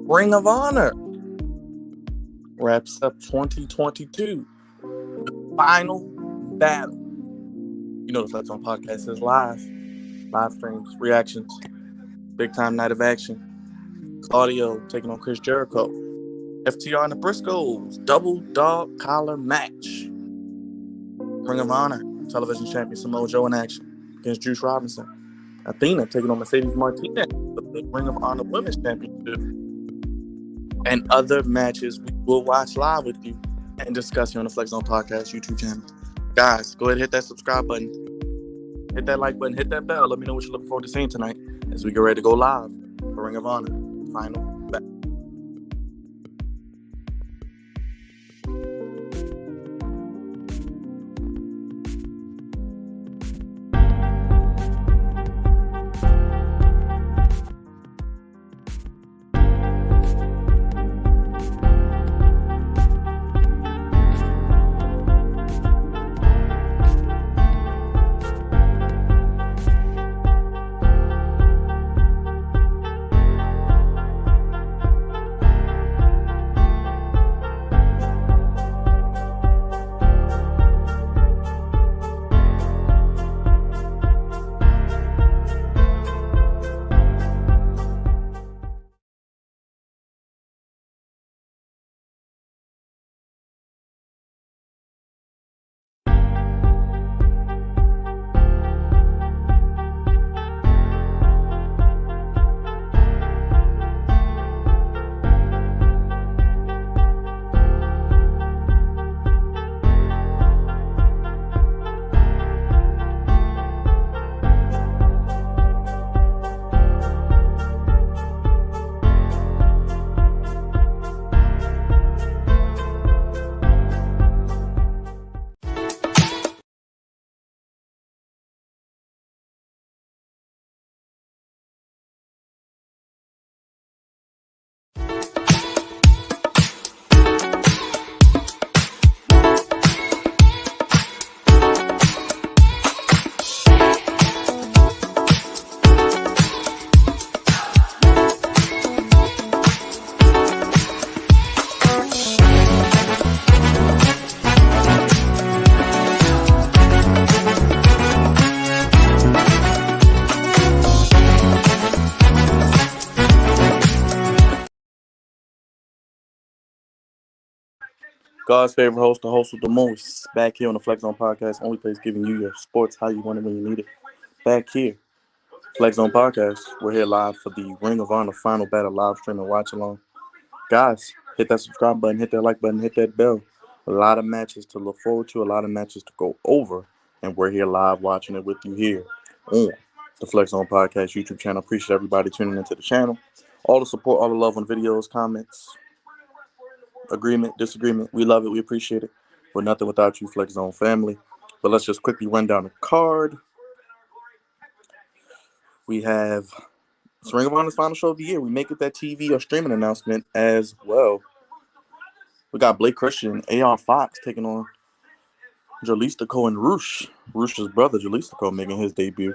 Ring of Honor wraps up 2022. The final battle. You know the Flex On podcast is live streams, reactions, big time night of action. Claudio taking on Chris Jericho. FTR and The Briscoes, double dog collar match. Ring of Honor, television champion Samoa Joe in action against Juice Robinson. Athena taking on Mercedes Martinez for the Ring of Honor Women's Championship. And other matches we will watch live with you and discuss here on the Flex On Podcast YouTube channel. Guys, go ahead and hit that subscribe button. Hit that like button. Hit that bell. Let me know what you're looking forward to seeing tonight as we get ready to go live for Ring of Honor final battle. God's favorite host, the host with the most, back here on the Flex On Podcast, only place giving you your sports how you want it when you need it. Back here, Flex On Podcast, we're here live for the Ring of Honor final battle live stream and watch along. Guys, hit that subscribe button, hit that like button, hit that bell. A lot of matches to look forward to, a lot of matches to go over, and we're here live watching it with you here on the Flex On Podcast YouTube channel. Appreciate everybody tuning into the channel. All the support, all the love on videos, comments. Agreement, disagreement, we love it, we appreciate it. We're nothing without you, Flex Zone family. But let's just quickly run down the card. We have Ring of Honor's final show of the year. We make it that TV or streaming announcement as well. We got Blake Christian and AR Fox taking on Jalistico and Roosh. Roosh's brother, Jalistico, making his debut.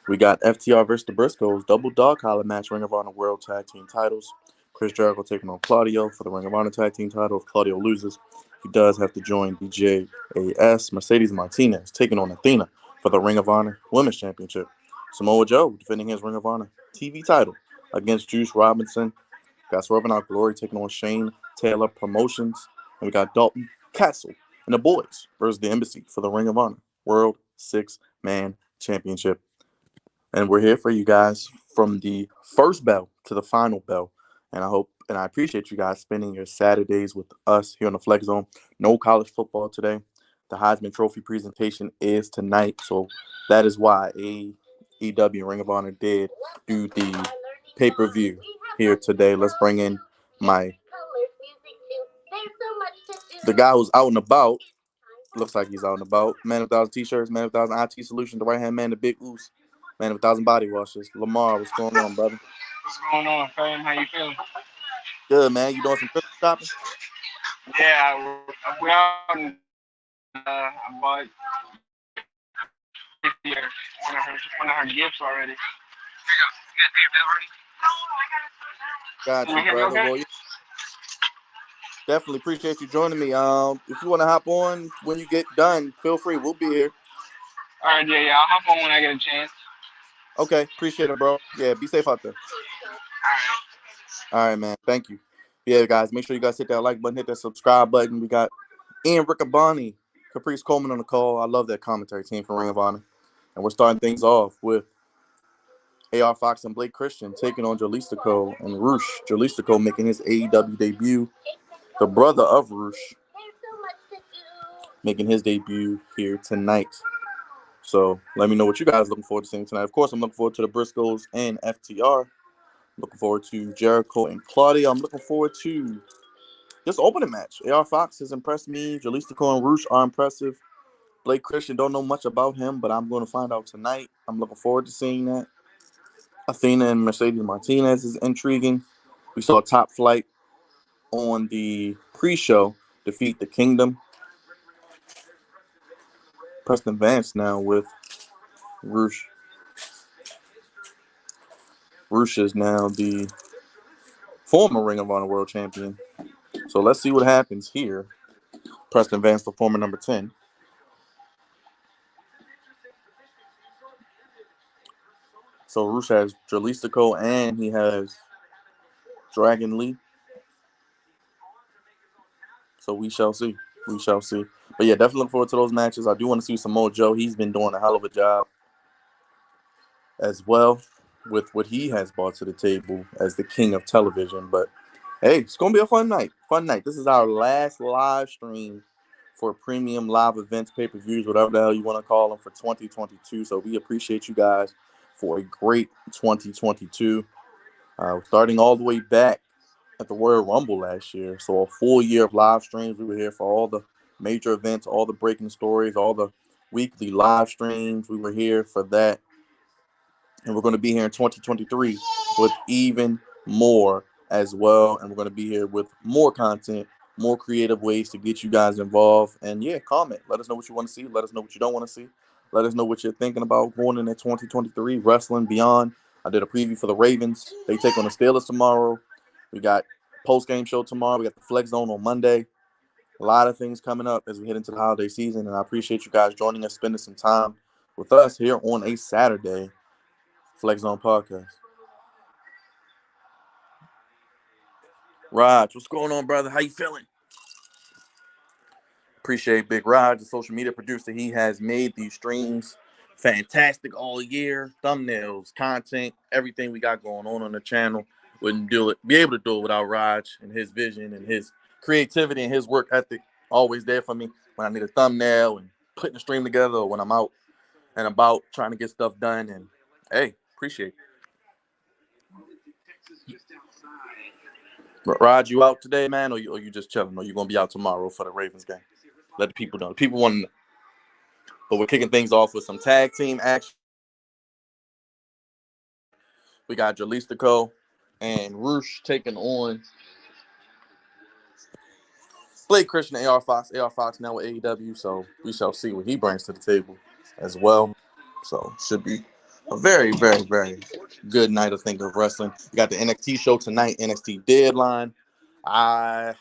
We got FTR versus The Briscoes, double dog collar match, Ring of Honor World Tag Team Titles. Chris Jericho taking on Claudio for the Ring of Honor Tag Team title. If Claudio loses, he does have to join DJAS. Mercedes Martinez taking on Athena for the Ring of Honor Women's Championship. Samoa Joe defending his Ring of Honor TV title against Juice Robinson. Got Swerve and Glory taking on Shane Taylor Promotions. And we got Dalton Castle and the boys versus the Embassy for the Ring of Honor World 6-Man Championship. And we're here for you guys from the first bell to the final bell. And I hope and I appreciate you guys spending your Saturdays with us here on the Flex Zone. No college football today. The Heisman Trophy presentation is tonight. So that is why AEW Ring of Honor did do the pay-per-view here today. Let's bring in the guy who's out and about. Looks like he's out and about. Man of 1,000 t-shirts, man of 1,000 IT solutions, the right-hand man, the big oos. Man of 1,000 body washes. Lamar, what's going on, brother? What's going on, fam? How you feeling? Good, man. You doing some Christmas shopping? Yeah, we're out and I bought one of her gifts already. Here you go. You guys pay your bill already? Got Can you, you hear me brother. okay? Well, yeah, definitely appreciate you joining me. If you want to hop on when you get done, feel free. We'll be here. All right, yeah, I'll hop on when I get a chance. Okay, appreciate it, bro. Yeah, be safe out there. All right. All right, man. Thank you. Yeah, guys, make sure you guys hit that like button, hit that subscribe button. We got Ian Riccaboni, Caprice Coleman on the call. I love that commentary team for Ring of Honor. And we're starting things off with AR Fox and Blake Christian taking on Jalistico and Roosh. Jalistico making his AEW debut. The brother of Roosh making his debut here tonight. So let me know what you guys are looking forward to seeing tonight. Of course, I'm looking forward to the Briscoes and FTR. Looking forward to Jericho and Claudio. I'm looking forward to this opening match. AR Fox has impressed me. Jalistico and Roosh are impressive. Blake Christian, don't know much about him, but I'm going to find out tonight. I'm looking forward to seeing that. Athena and Mercedes Martinez is intriguing. We saw Top Flight on the pre-show defeat the Kingdom. Preston Vance now with Roosh. Roosh is now the former Ring of Honor World Champion. So let's see what happens here. Preston Vance, the former number 10. So Roosh has Jalistico and he has Dragon Lee. So we shall see. We shall see. But yeah, definitely look forward to those matches. I do want to see Samoa Joe. He's been doing a hell of a job as well with what he has brought to the table as the king of television. But hey, it's going to be a fun night. Fun night. This is our last live stream for premium live events, pay-per-views, whatever the hell you want to call them for 2022. So we appreciate you guys for a great 2022. Starting all the way back at the Royal Rumble last year. So a full year of live streams. We were here for all the major events, all the breaking stories, all the weekly live streams. We were here for that. And we're going to be here in 2023 with even more as well. And we're going to be here with more content, more creative ways to get you guys involved. And yeah, comment. Let us know what you want to see. Let us know what you don't want to see. Let us know what you're thinking about going into 2023, wrestling beyond. I did a preview for the Ravens. They take on the Steelers tomorrow. We got post-game show tomorrow. We got the Flex Zone on Monday. A lot of things coming up as we head into the holiday season. And I appreciate you guys joining us, spending some time with us here on a Saturday. Flex Zone Podcast. Raj, what's going on, brother? How you feeling? Appreciate Big Raj, the social media producer. He has made these streams fantastic all year. Thumbnails, content, everything we got going on the channel. Wouldn't be able to do it without Raj and his vision and his creativity and his work ethic. Always there for me when I need a thumbnail and putting the stream together, or when I'm out and about trying to get stuff done. And hey, appreciate it. Rod, you out today, man, or you just chilling, or you gonna be out tomorrow for the Ravens game? Let the people know. The people want to know. But we're kicking things off with some tag team action. We got Jalistico and Roosh taking on Blake Christian and AR Fox. AR Fox now with AEW, so we shall see what he brings to the table as well. So should be a very, very, very good night, I think, of wrestling. We got the NXT show tonight, NXT Deadline. I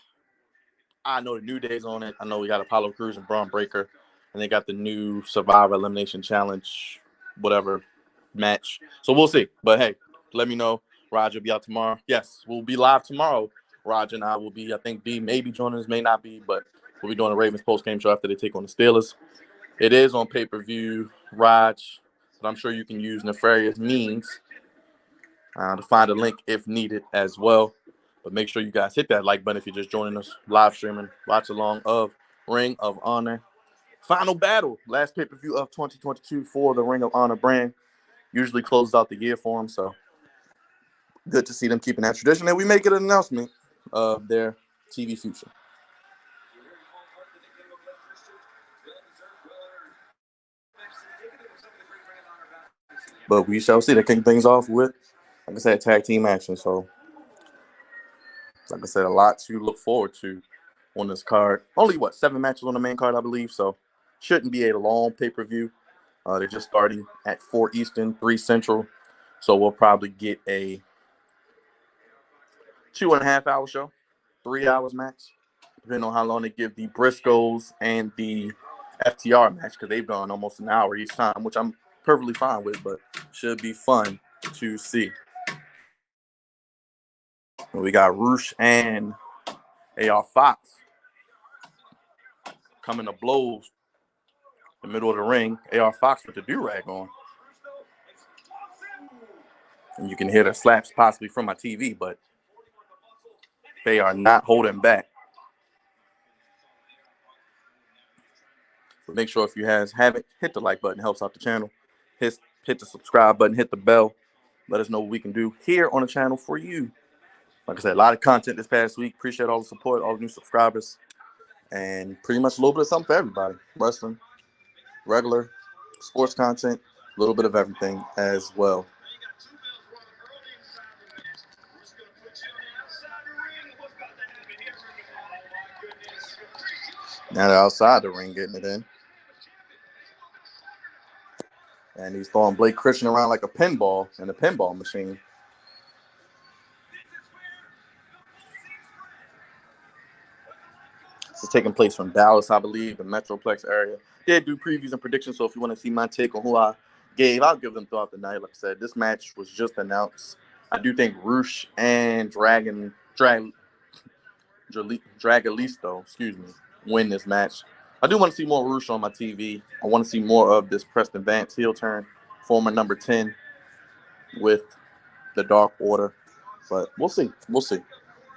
know the New Day's on it. I know we got Apollo Crews and Braun Breaker. And they got the new Survivor Elimination Challenge, whatever, match. So we'll see. But, hey, let me know. Roger will be out tomorrow. Yes, we'll be live tomorrow. Roger and I will be, I think, B may be joining us, may not be. But we'll be doing a Ravens post-game show after they take on the Steelers. It is on pay-per-view, Raj. But I'm sure you can use nefarious means to find a link if needed as well. But make sure you guys hit that like button if you're just joining us live streaming. Watch along of Ring of Honor. Final battle. Last pay-per-view of 2022 for the Ring of Honor brand. Usually closes out the year for them. So good to see them keeping that tradition. And we make it an announcement of their TV future. But we shall see. They're kicking things off with, like I said, tag team action. So, like I said, a lot to look forward to on this card. Only, 7 matches on the main card, I believe. So, shouldn't be a long pay-per-view. They're just starting at 4 Eastern, 3 Central. So, we'll probably get a 2.5 hour show, 3 hours max, depending on how long they give the Briscoes and the FTR match, because they've gone almost an hour each time, which I'm perfectly fine with, but should be fun to see. We got Roosh and AR Fox coming to blows in the middle of the ring. AR Fox with the do-rag on. And you can hear the slaps possibly from my TV, but they are not holding back. So make sure if you haven't, hit the like button. Helps out the channel. Hit the subscribe button. Hit the bell. Let us know what we can do here on the channel for you. Like I said, a lot of content this past week. Appreciate all the support, all the new subscribers. And pretty much a little bit of something for everybody. Wrestling, regular, sports content, a little bit of everything as well. Now they're outside the ring getting it in. And he's throwing Blake Christian around like a pinball in a pinball machine. This is taking place from Dallas, I believe, the Metroplex area. They do previews and predictions, so if you want to see my take on who I gave, I'll give them throughout the night. Like I said, this match was just announced. I do think Roosh and Dragalisto, win this match. I do want to see more Roosh on my TV. I want to see more of this Preston Vance heel turn, former number 10 with the Dark Order. But we'll see. We'll see.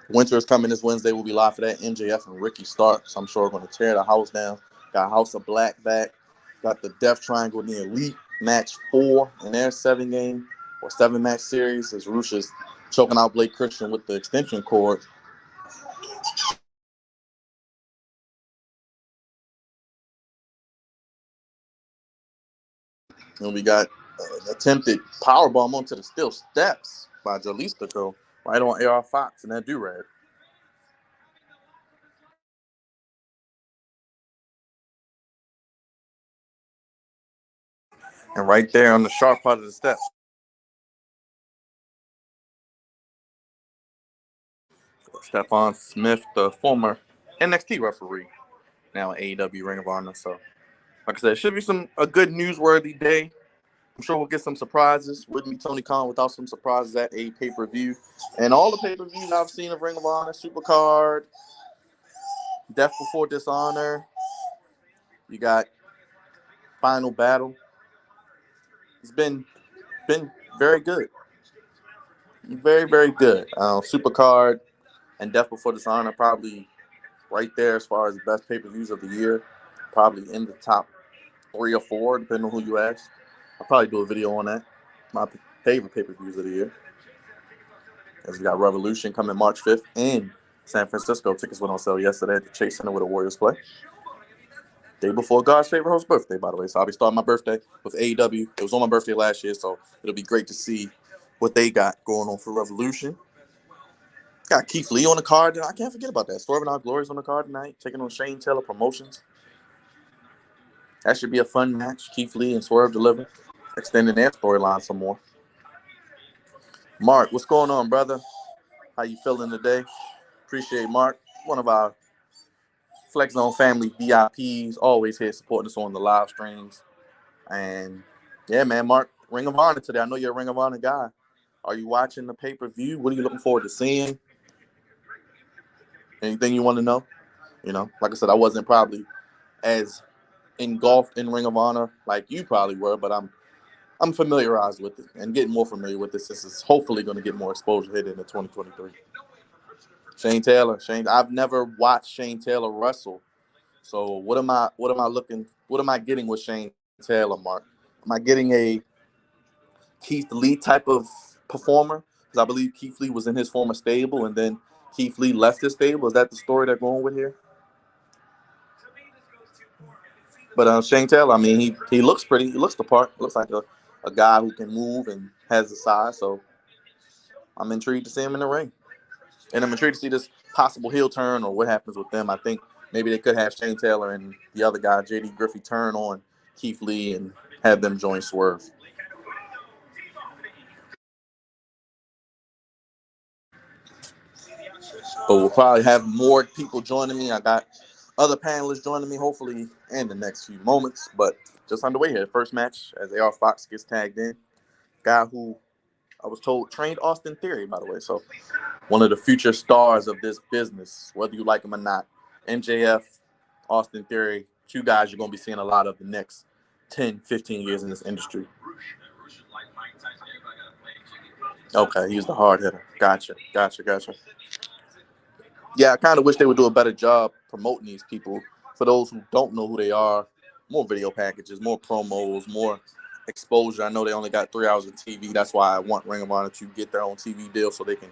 Winter is coming this Wednesday. We'll be live for that. MJF and Ricky Starks. I'm sure we're going to tear the house down. Got House of Black back. Got the Death Triangle in the Elite match 4 in their 7-game or 7-match series as Roosh is choking out Blake Christian with the extension cord. And we got an attempted powerbomb onto the steel steps by Jalistico right on AR Fox and that do-rag. And right there on the sharp part of the steps. Stephon Smith, the former NXT referee, now AEW Ring of Honor. So, like I said, it should be a good newsworthy day. I'm sure we'll get some surprises. Wouldn't be Tony Khan without some surprises at a pay-per-view. And all the pay-per-views I've seen of Ring of Honor, Supercard, Death Before Dishonor, you got Final Battle. It's been very good. Very, very good. Supercard and Death Before Dishonor probably right there as far as the best pay-per-views of the year. Probably in the top 3 or 4, depending on who you ask. I'll probably do a video on that. My favorite pay-per-views of the year. As we got Revolution coming March 5th in San Francisco. Tickets went on sale yesterday at the Chase Center where the Warriors play. Day before God's favorite host's birthday, by the way. So I'll be starting my birthday with AEW. It was on my birthday last year, so it'll be great to see what they got going on for Revolution. Got Keith Lee on the card. I can't forget about that. Swerve and Glory's on the card tonight, taking on Shane Taylor Promotions. That should be a fun match. Keith Lee and Swerve deliver, extending their storyline some more. Mark, what's going on, brother? How you feeling today? Appreciate Mark, one of our Flex Zone family VIPs, always here supporting us on the live streams. And yeah, man, Mark, Ring of Honor today. I know you're a Ring of Honor guy. Are you watching the pay-per-view? What are you looking forward to seeing? Anything you want to know? You know, like I said, I wasn't probably as engulfed in Ring of Honor like you probably were, but I'm familiarized with it and getting more familiar with this. This is hopefully going to get more exposure heading into 2023. Shane Taylor. I've never watched Shane Taylor wrestle. So what am I getting with Shane Taylor, Mark? Am I getting a Keith Lee type of performer? Because I believe Keith Lee was in his former stable and then Keith Lee left his stable. Is that the story they're going with here? But Shane Taylor, I mean, he looks pretty. He looks the part. Looks like a guy who can move and has the size. So I'm intrigued to see him in the ring. And I'm intrigued to see this possible heel turn or what happens with them. I think maybe they could have Shane Taylor and the other guy, J.D. Griffey, turn on Keith Lee and have them join Swerve. But we'll probably have more people joining me. I got other panelists joining me, hopefully, in the next few moments. But just underway here. First match as AR Fox gets tagged in. Guy who I was told trained Austin Theory, by the way. So one of the future stars of this business, whether you like him or not. MJF, Austin Theory, two guys you're going to be seeing a lot of the next 10, 15 years in this industry. Okay, he's the hard hitter. Gotcha. Yeah, I kind of wish they would do a better job promoting these people. For those who don't know who they are, more video packages, more promos, more exposure. I know they only got 3 hours of TV. That's why I want Ring of Honor to get their own TV deal so they can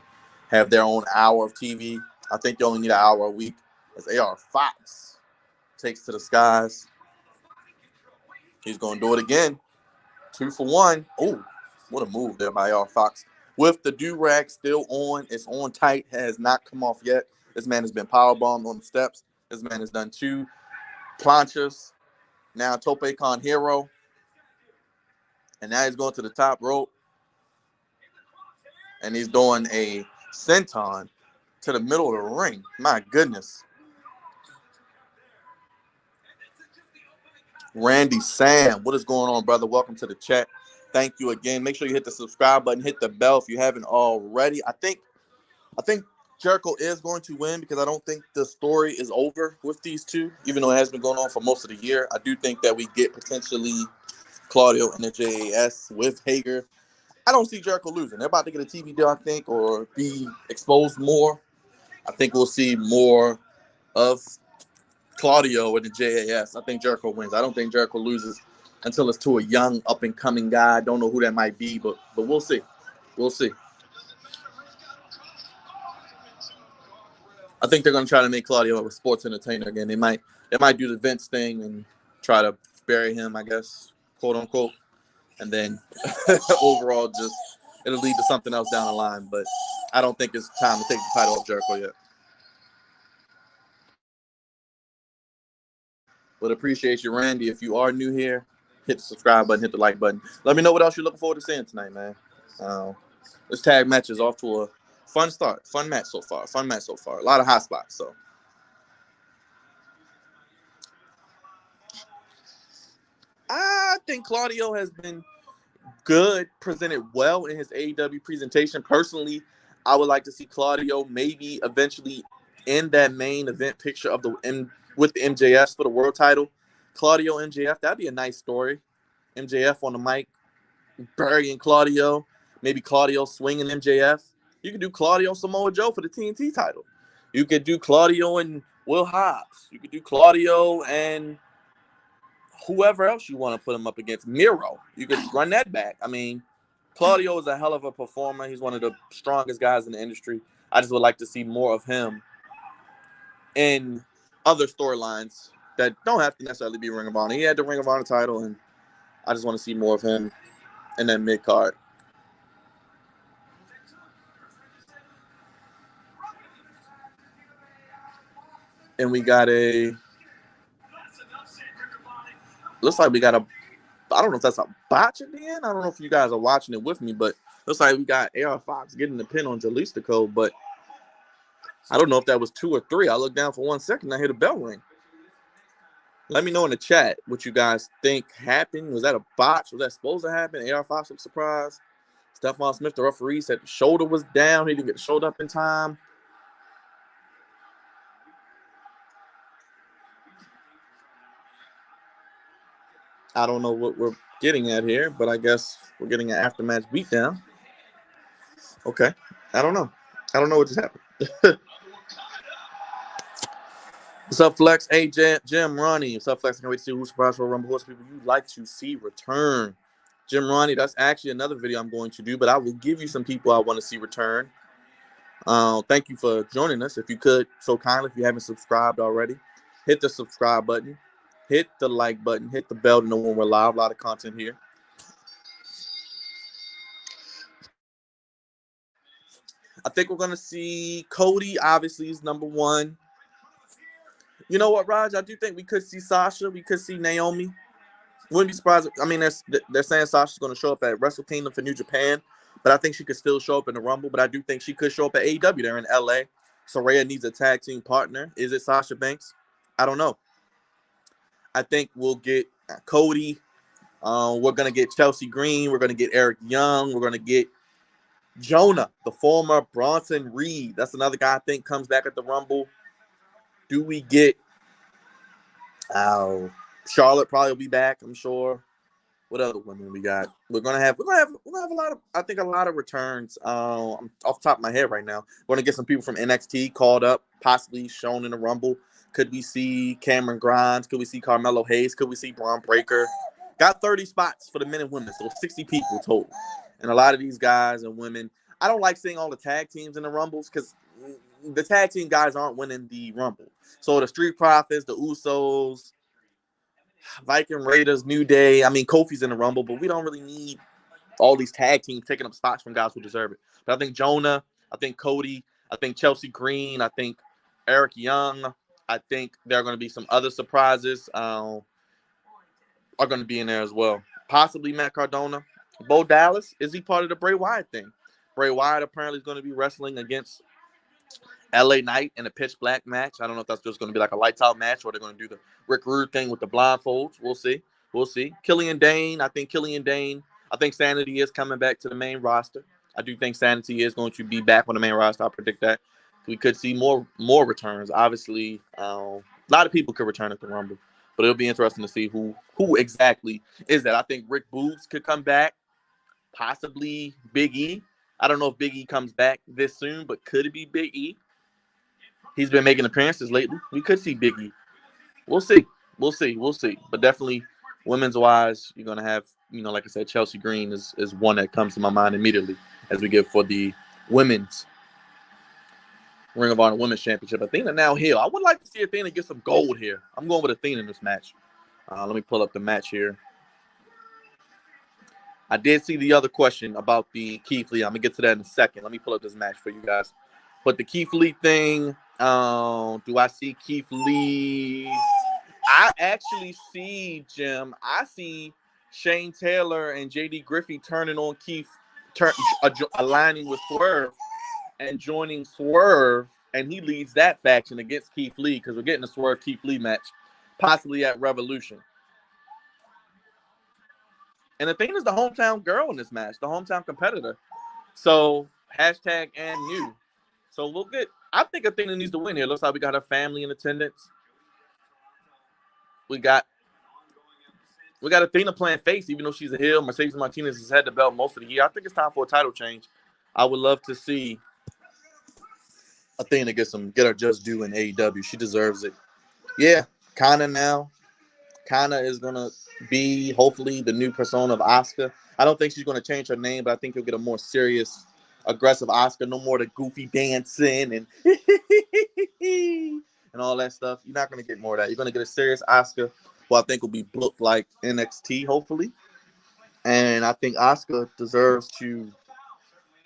have their own hour of TV. I think they only need an hour a week. As AR Fox takes to the skies. He's going to do it again. 2 for 1. Oh, what a move there by AR Fox. With the do-rag still on. It's on tight. Has not come off yet. This man has been powerbombed on the steps. This man has done 2 planchas. Now Tope Con Hero. And now he's going to the top rope. And he's doing a senton to the middle of the ring. My goodness. Randy Sam, what is going on, brother? Welcome to the chat. Thank you again. Make sure you hit the subscribe button, hit the bell if you haven't already. I think Jericho is going to win because I don't think the story is over with these two, even though it has been going on for most of the year. I do think that we get potentially Claudio and the JAS with Hager. I don't see Jericho losing. They're about to get a TV deal, I think, or be exposed more. I think we'll see more of Claudio and the JAS. I think Jericho wins. I don't think Jericho loses until it's to a young, up-and-coming guy. I don't know who that might be, but we'll see. We'll see. I think they're going to try to make Claudio a sports entertainer again. They might do the Vince thing and try to bury him, I guess, quote-unquote. And then overall just it'll lead to something else down the line. But I don't think it's time to take the title off Jericho yet. But appreciate you, Randy. If you are new here, hit the subscribe button, hit the like button. Let me know what else you're looking forward to seeing tonight, man. This tag match is off to a fun start. Fun match so far. A lot of hot spots. So I think Claudio has been good, presented well in his AEW presentation. Personally, I would like to see Claudio maybe eventually in that main event picture of with the MJF for the world title. Claudio MJF, that'd be a nice story. MJF on the mic, burying Claudio. Maybe Claudio swinging MJF. You could do Claudio Samoa Joe for the TNT title. You could do Claudio and Will Hobbs. You could do Claudio and whoever else you want to put him up against. Miro. You could run that back. I mean, Claudio is a hell of a performer. He's one of the strongest guys in the industry. I just would like to see more of him in other storylines that don't have to necessarily be Ring of Honor. He had the Ring of Honor title, and I just want to see more of him in that mid-card. And we got looks like we got I don't know if that's a botch at the end. I don't know if you guys are watching it with me, but looks like we got AR Fox getting the pin on Jalisco, but I don't know if that was 2 or 3. I looked down for 1 second, I hear the bell ring. Let me know in the chat what you guys think happened. Was that a botch? Was that supposed to happen? AR Fox was surprised. Stephon Smith, the referee, said the shoulder was down. He didn't get the shoulder up in time. I don't know what we're getting at here, but I guess we're getting an aftermatch beatdown. Okay. I don't know what just happened. What's up, Flex? Hey, Jim Ronnie. What's up, Flex? I can't wait to see who's surprised for Rumble. What's people you'd like to see return? Jim Ronnie, that's actually another video I'm going to do, but I will give you some people I want to see return. Thank you for joining us. If you could, so kindly, if you haven't subscribed already, hit the subscribe button, hit the like button, hit the bell to know when we're live. A lot of content here. I think we're going to see Cody, obviously, is number 1. You know what, Raj? I do think we could see Sasha. We could see Naomi. Wouldn't be surprised. I mean, they're saying Sasha's going to show up at Wrestle Kingdom for New Japan, but I think she could still show up in the Rumble. But I do think she could show up at AEW there in LA. Saraya needs a tag team partner. Is it Sasha Banks? I don't know. I think we'll get Cody. We're going to get Chelsea Green. We're going to get Eric Young. We're going to get Jonah, the former Bronson Reed. That's another guy I think comes back at the Rumble. Do we get Charlotte probably will be back, I'm sure. What other women we got? We're gonna have a lot of, I think, a lot of returns. I'm off the top of my head right now. We're gonna get some people from NXT called up, possibly shown in the Rumble. Could we see Cameron Grimes? Could we see Carmelo Hayes? Could we see Braun Breaker? Got 30 spots for the men and women, so 60 people total. And a lot of these guys and women, I don't like seeing all the tag teams in the Rumbles because the tag team guys aren't winning the Rumble. So the Street Profits, the Usos, Viking Raiders, New Day. I mean, Kofi's in the Rumble, but we don't really need all these tag teams taking up spots from guys who deserve it. But I think Jonah, I think Cody, I think Chelsea Green, I think Eric Young, I think there are going to be some other surprises are going to be in there as well. Possibly Matt Cardona. Bo Dallas, is he part of the Bray Wyatt thing? Bray Wyatt apparently is going to be wrestling against LA Knight in a pitch black match. I don't know if that's just going to be like a lights out match or they're going to do the Rick Rude thing with the blindfolds. We'll see. We'll see. Killian Dane. I think Sanity is coming back to the main roster. I do think Sanity is going to be back on the main roster. I predict that. We could see more returns. Obviously, a lot of people could return at the Rumble, but it'll be interesting to see who exactly is that. I think Rick Boogs could come back, possibly Big E. I don't know if Big E comes back this soon, but could it be Big E? He's been making appearances lately. We could see Big E. We'll see. But definitely, women's wise, you're gonna have, like I said, Chelsea Green is one that comes to my mind immediately as we get for the women's Ring of Honor Women's Championship. Athena now heel. I would like to see Athena get some gold here. I'm going with Athena in this match. Let me pull up the match here. I did see the other question about the Keith Lee. I'm gonna get to that in a second. Let me pull up this match for you guys. But the Keith Lee thing, do I see Keith Lee? I actually see, Jim. I see Shane Taylor and JD Griffey turning on Keith, aligning with Swerve and joining Swerve, and he leads that faction against Keith Lee because we're getting a Swerve Keith Lee match, possibly at Revolution. And Athena's the hometown girl in this match, the hometown competitor. So hashtag and new. So we'll get. I think Athena needs to win here. Looks like we got her family in attendance. We got Athena playing face, even though she's a heel. Mercedes Martinez has had the belt most of the year. I think it's time for a title change. I would love to see Athena get her just due in AEW. She deserves it. Yeah, Kana now. Kana is gonna be hopefully the new persona of Asuka. I don't think she's gonna change her name, but I think you'll get a more serious, aggressive Asuka. No more the goofy dancing and and all that stuff. You're not gonna get more of that. You're gonna get a serious Asuka, who I think will be booked like NXT, hopefully. And I think Asuka deserves to.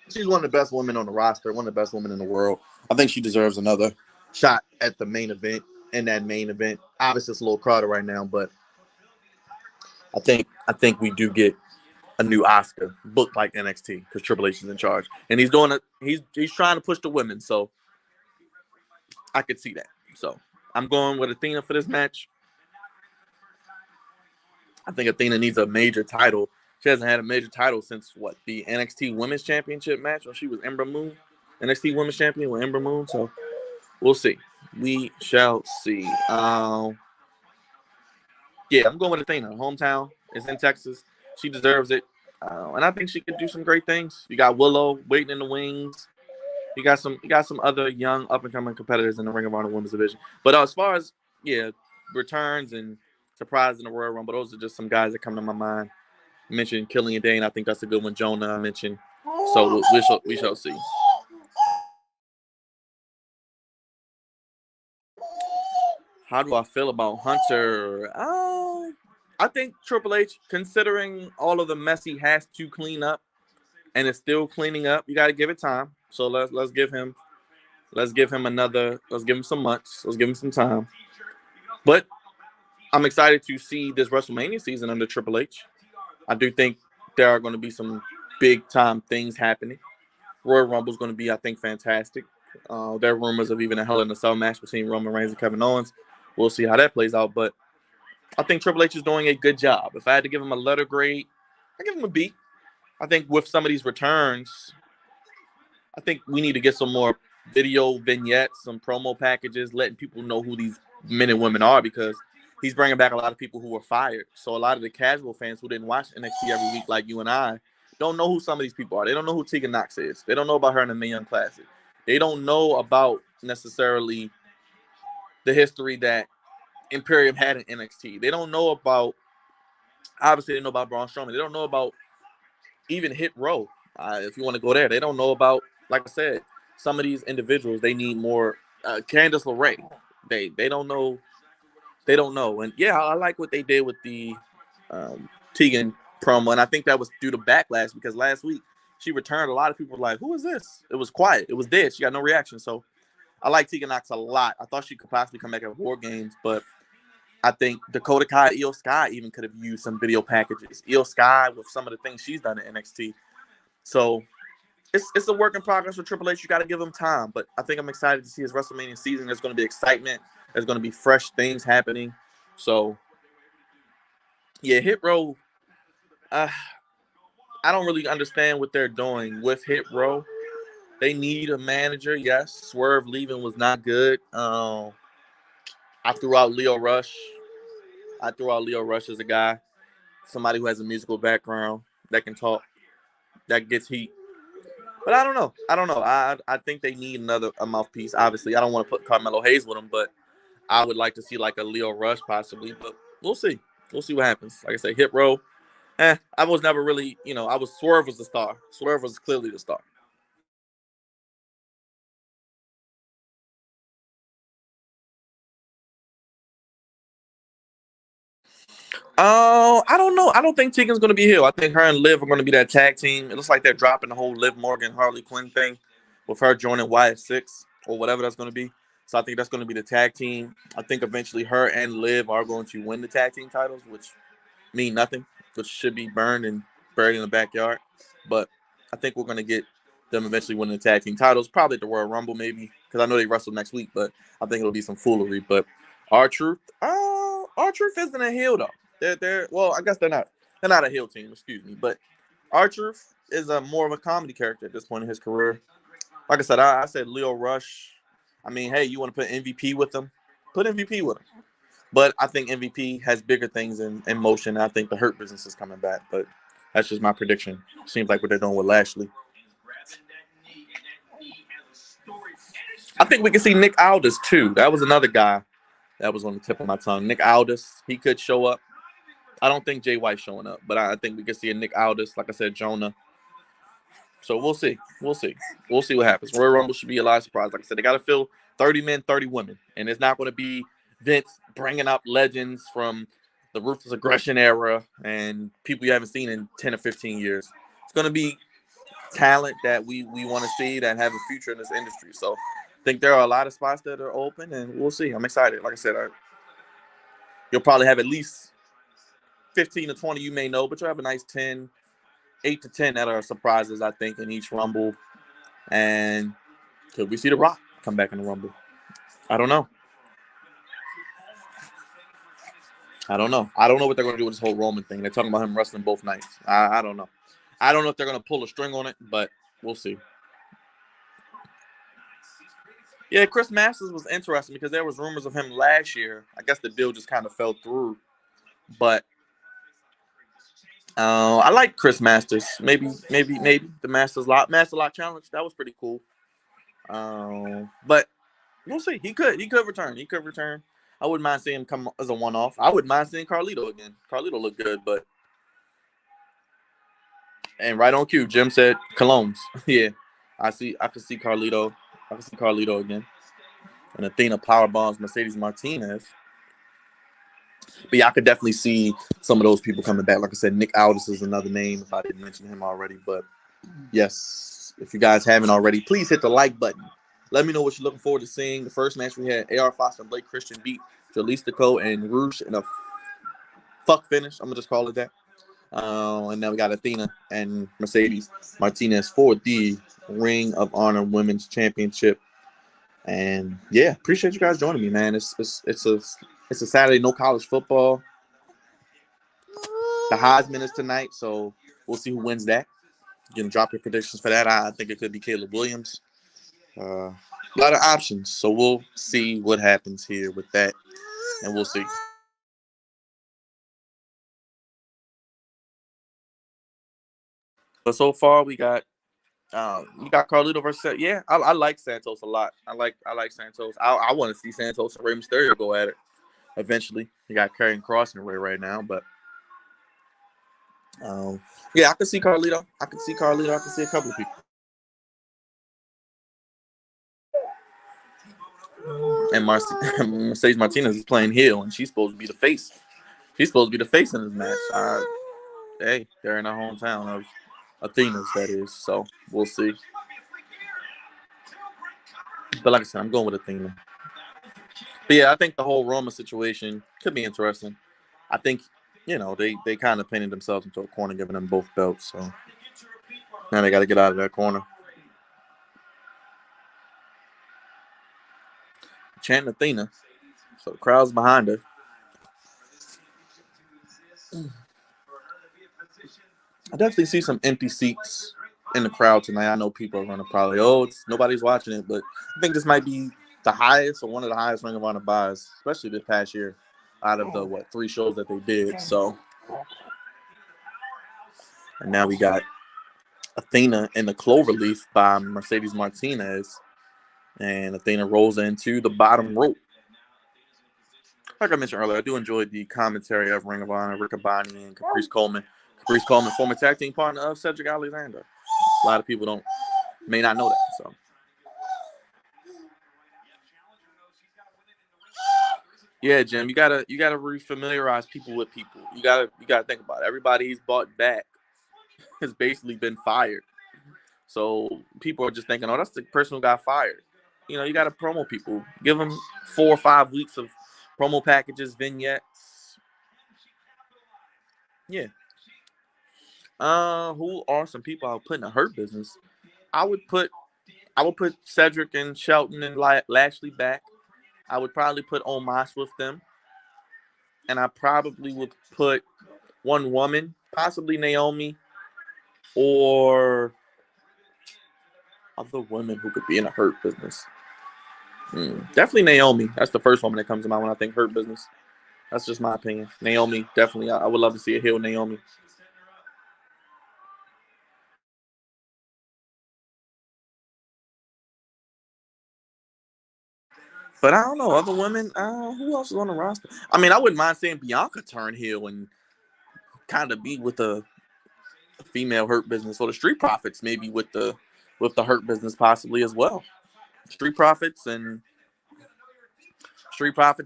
She's one of the best women on the roster, one of the best women in the world. I think she deserves another shot at the main event. In that main event, obviously it's a little crowded right now, but I think we do get a new Asuka booked like NXT because Triple H is in charge, and he's doing it. He's trying to push the women, so I could see that. So I'm going with Athena for this match. I think Athena needs a major title. She hasn't had a major title since the NXT Women's Championship match when she was Ember Moon, NXT Women's Champion with Ember Moon. So we'll see. We shall see. Yeah, I'm going with Athena. Hometown is in Texas. She deserves it. And I think she could do some great things. You got Willow waiting in the wings. You got some other young up-and-coming competitors in the Ring of Honor Women's Division. But as far as, returns and surprises in the Royal Rumble, those are just some guys that come to my mind. I mentioned Killian Dane. I think that's a good one. Jonah, I mentioned. So we shall see. How do I feel about Hunter? I think Triple H, considering all of the mess he has to clean up, and is still cleaning up, you got to give it time. So let's give him some months. Let's give him some time. But I'm excited to see this WrestleMania season under Triple H. I do think there are going to be some big time things happening. Royal Rumble is going to be, I think, fantastic. There are rumors of even a Hell in a Cell match between Roman Reigns and Kevin Owens. We'll see how that plays out, but I think Triple H is doing a good job. If I had to give him a letter grade, I'd give him a B. I think with some of these returns, I think we need to get some more video vignettes, some promo packages, letting people know who these men and women are, because he's bringing back a lot of people who were fired. So a lot of the casual fans who didn't watch NXT every week like you and I don't know who some of these people are. They don't know who Tegan Knox is. They don't know about her in the Mae Young Classic. They don't know about necessarily the history that Imperium had in NXT. They don't know about, obviously they know about Braun Strowman. They don't know about even Hit Row. If you want to go there, they don't know about, like I said, some of these individuals. They need more. Candice LeRae. They don't know. They don't know. And yeah, I like what they did with the Tegan promo, and I think that was due to backlash, because last week she returned. A lot of people were like, "Who is this?" It was quiet. It was dead. She got no reaction. So I like Tegan Knox a lot. I thought she could possibly come back at War Games, but I think Dakota Kai, Io Sky even could have used some video packages. Io Sky with some of the things she's done in NXT. So it's a work in progress with Triple H. You got to give him time, but I think I'm excited to see his WrestleMania season. There's going to be excitement. There's going to be fresh things happening. So yeah, Hit Row. I don't really understand what they're doing with Hit Row. They need a manager. Yes, Swerve leaving was not good. I threw out Leo Rush. As a guy, somebody who has a musical background that can talk, that gets heat. But I don't know. I think they need a mouthpiece. Obviously, I don't want to put Carmelo Hayes with them, but I would like to see like a Leo Rush possibly. But we'll see. We'll see what happens. Like I said, Hit Row. I was never really, Swerve was the star. Swerve was clearly the star. I don't know. I don't think Tegan's going to be here. I think her and Liv are going to be that tag team. It looks like they're dropping the whole Liv Morgan Harley Quinn thing with her joining Wyatt 6 or whatever that's going to be. So I think that's going to be the tag team. I think eventually her and Liv are going to win the tag team titles, which mean nothing, which should be burned and buried in the backyard. But I think we're going to get them eventually winning the tag team titles, probably at the Royal Rumble maybe, because I know they wrestle next week, but I think it'll be some foolery. But R-Truth isn't a heel, though. Well, I guess they're not. They're not a heel team, excuse me. But R-Truth is more of a comedy character at this point in his career. Like I said, I said Leo Rush. I mean, hey, you want to put MVP with him? Put MVP with him. But I think MVP has bigger things in motion. I think the Hurt Business is coming back. But that's just my prediction. Seems like what they're doing with Lashley. I think we can see Nick Aldis, too. That was another guy that was on the tip of my tongue. Nick Aldis, he could show up. I don't think Jay White's showing up, but I think we could see a Nick Aldis, like I said, Jonah. So we'll see. We'll see what happens. Royal Rumble should be a lot of surprise. Like I said, they got to fill 30 men, 30 women. And it's not going to be Vince bringing up legends from the Ruthless Aggression era and people you haven't seen in 10 or 15 years. It's going to be talent that we want to see that have a future in this industry. So I think there are a lot of spots that are open, and we'll see. I'm excited. Like I said, you'll probably have at least 15 to 20 you may know, but you'll have a nice 8 to 10 that are surprises, I think, in each Rumble. And could we see The Rock come back in the Rumble? I don't know. I don't know what they're going to do with this whole Roman thing. They're talking about him wrestling both nights. I don't know. I don't know if they're going to pull a string on it, but we'll see. Yeah, Chris Masters was interesting because there was rumors of him last year. I guess the deal just kind of fell through. But I like Chris Masters. Maybe the Master Lock Challenge. That was pretty cool. But we'll see. He could return. I wouldn't mind seeing him come as a one-off. I wouldn't mind seeing Carlito again. Carlito looked good, but and right on cue, Jim said colognes. Yeah, I could see Carlito. I can see Carlito again. And Athena power bombs Mercedes Martinez. But yeah, I could definitely see some of those people coming back. Like I said, Nick Aldis is another name if I didn't mention him already. But yes, if you guys haven't already, please hit the like button. Let me know what you're looking forward to seeing. The first match we had, AR Fox and Blake Christian beat Jalistico and Roosh in a fuck finish. I'm going to just call it that. And now we got Athena and Mercedes Martinez for the Ring of Honor Women's Championship. And yeah, appreciate you guys joining me, man. It's a Saturday, no college football. The Heisman is tonight, so we'll see who wins that. You can drop your predictions for that. I think it could be Caleb Williams. A lot of options, so we'll see what happens here with that, and we'll see. But so far, we got Carlito versus. Yeah, I like Santos a lot. I like Santos. I want to see Santos and Rey Mysterio go at it eventually. You got Karrion Kross in the way right now, but yeah, I can see Carlito. I can see a couple of people. And Mercedes Martinez is playing heel, and she's supposed to be the face. She's supposed to be the face in this match. Hey, they're in her hometown of Athena's, that is. So we'll see. But like I said, I'm going with Athena. But yeah, I think the whole Roma situation could be interesting. I think, they kind of painted themselves into a corner, giving them both belts. So now they got to get out of that corner. Chanting Athena. So the crowd's behind her. I definitely see some empty seats in the crowd tonight. I know people are going to probably, nobody's watching it, but I think this might be the highest or one of the highest Ring of Honor buys, especially this past year, out of the 3 shows that they did. So, and now we got Athena in the Cloverleaf by Mercedes Martinez, and Athena rolls into the bottom rope. Like I mentioned earlier, I do enjoy the commentary of Ring of Honor, Riccaboni and Caprice Coleman. Caprice Coleman, former tag team partner of Cedric Alexander. A lot of people may not know that. So, yeah, Jim, you gotta refamiliarize people with people. You gotta think about it. Everybody he's bought back has basically been fired. So people are just thinking, that's the person who got fired. You got to promo people. Give them 4 or 5 weeks of promo packages, vignettes. Yeah. Who are some people I would put in the Hurt Business? I would put Cedric and Shelton and Lashley back. I would probably put Omos with them. And I probably would put one woman, possibly Naomi, or other women who could be in a Hurt Business. Definitely Naomi. That's the first woman that comes to mind when I think Hurt Business. That's just my opinion. Naomi, definitely. I would love to see a heel Naomi. But I don't know. Other women, who else is on the roster? I mean, I wouldn't mind seeing Bianca turn heel and kind of be with the female Hurt Business, or the Street Profits maybe with the Hurt Business possibly as well. Street Profits,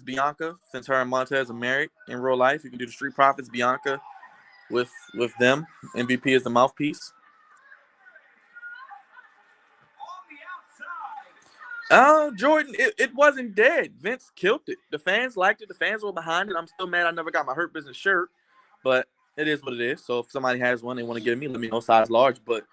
Bianca, since her and Montez are married in real life, you can do the Street Profits, Bianca with them. MVP is the mouthpiece. Jordan, it wasn't dead. Vince killed it. The fans liked it. The fans were behind it. I'm still mad I never got my Hurt Business shirt, but it is what it is. So if somebody has one they want to give me, let me know, size large. But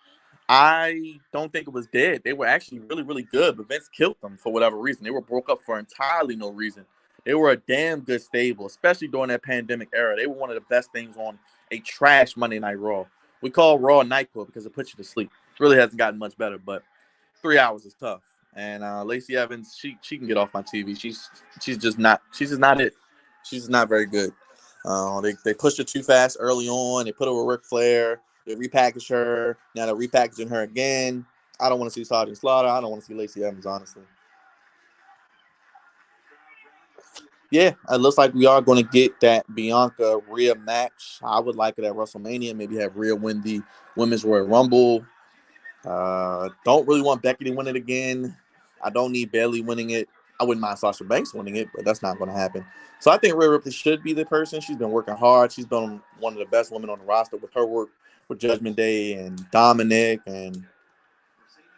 I don't think it was dead. They were actually really, really good, but Vince killed them for whatever reason. They were broke up for entirely no reason. They were a damn good stable, especially during that pandemic era. They were one of the best things on a trash Monday Night Raw. We call Raw NyQuil because it puts you to sleep. It really hasn't gotten much better, but 3 hours is tough. And Lacey Evans, she can get off my TV. She's just not it. She's not very good. They pushed her too fast early on. They put her with Ric Flair. They repackaged her. Now they're repackaging her again. I don't want to see Sergeant Slaughter. I don't want to see Lacey Evans, honestly. Yeah, it looks like we are going to get that Bianca Rhea match. I would like it at WrestleMania. Maybe have Rhea win the Women's Royal Rumble. Don't really want Becky to win it again. I don't need Bayley winning it. I wouldn't mind Sasha Banks winning it, but that's not going to happen. So I think Rhea Ripley should be the person. She's been working hard. She's been one of the best women on the roster with her work with Judgment Day and Dominic, and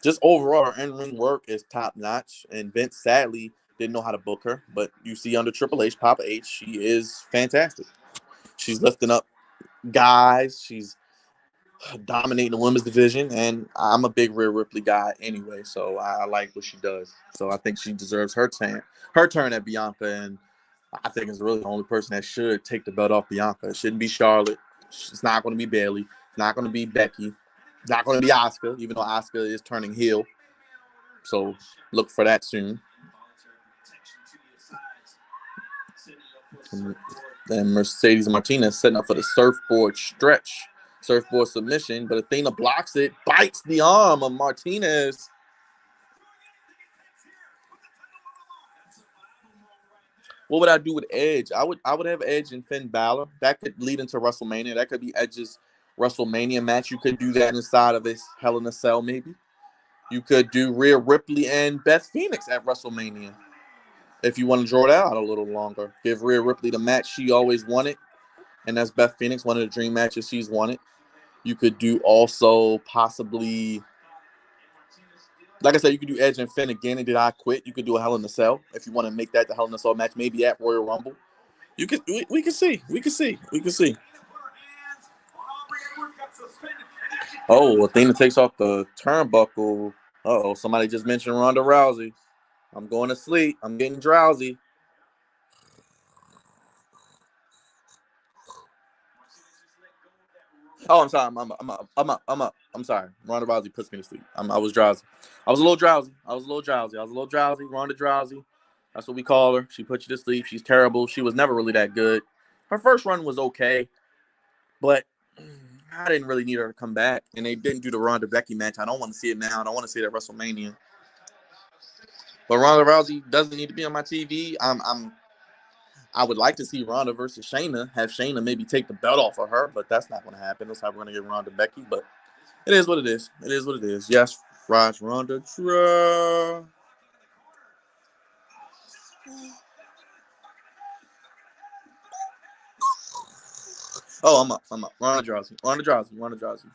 just overall her in-ring work is top notch. And Vince sadly didn't know how to book her, but you see under Triple H, Papa H, she is fantastic. She's lifting up guys. She's dominating the women's division, and I'm a big Rhea Ripley guy anyway, so I like what she does. So I think she deserves her turn at Bianca, and I think it's really the only person that should take the belt off Bianca. It shouldn't be Charlotte. It's not going to be Bayley. It's not going to be Becky. It's not going to be Asuka, even though Asuka is turning heel. So look for that soon. And Mercedes Martinez setting up for the surfboard stretch. Surfboard submission, but Athena blocks it, bites the arm of Martinez. What would I do with Edge? I would have Edge and Finn Balor. That could lead into WrestleMania. That could be Edge's WrestleMania match. You could do that inside of his Hell in a Cell, maybe. You could do Rhea Ripley and Beth Phoenix at WrestleMania. If you want to draw it out a little longer. Give Rhea Ripley the match she always wanted. And that's Beth Phoenix, one of the dream matches she's wanted. You could do also possibly, like I said, you could do Edge and Finn again and Did I Quit. You could do a Hell in a Cell if you want to make that the Hell in a Cell match, maybe at Royal Rumble. We can see. Oh, Athena takes off the turnbuckle. Uh-oh, somebody just mentioned Ronda Rousey. I'm going to sleep. I'm getting drowsy. Oh, I'm sorry. I'm sorry. Ronda Rousey puts me to sleep. I was drowsy. I was a little drowsy. Ronda drowsy. That's what we call her. She put you to sleep. She's terrible. She was never really that good. Her first run was okay, but I didn't really need her to come back. And they didn't do the Ronda Becky match. I don't want to see it now. I don't want to see it at WrestleMania. But Ronda Rousey doesn't need to be on my TV. I would like to see Ronda versus Shayna. Have Shayna maybe take the belt off of her, but that's not going to happen. That's how we're going to get Ronda Becky. But it is what it is. It is what it is. Yes, Raj Ronda. Oh, I'm up. Ronda Rousey.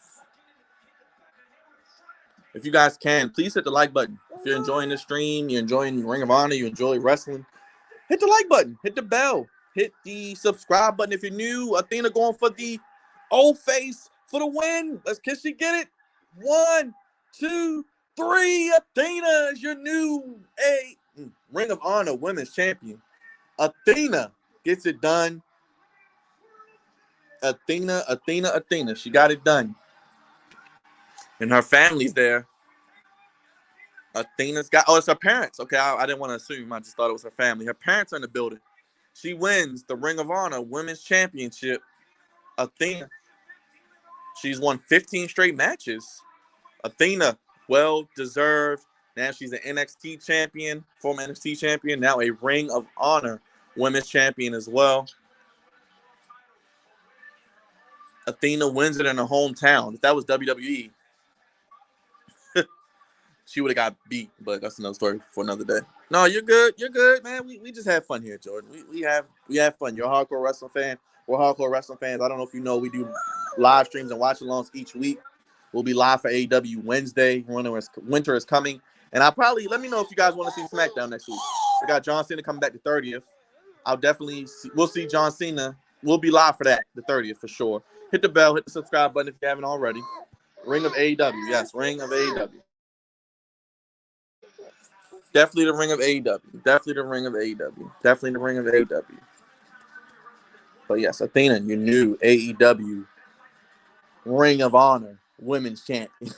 If you guys can, please hit the like button. If you're enjoying the stream, you're enjoying Ring of Honor, you enjoy wrestling, hit the like button. Hit the bell. Hit the subscribe button if you're new. Athena going for the old face for the win. Can she get it? 1, 2, 3. Athena is your new Ring of Honor Women's Champion. Athena gets it done. Athena. She got it done. And her family's there. Athena's got, it's her parents. Okay, I didn't want to assume. I just thought it was her family. Her parents are in the building. She wins the Ring of Honor Women's Championship. Athena. She's won 15 straight matches. Athena, well deserved. Now she's an NXT champion, former NXT champion, now a Ring of Honor Women's Champion as well. Athena wins it in her hometown. If that was WWE, she would have got beat, but that's another story for another day. No, you're good, man. We just have fun here, Jordan. We have fun. You're a hardcore wrestling fan. We're hardcore wrestling fans. I don't know if you know, we do live streams and watch-alongs each week. We'll be live for AEW Wednesday. Winter is coming, and let me know if you guys want to see SmackDown next week. We got John Cena coming back the 30th. We'll see John Cena. We'll be live for that, the 30th for sure. Hit the bell, hit the subscribe button if you haven't already. Ring of AEW, yes, Ring of AEW. Definitely the Ring of AEW. But yes, Athena, your new AEW Ring of Honor Women's Champion.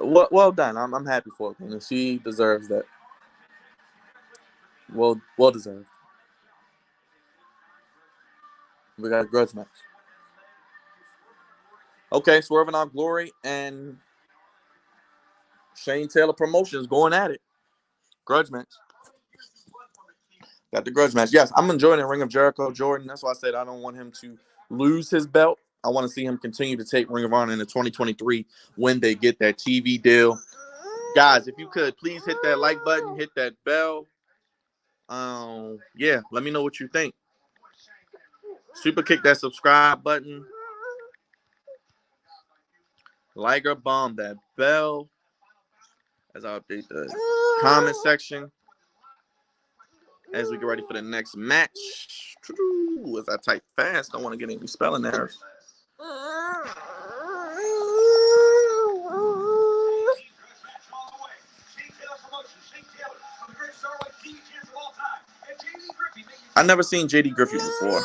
Well done. I'm happy for Athena. She deserves that. Well deserved. We got a grudge match. Okay, Swerve and Our Glory and Shane Taylor Promotions going at it. Grudge match. Got the grudge match. Yes, I'm enjoying the Ring of Jericho, Jordan. That's why I said I don't want him to lose his belt. I want to see him continue to take Ring of Honor into 2023 when they get that TV deal. Guys, if you could, please hit that like button, hit that bell. Yeah, let me know what you think. Super kick that subscribe button. Like or bomb that bell. As I update the comment section. As we get ready for the next match. As I type fast, I don't want to get any spelling errors. I never seen JD Griffey before.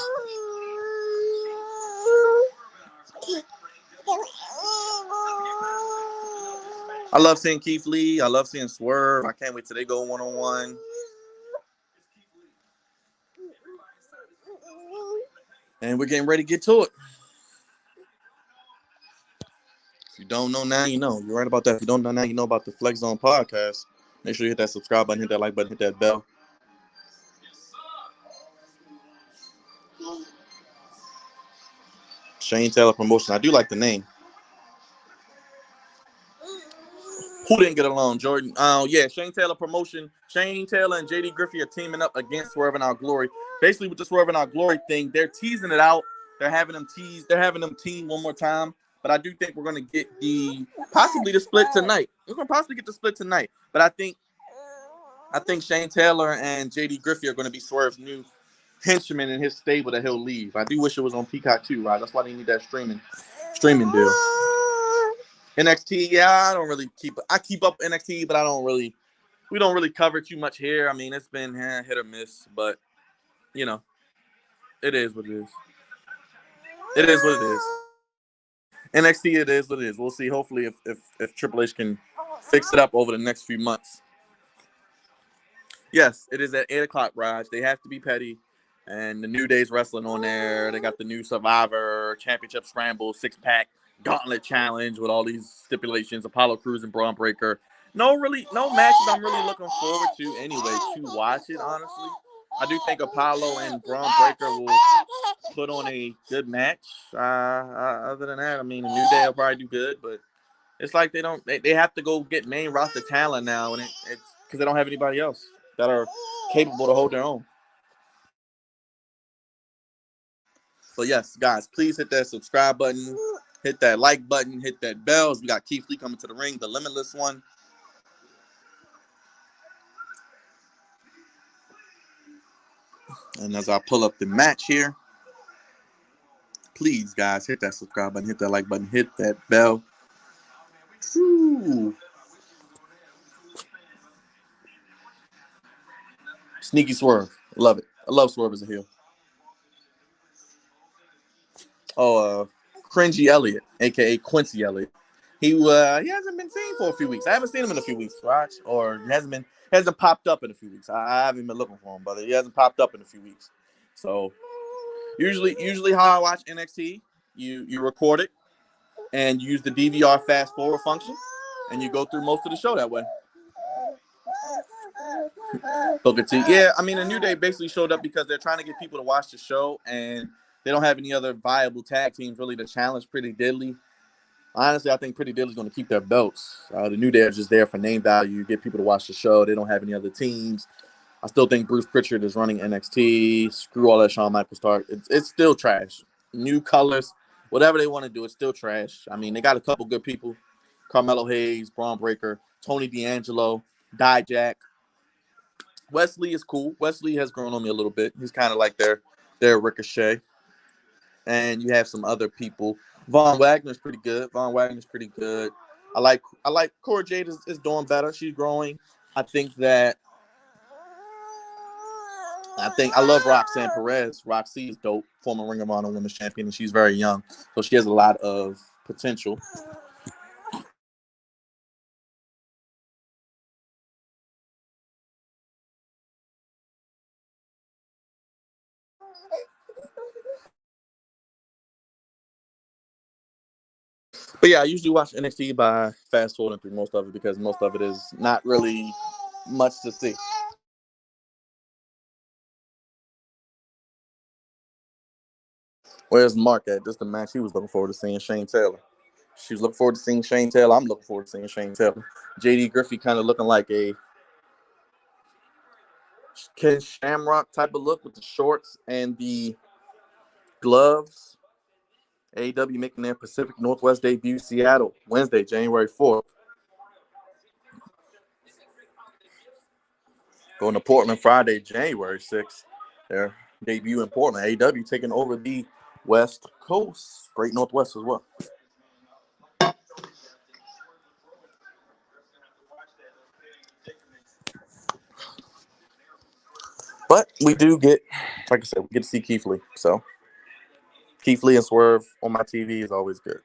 I love seeing Keith Lee. I love seeing Swerve. I can't wait till they go one-on-one. And we're getting ready to get to it. If you don't know now, you know. You're right about that. If you don't know now, you know about the Flex Zone podcast. Make sure you hit that subscribe button, hit that like button, hit that bell. Shane Taylor Promotion. I do like the name. Who didn't get along, Jordan? Yeah, Shane Taylor Promotion. Shane Taylor and JD Griffey are teaming up against Swerve and Our Glory. Basically, with the Swerve and Our Glory thing, they're teasing it out. They're having them team one more time. But I do think we're gonna get possibly the split tonight. We're gonna possibly get the split tonight. But I think Shane Taylor and JD Griffey are gonna be Swerve's new henchman in his stable that he'll leave. I do wish it was on Peacock too, right? That's why they need that streaming deal. NXT, yeah, I keep up NXT, but we don't really cover too much here. I mean, it's been hit or miss, but you know, it is what it is. It is what it is. NXT, it is what it is. We'll see. Hopefully, if Triple H can fix it up over the next few months. Yes, it is at 8 o'clock, Raj. They have to be petty. And the New Day's wrestling on there. They got the new Survivor Championship Scramble 6-pack Gauntlet Challenge with all these stipulations. Apollo Crews and Braun Breaker. No matches I'm really looking forward to anyway to watch it, honestly. I do think Apollo and Braun Breaker will put on a good match. Other than that, I mean, the New Day will probably do good, but it's like they have to go get main roster talent now, and it's because they don't have anybody else that are capable to hold their own. So yes, guys, please hit that subscribe button, hit that like button, hit that bell. We got Keith Lee coming to the ring, the limitless one. And as I pull up the match here, please, guys, hit that subscribe button, hit that like button, hit that bell. Woo. Sneaky Swerve. Love it. I love Swerve as a heel. Cringy Elliott, a.k.a. Quincy Elliott. He hasn't been seen for a few weeks. I haven't seen him in a few weeks, right? Or hasn't popped up in a few weeks. I haven't been looking for him, but he hasn't popped up in a few weeks. So usually how I watch NXT, you record it and you use the DVR fast forward function, and you go through most of the show that way. Booker T. Yeah, I mean, the New Day basically showed up because they're trying to get people to watch the show, and they don't have any other viable tag teams really to challenge Pretty Deadly. Honestly, I think Pretty Deadly's going to keep their belts. The New Day are just there for name value, get people to watch the show. They don't have any other teams. I still think Bruce Pritchard is running NXT. Screw all that Shawn Michaels talk. It's still trash. New colors, whatever they want to do, it's still trash. I mean, they got a couple good people. Carmelo Hayes, Braun Breaker, Tony D'Angelo, Dijak. Wesley is cool. Wesley has grown on me a little bit. He's kind of like their Ricochet. And you have some other people. Von Wagner's pretty good. I like Cora Jade is doing better. She's growing. I love Roxanne Perez. Roxy is dope, former Ring of Honor Women's Champion, and she's very young. So she has a lot of potential. But yeah, I usually watch NXT by fast forwarding through most of it because most of it is not really much to see. Where's Mark at? Just the match he was looking forward to seeing Shane Taylor. She was looking forward to seeing Shane Taylor. I'm looking forward to seeing Shane Taylor. JD Griffey kind of looking like a Ken Shamrock type of look with the shorts and the gloves. AEW making their Pacific Northwest debut, Seattle, Wednesday, January 4th. Going to Portland Friday, January 6th. Their debut in Portland. AEW taking over the West Coast. Great Northwest as well. But we do get like I said, we get to see Keith Lee. So Keith Lee and Swerve on my TV is always good.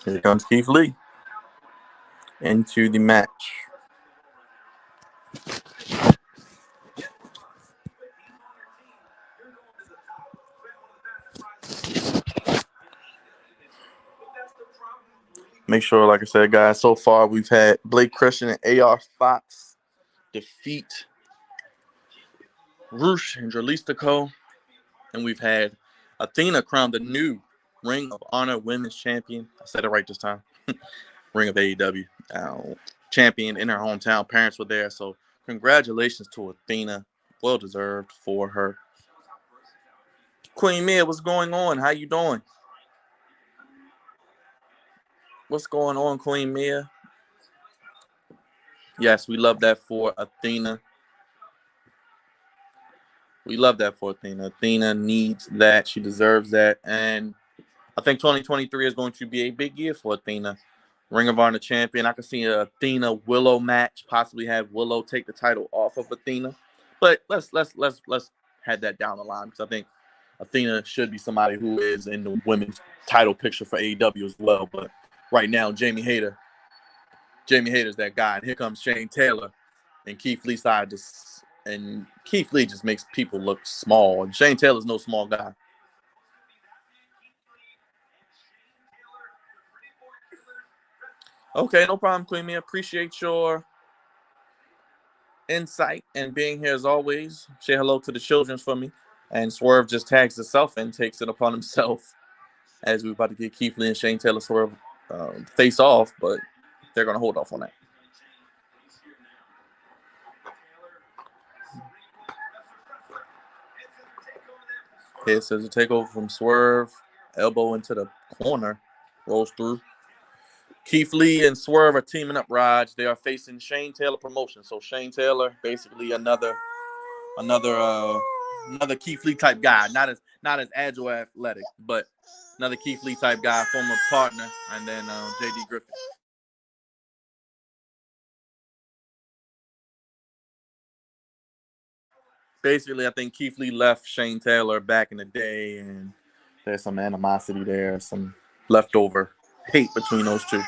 Here comes Keith Lee into the match. Make sure, like I said, guys, so far we've had Blake Christian and AR Fox defeat Roosh and Jalisco, and we've had Athena crowned the new Ring of Honor Women's Champion. I said it right this time. Ring of AEW champion in her hometown. Parents were there, so congratulations to Athena. Well deserved for her. Queen Mia, what's going on? How you doing? What's going on, Queen Mia? Yes, we love that for Athena. We love that for Athena. Athena needs that. She deserves that. And I think 2023 is going to be a big year for Athena. Ring of Honor champion. I could see a Athena Willow match. Possibly have Willow take the title off of Athena. But let's head that down the line, because I think Athena should be somebody who is in the women's title picture for AEW as well. But right now, Jamie Hayter's that guy. And here comes Shane Taylor and Keith Lee side. And Keith Lee just makes people look small. And Shane Taylor's no small guy. Okay, no problem, Queen Mia. Appreciate your insight and being here as always. Say hello to the children for me. And Swerve just tags himself and takes it upon himself as we're about to get Keith Lee and Shane Taylor Swerve face off, but they're going to hold off on that. Here says a takeover from Swerve. Elbow into the corner. Rolls through. Keith Lee and Swerve are teaming up, Raj. They are facing Shane Taylor promotion. So Shane Taylor, basically another Keith Lee type guy. Not as agile or athletic, but another Keith Lee type guy, former partner, and then JD Griffin. Basically, I think Keith Lee left Shane Taylor back in the day, and there's some animosity there, some leftover hate between those two.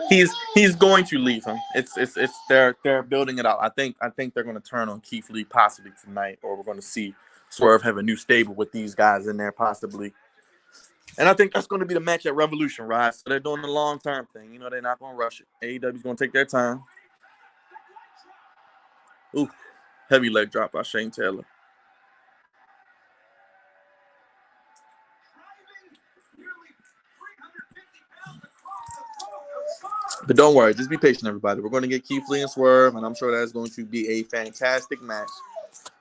He's going to leave him. It's they're building it out. I think they're going to turn on Keith Lee possibly tonight, or we're going to see Swerve have a new stable with these guys in there possibly. And I think that's going to be the match at Revolution, right? So they're doing the long-term thing. You know, they're not going to rush it. AEW's going to take their time. Ooh, heavy leg drop by Shane Taylor. But don't worry, just be patient, everybody. We're going to get Keith Lee and Swerve, and I'm sure that's going to be a fantastic match.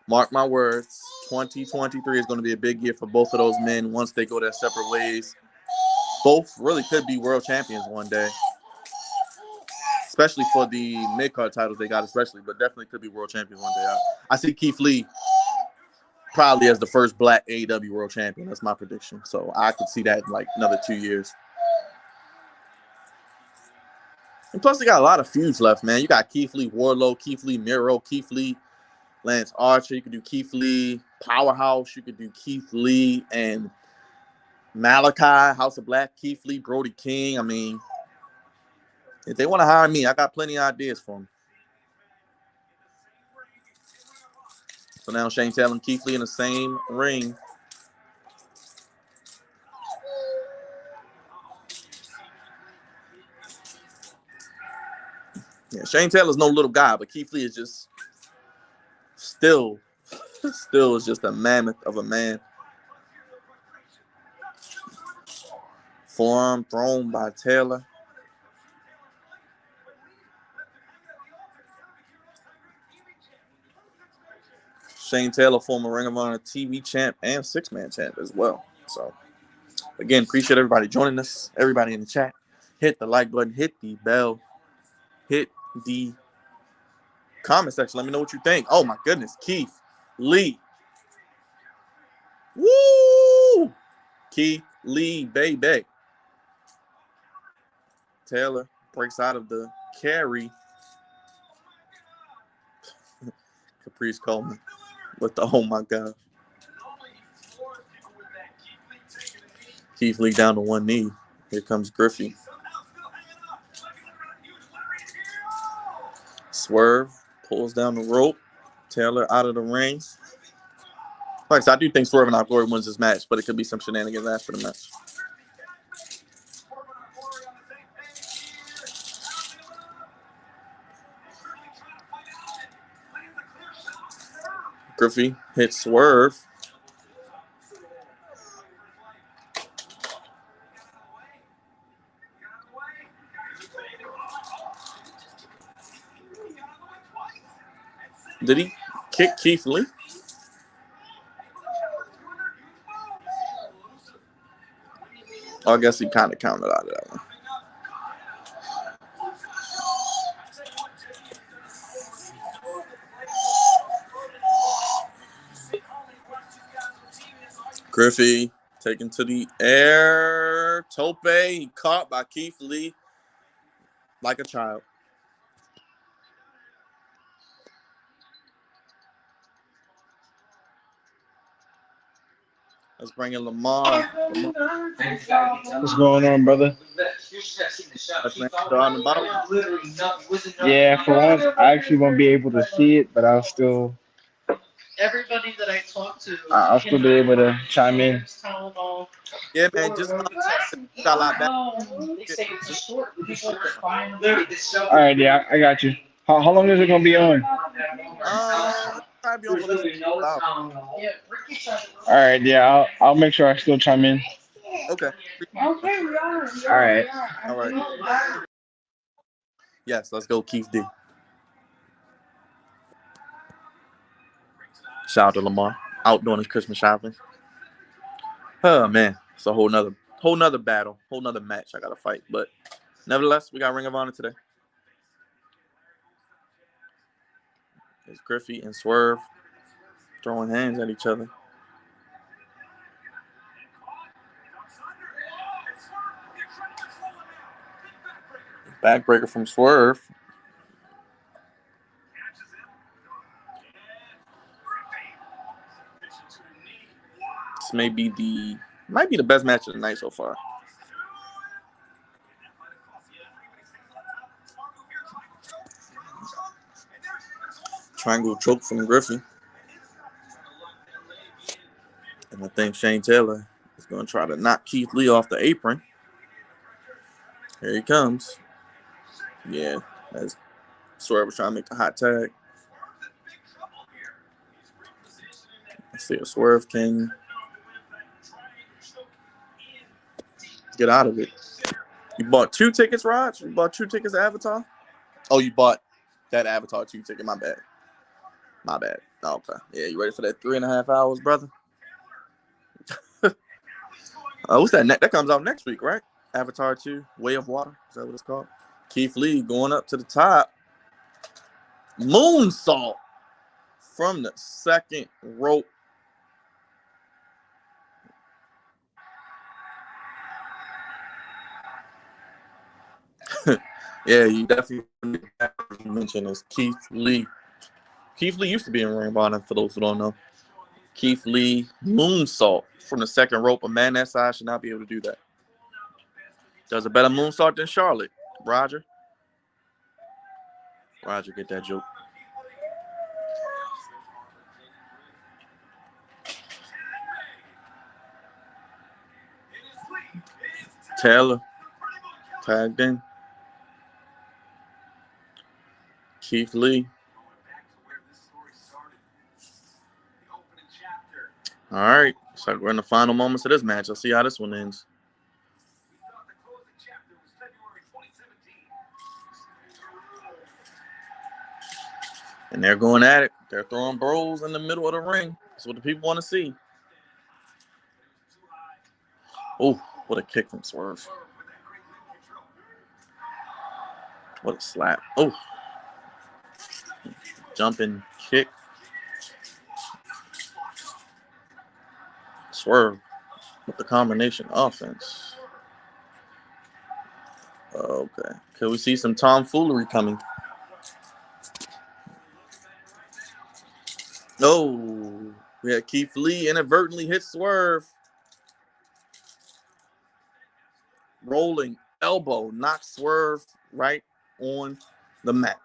Mark my words, 2023 is going to be a big year for both of those men once they go their separate ways. Both really could be world champions one day, especially for the mid-card titles they got, but definitely could be world champions one day. I see Keith Lee probably as the first black AEW world champion. That's my prediction. So I could see that in like another 2 years. And plus, they got a lot of feuds left, man. You got Keith Lee, Wardlow, Keith Lee, Miro, Keith Lee, Lance Archer. You could do Keith Lee, Powerhouse. You could do Keith Lee and Malachi, House of Black, Keith Lee, Brody King. I mean, if they want to hire me, I got plenty of ideas for them. So now Shane Taylor and Keith Lee in the same ring. Yeah, Shane Taylor's no little guy, but Keith Lee is just still is just a mammoth of a man. Forearm thrown by Taylor. Shane Taylor, former Ring of Honor TV champ and six-man champ as well. So, again, appreciate everybody joining us. Everybody in the chat, hit the like button, hit the bell, hit the comment section. Let me know what you think. Oh, my goodness. Keith Lee. Woo! Keith Lee, baby. Taylor breaks out of the carry. Caprice Coleman with the oh my God. Keith Lee down to one knee. Here comes Griffey. Swerve pulls down the rope. Taylor out of the ring. Like I said, I do think Swerve and Glory wins this match, but it could be some shenanigans after the match. Griffey hits Swerve. Did he kick Keith Lee? Oh, I guess he kind of counted out of that one. Griffey taken to the air. Tope caught by Keith Lee like a child. Let's bring in Lamar. What's going on, brother? Yeah, for once, I actually won't be able to see it, but I'll still. Everybody that I talk to, I'll still be able to chime in. Yeah, man, just got a lot back. All right, yeah, I got you. How long is it gonna be on? It'll probably be on for at least 2 hours. All right, yeah, I'll make sure I still chime in. Okay. All right. All right. Yes, let's go, Keith D. Shout out to Lamar out doing his Christmas shopping. Oh man, it's a whole nother battle, whole nother match I gotta fight. But nevertheless, we got Ring of Honor today. It's Griffey and Swerve throwing hands at each other. Backbreaker from Swerve. This might be the best match of the night so far. Triangle choke from Griffey. And I think Shane Taylor is going to try to knock Keith Lee off the apron. Here he comes. Yeah, as Swerve was trying to make the hot tag. Let's see if Swerve can get out of it. You bought 2 tickets, Raj? You bought 2 tickets to Avatar? Oh, you bought that Avatar 2 ticket. My bad. Oh, okay. Yeah, you ready for that 3.5 hours, brother? What's that? That comes out next week, right? Avatar 2, Way of Water. Is that what it's called? Keith Lee going up to the top. Moonsault from the second rope. Yeah, you definitely mentioned this. Keith Lee. Keith Lee used to be in Ring of Honor, for those who don't know. Keith Lee moonsault from the second rope. A man that size should not be able to do that. Does a better moonsault than Charlotte. Roger, get that joke. Taylor tagged in. Keith Lee. All right. So we're in the final moments of this match. Let's see how this one ends. And they're going at it. They're throwing bros in the middle of the ring. That's what the people want to see. Oh, what a kick from Swerve. What a slap. Oh. Jumping kick. Swerve with the combination offense. Okay. Can we see some tomfoolery coming? Oh, we had Keith Lee inadvertently hit Swerve. Rolling elbow knocks Swerve right on the mat.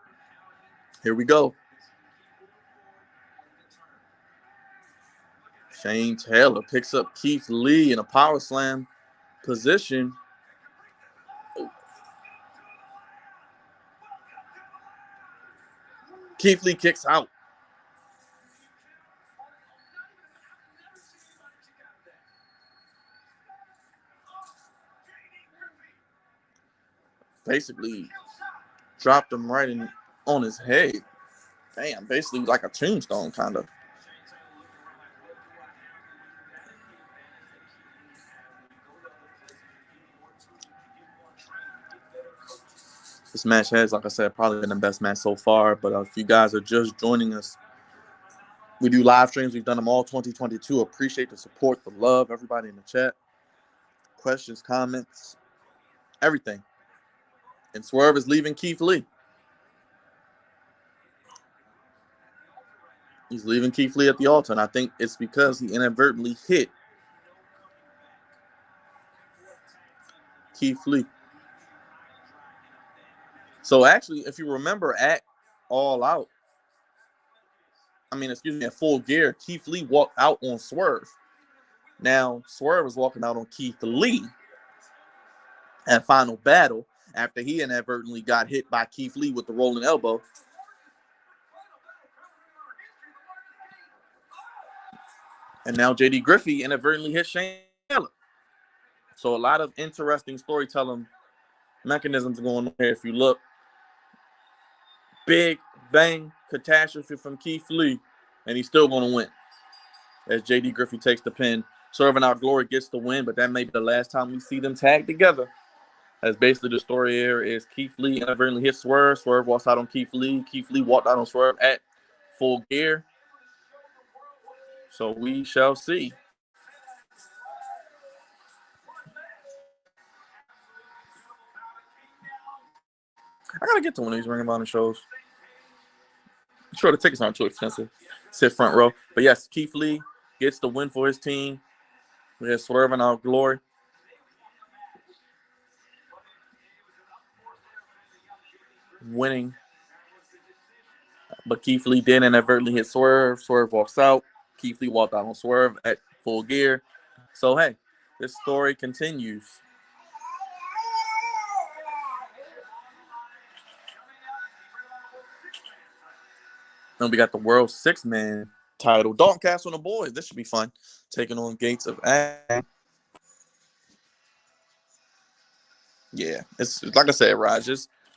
Here we go. Shane Taylor picks up Keith Lee in a power slam position. Keith Lee kicks out. Basically dropped him right on his head. Damn, basically like a tombstone kind of. This match has, like I said, probably been the best match so far. But if you guys are just joining us, we do live streams. We've done them all 2022. Appreciate the support, the love, everybody in the chat. Questions, comments, everything. And Swerve is leaving Keith Lee. He's leaving Keith Lee at the altar, and I think it's because he inadvertently hit Keith Lee. So actually, if you remember at All Out, at Full Gear, Keith Lee walked out on Swerve. Now, Swerve was walking out on Keith Lee at Final Battle after he inadvertently got hit by Keith Lee with the rolling elbow. And now JD Griffey inadvertently hit Shane Taylor. So a lot of interesting storytelling mechanisms going on here. If you look, big bang catastrophe from Keith Lee, and he's still going to win. As JD Griffey takes the pin, Swerve and Our Glory gets the win, but that may be the last time we see them tag together. As basically the story here is Keith Lee inadvertently hit Swerve. Swerve walks out on Keith Lee. Keith Lee walked out on Swerve at Full Gear. So we shall see. I gotta get to one of these Ring of Honor shows. I'm sure the tickets aren't too expensive. Sit front row. But yes, Keith Lee gets the win for his team. We have Swerve and Our Glory. Winning. But Keith Lee did inadvertently hit Swerve. Swerve walks out. Keith Lee walked out on Swerve at Full Gear. So, hey, this story continues. And we got the World Six-Man title. Dalton Castle and the boys. This should be fun. Taking on Gates of Agony. Yeah, it's like I said, Raj.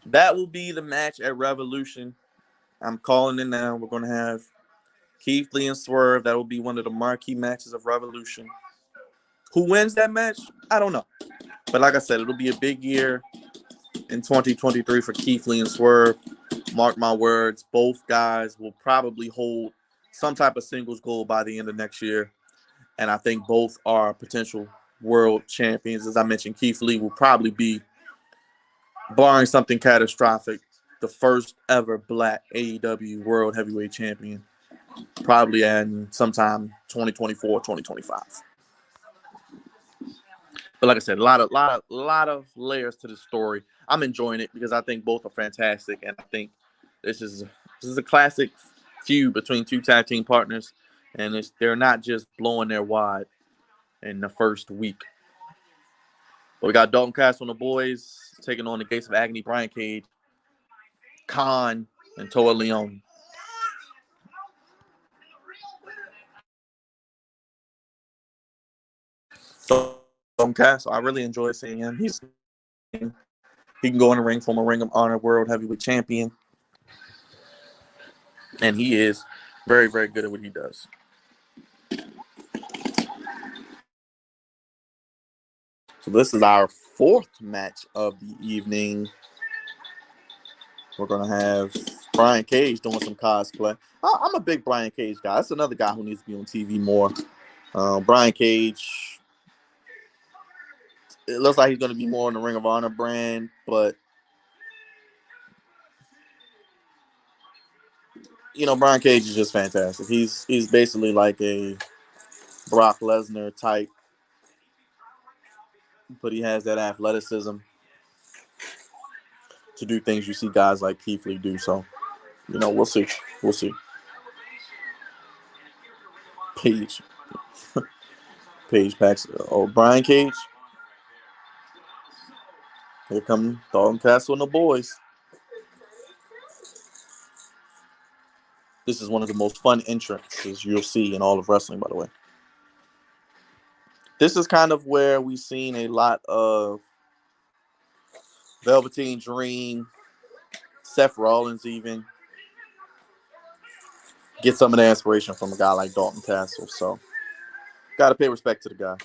That will be the match at Revolution. I'm calling it now. We're going to have Keith Lee and Swerve. That will be one of the marquee matches of Revolution. Who wins that match? I don't know. But like I said, it'll be a big year in 2023 for Keith Lee and Swerve. Mark my words, both guys will probably hold some type of singles goal by the end of next year. And I think both are potential world champions. As I mentioned, Keith Lee will probably be, barring something catastrophic, the first ever black AEW World Heavyweight Champion. Probably in sometime 2024, 2025. But like I said, a lot of layers to the story. I'm enjoying it because I think both are fantastic, and I think this is a classic feud between two tag team partners, and they're not just blowing their wad in the first week. But we got Dalton Castle and the boys taking on the Gates of Agony, Brian Cage, Khan, and Toa Leon. Dalton Castle, I really enjoy seeing him. He can go in the ring, former Ring of Honor World Heavyweight Champion. And he is Very, very good at what he does. So this is our fourth match of the evening. We're going to have Brian Cage doing some cosplay. I'm a big Brian Cage guy. That's another guy who needs to be on TV more. Brian Cage, it looks like he's going to be more in the Ring of Honor brand, but Brian Cage is just fantastic. He's basically like a Brock Lesnar type, but he has that athleticism to do things you see guys like Keith Lee do. So, we'll see. We'll see. Page packs. Oh, Brian Cage. Here come Dalton Castle and the boys. This is one of the most fun entrances you'll see in all of wrestling, by the way. This is kind of where we've seen a lot of Velveteen Dream, Seth Rollins even get some of the inspiration from a guy like Dalton Castle. So, got to pay respect to the guy.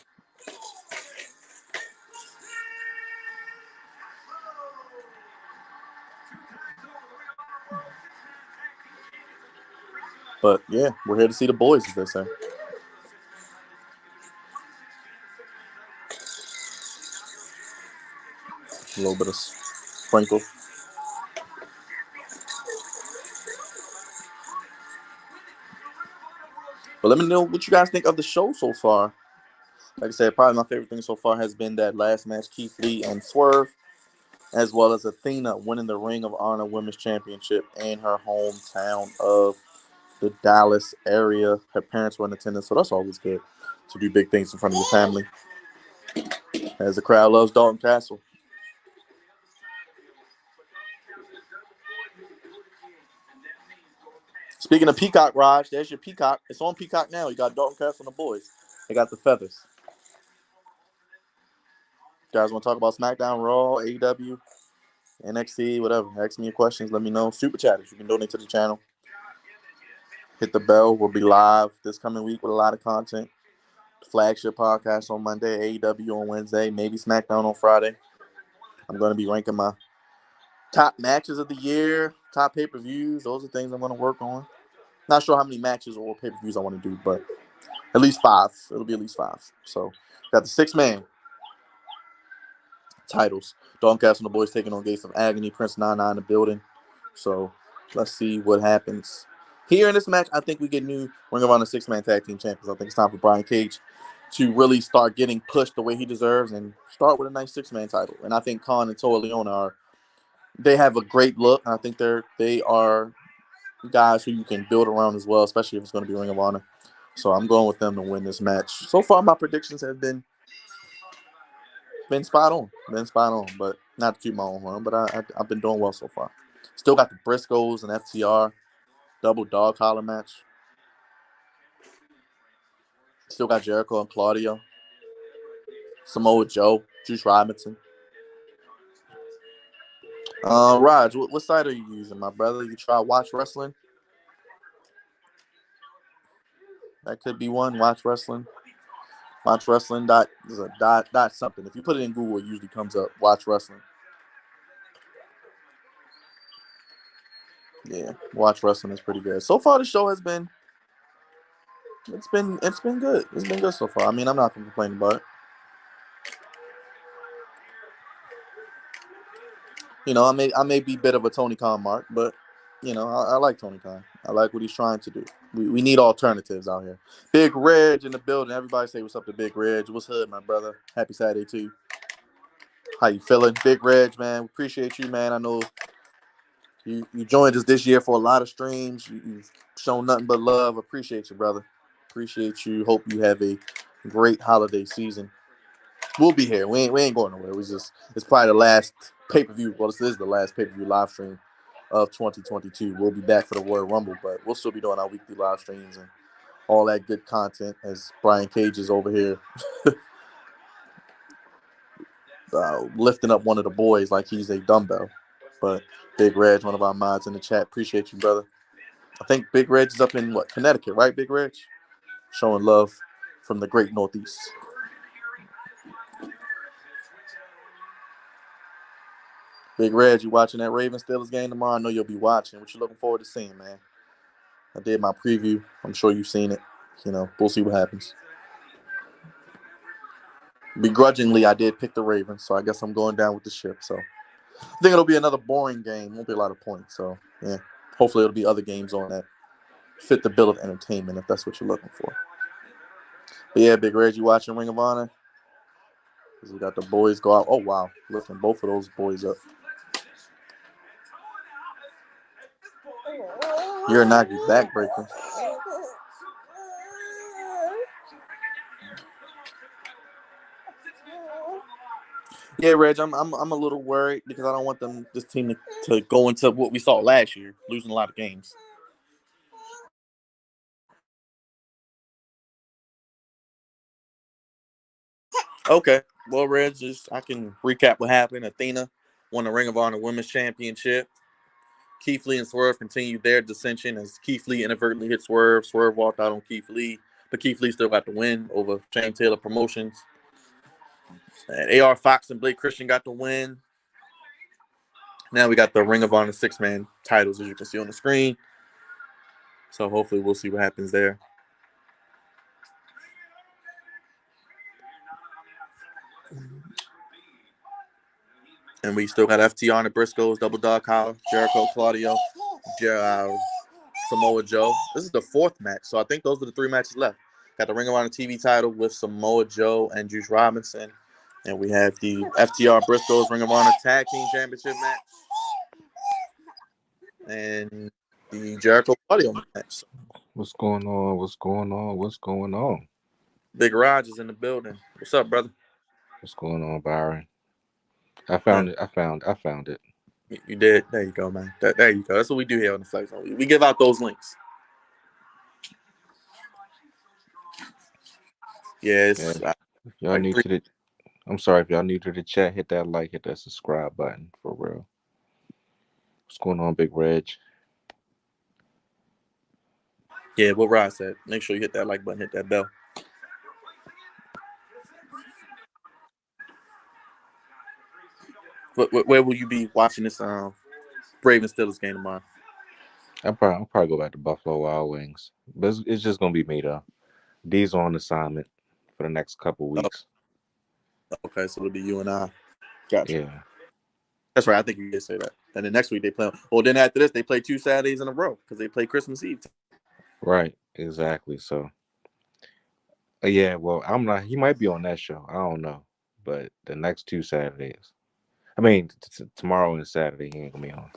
But, yeah, we're here to see the boys, as they say. A little bit of sprinkle. But let me know what you guys think of the show so far. Like I said, probably my favorite thing so far has been that last match, Keith Lee and Swerve, as well as Athena winning the Ring of Honor Women's Championship in her hometown of the Dallas area. Her parents were in attendance, so that's always good to do big things in front of your family. As the crowd loves Dalton Castle. Speaking of Peacock, Raj, there's your Peacock. It's on Peacock now. You got Dalton Castle and the boys. They got the feathers. You guys want to talk about SmackDown, Raw, AEW, NXT, whatever? Ask me your questions. Let me know. Super chatters. You can donate to the channel. Hit the bell. We'll be live this coming week with a lot of content. Flagship podcast on Monday, AEW on Wednesday, maybe SmackDown on Friday. I'm going to be ranking my top matches of the year, top pay-per-views. Those are things I'm going to work on. Not sure how many matches or pay-per-views I want to do, but at least 5. It'll be at least 5. So, got the 6-man titles. Dalton Castle and the boys taking on Gates of Agony. Prince Nana in the building. So, let's see what happens. Here in this match, I think we get new Ring of Honor 6-man tag team champions. I think it's time for Brian Cage to really start getting pushed the way he deserves and start with a nice 6-man title. And I think Khan and Toa Leon they have a great look. I think they are guys who you can build around as well, especially if it's going to be Ring of Honor. So I'm going with them to win this match. So far, my predictions have been spot on. But not to keep my own horn, but I've been doing well so far. Still got the Briscoes and FTR double dog collar match. Still got Jericho and Claudio. Samoa Joe, Juice Robinson. Raj, what site are you using, my brother? You try Watch Wrestling? That could be one. Watch Wrestling. Watch Wrestling dot something. If you put it in Google, it usually comes up. Watch Wrestling. Yeah, Watch Wrestling is pretty good. So far, the show has been. It's been good. It's been good so far. I mean, I'm not complaining about it. I may be a bit of a Tony Khan mark, but I like Tony Khan. I like what he's trying to do. We need alternatives out here. Big Reg in the building. Everybody say what's up to Big Reg. What's hood, my brother? Happy Saturday to you. How you feeling? Big Reg, man. We appreciate you, man. I know you joined us this year for a lot of streams. You've shown nothing but love. Appreciate you, brother. Appreciate you. Hope you have a great holiday season. We'll be here. We ain't going nowhere. It's probably the last pay-per-view. Well, this is the last pay-per-view live stream of 2022. We'll be back for the Royal Rumble, but we'll still be doing our weekly live streams and all that good content as Brian Cage is over here lifting up one of the boys like he's a dumbbell. But Big Reg, one of our mods in the chat, appreciate you, brother. I think Big Reg is up in Connecticut, right? Big Reg, showing love from the great Northeast. Big Reg, you watching that Ravens Steelers game tomorrow? I know you'll be watching. What you looking forward to seeing, man? I did my preview. I'm sure you've seen it. We'll see what happens. Begrudgingly, I did pick the Ravens, so I guess I'm going down with the ship. So I think it'll be another boring game. Won't be a lot of points. So yeah, hopefully it'll be other games on that fit the bill of entertainment if that's what you're looking for. But yeah, Big Reg, you watching Ring of Honor? We got the boys go out. Oh wow, lifting both of those boys up. Uranagi backbreaker. Yeah, Reg, I'm a little worried because I don't want this team to go into what we saw last year, losing a lot of games. Okay, well, Reg, I can recap what happened. Athena won the Ring of Honor Women's Championship. Keith Lee and Swerve continued their dissension as Keith Lee inadvertently hit Swerve. Swerve walked out on Keith Lee, but Keith Lee still got the win over Shane Taylor Promotions. And AR Fox and Blake Christian got the win. Now we got the Ring of Honor 6-man titles, as you can see on the screen. So hopefully we'll see what happens there. And we still got FTR and The Briscoes, Double Dog Collar, Jericho, Claudio, Samoa Joe. This is the 4th match, so I think those are the 3 matches left. Got the Ring of Honor TV title with Samoa Joe and Juice Robinson. And we have the FTR Briscoes Ring of Honor Tag Team Championship match. And the Jericho Claudio match. What's going on? What's going on? What's going on? Big Raj is in the building. What's up, brother? What's going on, Byron? I found it. I found it. You did. There you go, man. There you go. That's what we do here on the Flex. We give out those links. Yes. Yeah. If y'all new to the, I'm sorry if y'all new to the chat. Hit that like, hit that subscribe button for real. What's going on, Big Reg? Yeah, what Rod said. Make sure you hit that like button, hit that bell. Where will you be watching this Ravens Steelers game tomorrow? I'll probably go back to Buffalo Wild Wings, but it's just gonna be me though. D's on assignment for the next couple weeks. Okay, so it'll be you and I. Gotcha. Yeah, that's right. I think you did say that. And then next week they play. Well, then after this they play 2 Saturdays in a row because they play Christmas Eve. Right. Exactly. So, yeah. Well, I'm not. He might be on that show. I don't know, but the next 2 Saturdays. I mean, tomorrow and Saturday he ain't gonna be on,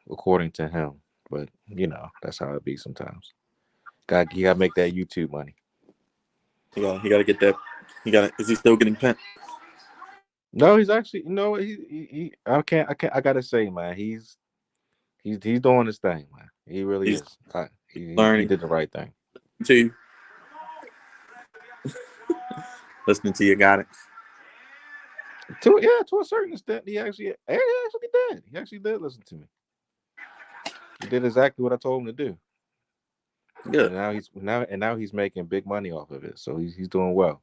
according to him. But that's how it be sometimes. You gotta make that YouTube money. He gotta get that. Is he still getting pent? No, he's actually. He. I gotta say, man, he's doing his thing, man. He really is. He did the right thing. To you. Listening to your guidance. To a certain extent, he actually did. He actually did listen to me. He did exactly what I told him to do. Good. And now he's making big money off of it. So he's doing well.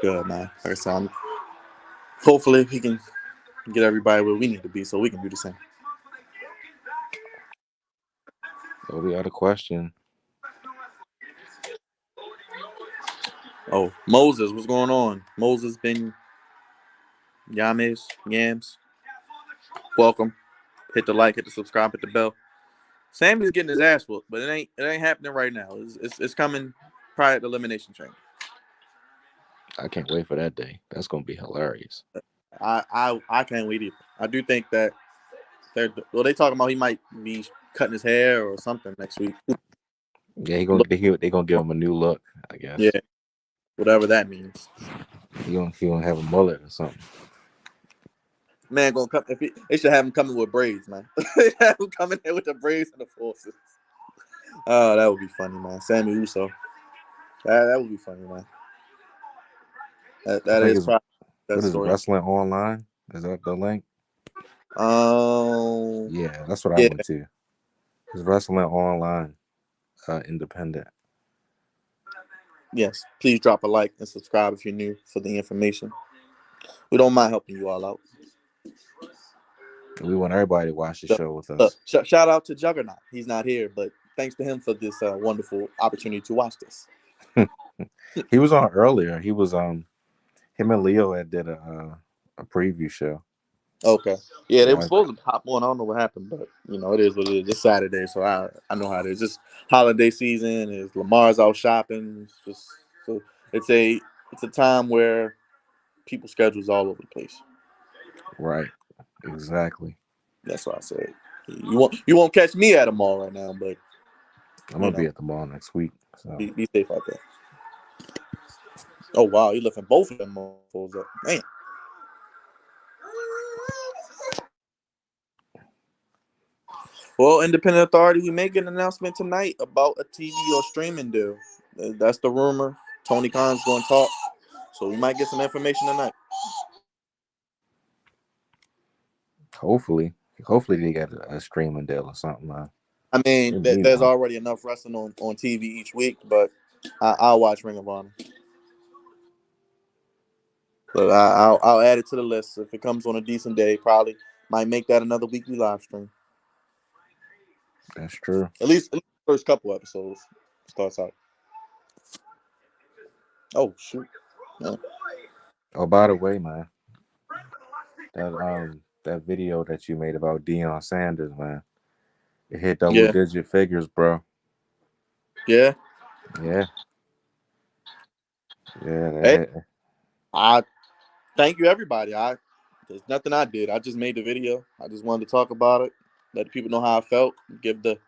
Good, man. Hopefully he can get everybody where we need to be so we can do the same. So we had a question. Oh, Moses, what's going on? Moses Ben Yams. Welcome. Hit the like, hit the subscribe, hit the bell. Sammy's getting his ass whooped, but it ain't happening right now. It's coming prior to Elimination Chamber. I can't wait for that day. That's gonna be hilarious. I can't wait either. I do think that they talking about he might be cutting his hair or something next week. Yeah, they gonna give him a new look, I guess. Yeah, whatever that means. He gonna have a mullet or something. Man, gonna come they should have him coming with braids, man. They have him coming in with the braids and the forces. Oh, that would be funny, man. Sammy Uso. That would be funny, man. That is probably what is it, Wrestling Online? Is that the link? Yeah, that's what I Yeah. went to. It's Wrestling Online, independent. Yes. Please drop a like and subscribe if you're new for the information. We don't mind helping you all out. We want everybody to watch the So, show with us. shout out to Juggernaut. He's not here, but thanks to him for this wonderful opportunity to watch this. He was on earlier. He was him and Leo had did a preview show. Okay. Yeah, they were Like, supposed to pop on. I don't know what happened, but it is what it is. It's Saturday, so I know how it is. It's holiday season. Is Lamar's out shopping. It's just so it's a time where people's schedules all over the place. right, exactly. That's why I said you won't catch me at a mall right now, but I'm gonna be at the mall next week. So be safe out there. Oh wow, you lifting both of them motherfuckers up, man. Well, Independent Authority, we may get an announcement tonight about a TV or streaming deal. That's the rumor. Tony Khan's going to talk, so we might get some information tonight. hopefully they got a streaming deal or something. I mean, They need there's one. already enough wrestling on TV each week, but I'll watch Ring of Honor. But I'll add it to the list. If it comes on a decent day, probably might make that another weekly live stream. That's true. At least the first couple episodes starts out. Oh shoot! No. Oh, by the way, man, that video that you made about Deion Sanders, man, it hit double-digit figures, bro. Yeah. Yeah. Hey, I thank you, everybody. There's nothing I did. I just made the video. I just wanted to talk about it, let people know how I felt, give the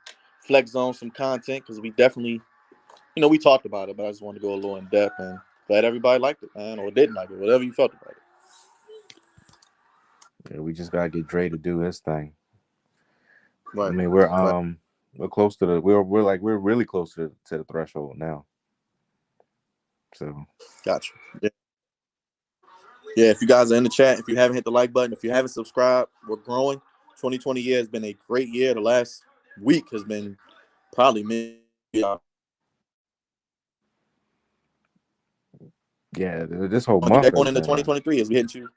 Flex Zone some content because we definitely, we talked about it, but I just wanted to go a little in depth and glad everybody liked it, man, or didn't like it, whatever you felt about it. Yeah, we just gotta get Dre to do his thing. Right. I mean, we're close to we're really close to the threshold now. So Gotcha. Yeah, if you guys are in the chat, if you haven't hit the like button, if you haven't subscribed, we're growing. 2020 year has been a great year. The last week has been probably yeah, this whole month going has into been 2023 as we hit you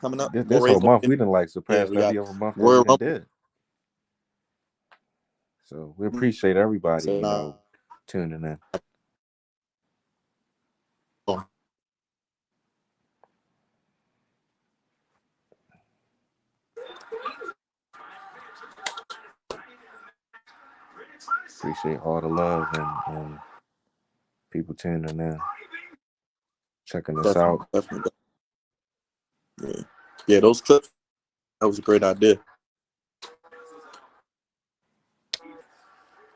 coming up. this whole month we didn't surpass we got every other month that Royal we done Rumble. did. So we appreciate everybody, tuning in. Appreciate all the love and people tuning in, checking us out. Definitely. Yeah, those clips, that was a great idea.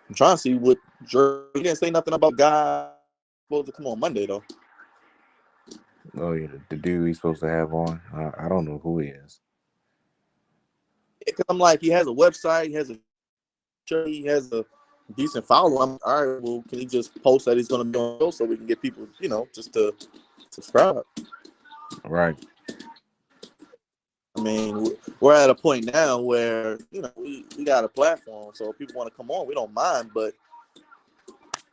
I'm trying to see what he didn't say nothing about guy supposed to come on Monday though. Oh yeah, the dude he's supposed to have on. I don't know who he is. Because I'm like, he has a website, he has a decent following. All right, well, can he just post that he's going to be on the show so we can get people, just to subscribe? Right. I mean, we're at a point now where, we got a platform, so if people want to come on, we don't mind, but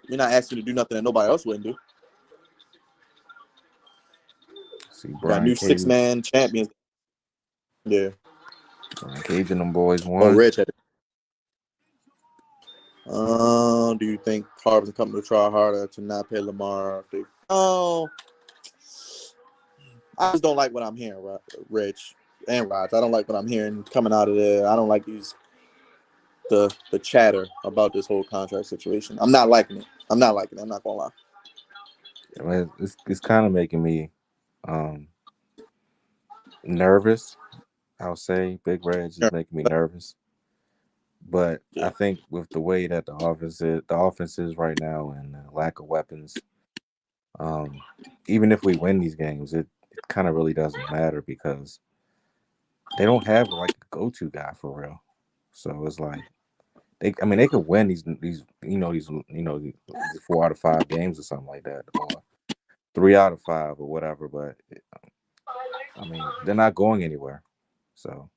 we're not asking you to do nothing that nobody else wouldn't do. See, We got Brian new Cage. 6-man champions. Yeah. Brian Cage and them boys won. Oh, Reg had it. Do you think Harbin's company will try harder to not pay Lamar? Oh, I just don't like what I'm hearing, Reg and Raj. I don't like what I'm hearing coming out of there. I don't like the chatter about this whole contract situation. I'm not liking it. I'm not gonna lie. I mean, it's kind of making me nervous. I'll say Big Reg is making me nervous. But I think with the way that the offense is right now and the lack of weapons, even if we win these games, it kind of really doesn't matter because they don't have like a go-to guy for real. So it's like they could win these 4 out of 5 games or something like that, or 3 out of 5 or whatever. But I mean, they're not going anywhere. So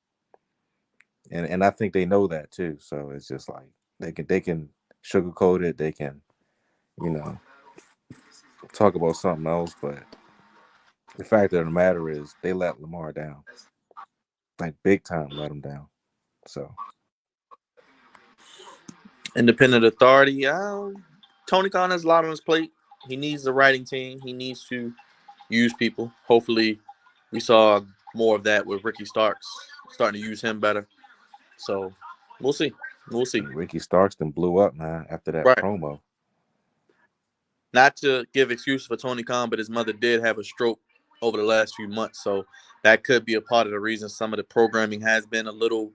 and I think they know that too. So it's just like they can sugarcoat it. They can, you know, talk about something else, but the fact of the matter is they let Lamar down, like big time, let him down. So Independent authority. Tony Khan has a lot on his plate. He needs the writing team. He needs to use people. Hopefully, we saw more of that with Ricky Starks starting to use him better. So we'll see. We'll see. Ricky Starks then blew up, man, after that Right. promo. Not to give excuses for Tony Khan, but his mother did have a stroke over the last few months. So that could be a part of the reason some of the programming has been a little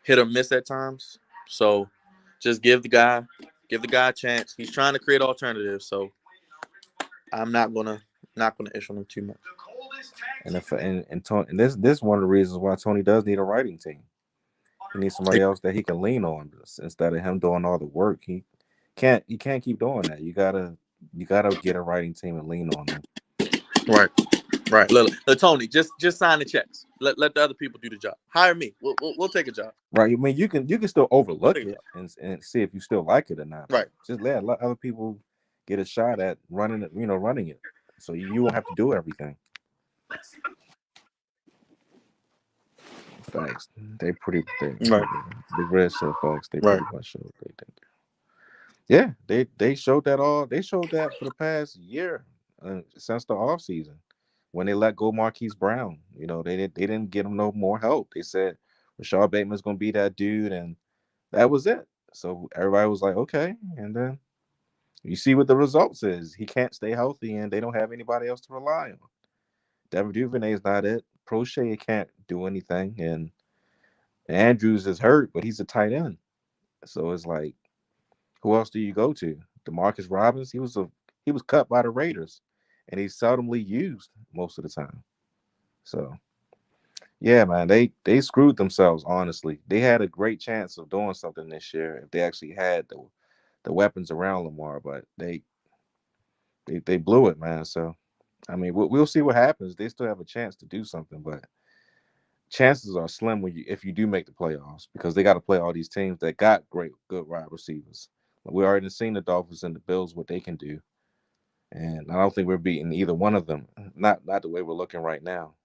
hit or miss at times. So just give the guy a chance. He's trying to create alternatives. So I'm not gonna issue him too much. And this one of the reasons why Tony does need a writing team. He needs somebody else that he can lean on instead of him doing all the work. He can't keep doing that. You gotta get a writing team and lean on them. Right. Look, Tony, just sign the checks. Let the other people do the job. Hire me. We'll take a job. Right. I mean, you can still overlook it and see if you still like it or not. Right. Just let other people get a shot at running it. So you won't have to do everything. Facts. Big Red said facts. They pretty much showed they did. Yeah, they showed that They showed that for the past year since the off season when they let go Marquise Brown. You know, they didn't get him no more help. They said Rashad Bateman's gonna be that dude, and that was it. So everybody was like, okay, and then you see what the results is. He can't stay healthy, and they don't have anybody else to rely on. Devin Duvernay's not it. Prochet can't do anything, and Andrews is hurt, but he's a tight end. So it's like, who else do you go to? DeMarcus Robbins, he was cut by the Raiders, and he's seldomly used most of the time. So yeah, man, they screwed themselves. Honestly, they had a great chance of doing something this year if they actually had the weapons around Lamar, but they blew it, man. So I mean, we'll see what happens. They still have a chance to do something, but chances are slim if you do make the playoffs because they got to play all these teams that got good wide receivers. We already seen the Dolphins and the Bills what they can do, and I don't think we're beating either one of them. Not the way we're looking right now.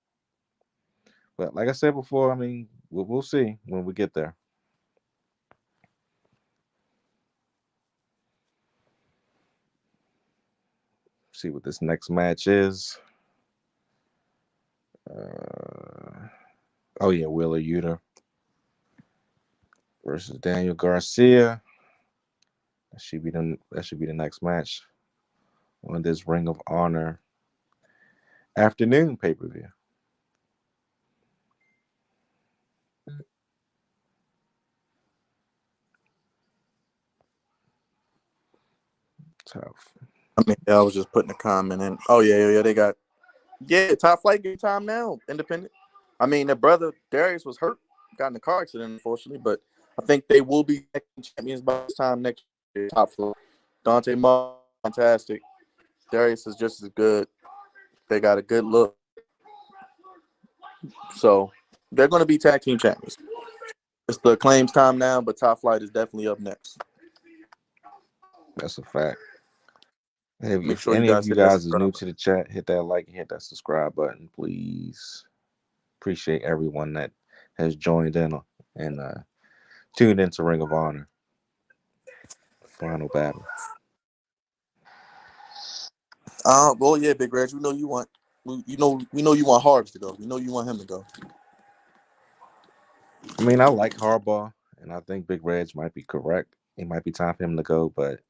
But like I said before, I mean, we'll see when we get there. See what this next match is. Oh yeah, Wheeler Yuta versus Daniel Garcia. That should be the next match on this Ring of Honor afternoon pay-per-view. Tough. I mean, I was just putting a comment in. Oh yeah. They got Top Flight game time now. Independent. I mean, their brother Darius was hurt, got in a car accident, unfortunately, but I think they will be champions by this time next year. Top Flight. Dante Martin, fantastic. Darius is just as good. They got a good look. So they're going to be tag team champions. It's the Acclaim's time now, but Top Flight is definitely up next. That's a fact. Hey, Make if sure any you of you guys is new to the chat, hit that like and hit that subscribe button, please. Appreciate everyone that has joined in and tuned into Ring of Honor. Final battle. Well, yeah, Big Reg, we know you want Harbs to go. We know you want him to go. I mean, I like Harbaugh, and I think Big Reg might be correct. It might be time for him to go, but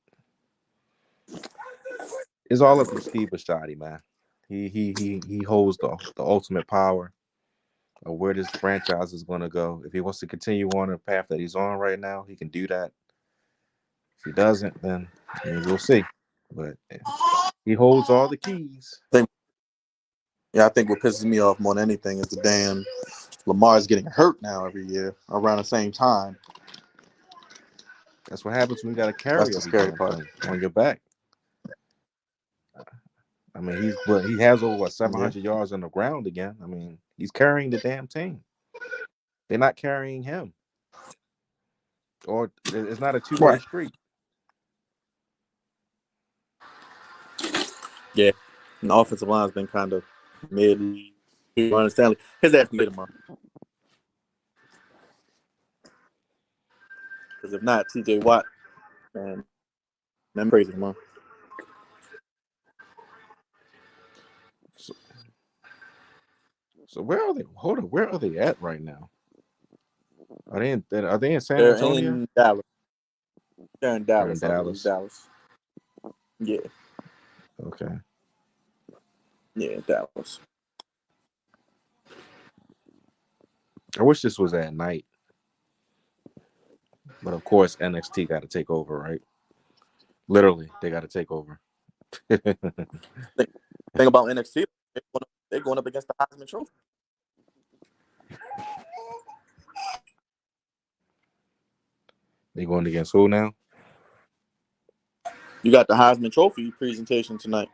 it's all up to Steve Bisciotti, man. He holds the ultimate power of where this franchise is going to go. If he wants to continue on the path that he's on right now, he can do that. If he doesn't, then we'll see. But he holds all the keys. I think what pisses me off more than anything is the damn Lamar's getting hurt now every year around the same time. That's what happens when you got to carry That's the every scary damn part. thing on your back. I mean, he has over 700 yards on the ground again. I mean, he's carrying the damn team. They're not carrying him. or it's not a two-way Right. street. Yeah. And the offensive line's been kind of mid. Ron Stanley, his ass can get him on. Because if not, TJ Watt, man, I'm crazy, man. So where are they? Hold on, where are they at right now? Are they in San They're Antonio? in Dallas. They're in They're in Dallas, I believe. Dallas. Dallas. Yeah. Okay. Yeah, Dallas. I wish this was at night. But of course, NXT got to take over, right? Literally, they got to take over. Thing about NXT, they're going up against the Heisman Trophy. They going against who now? You got the Heisman Trophy presentation tonight.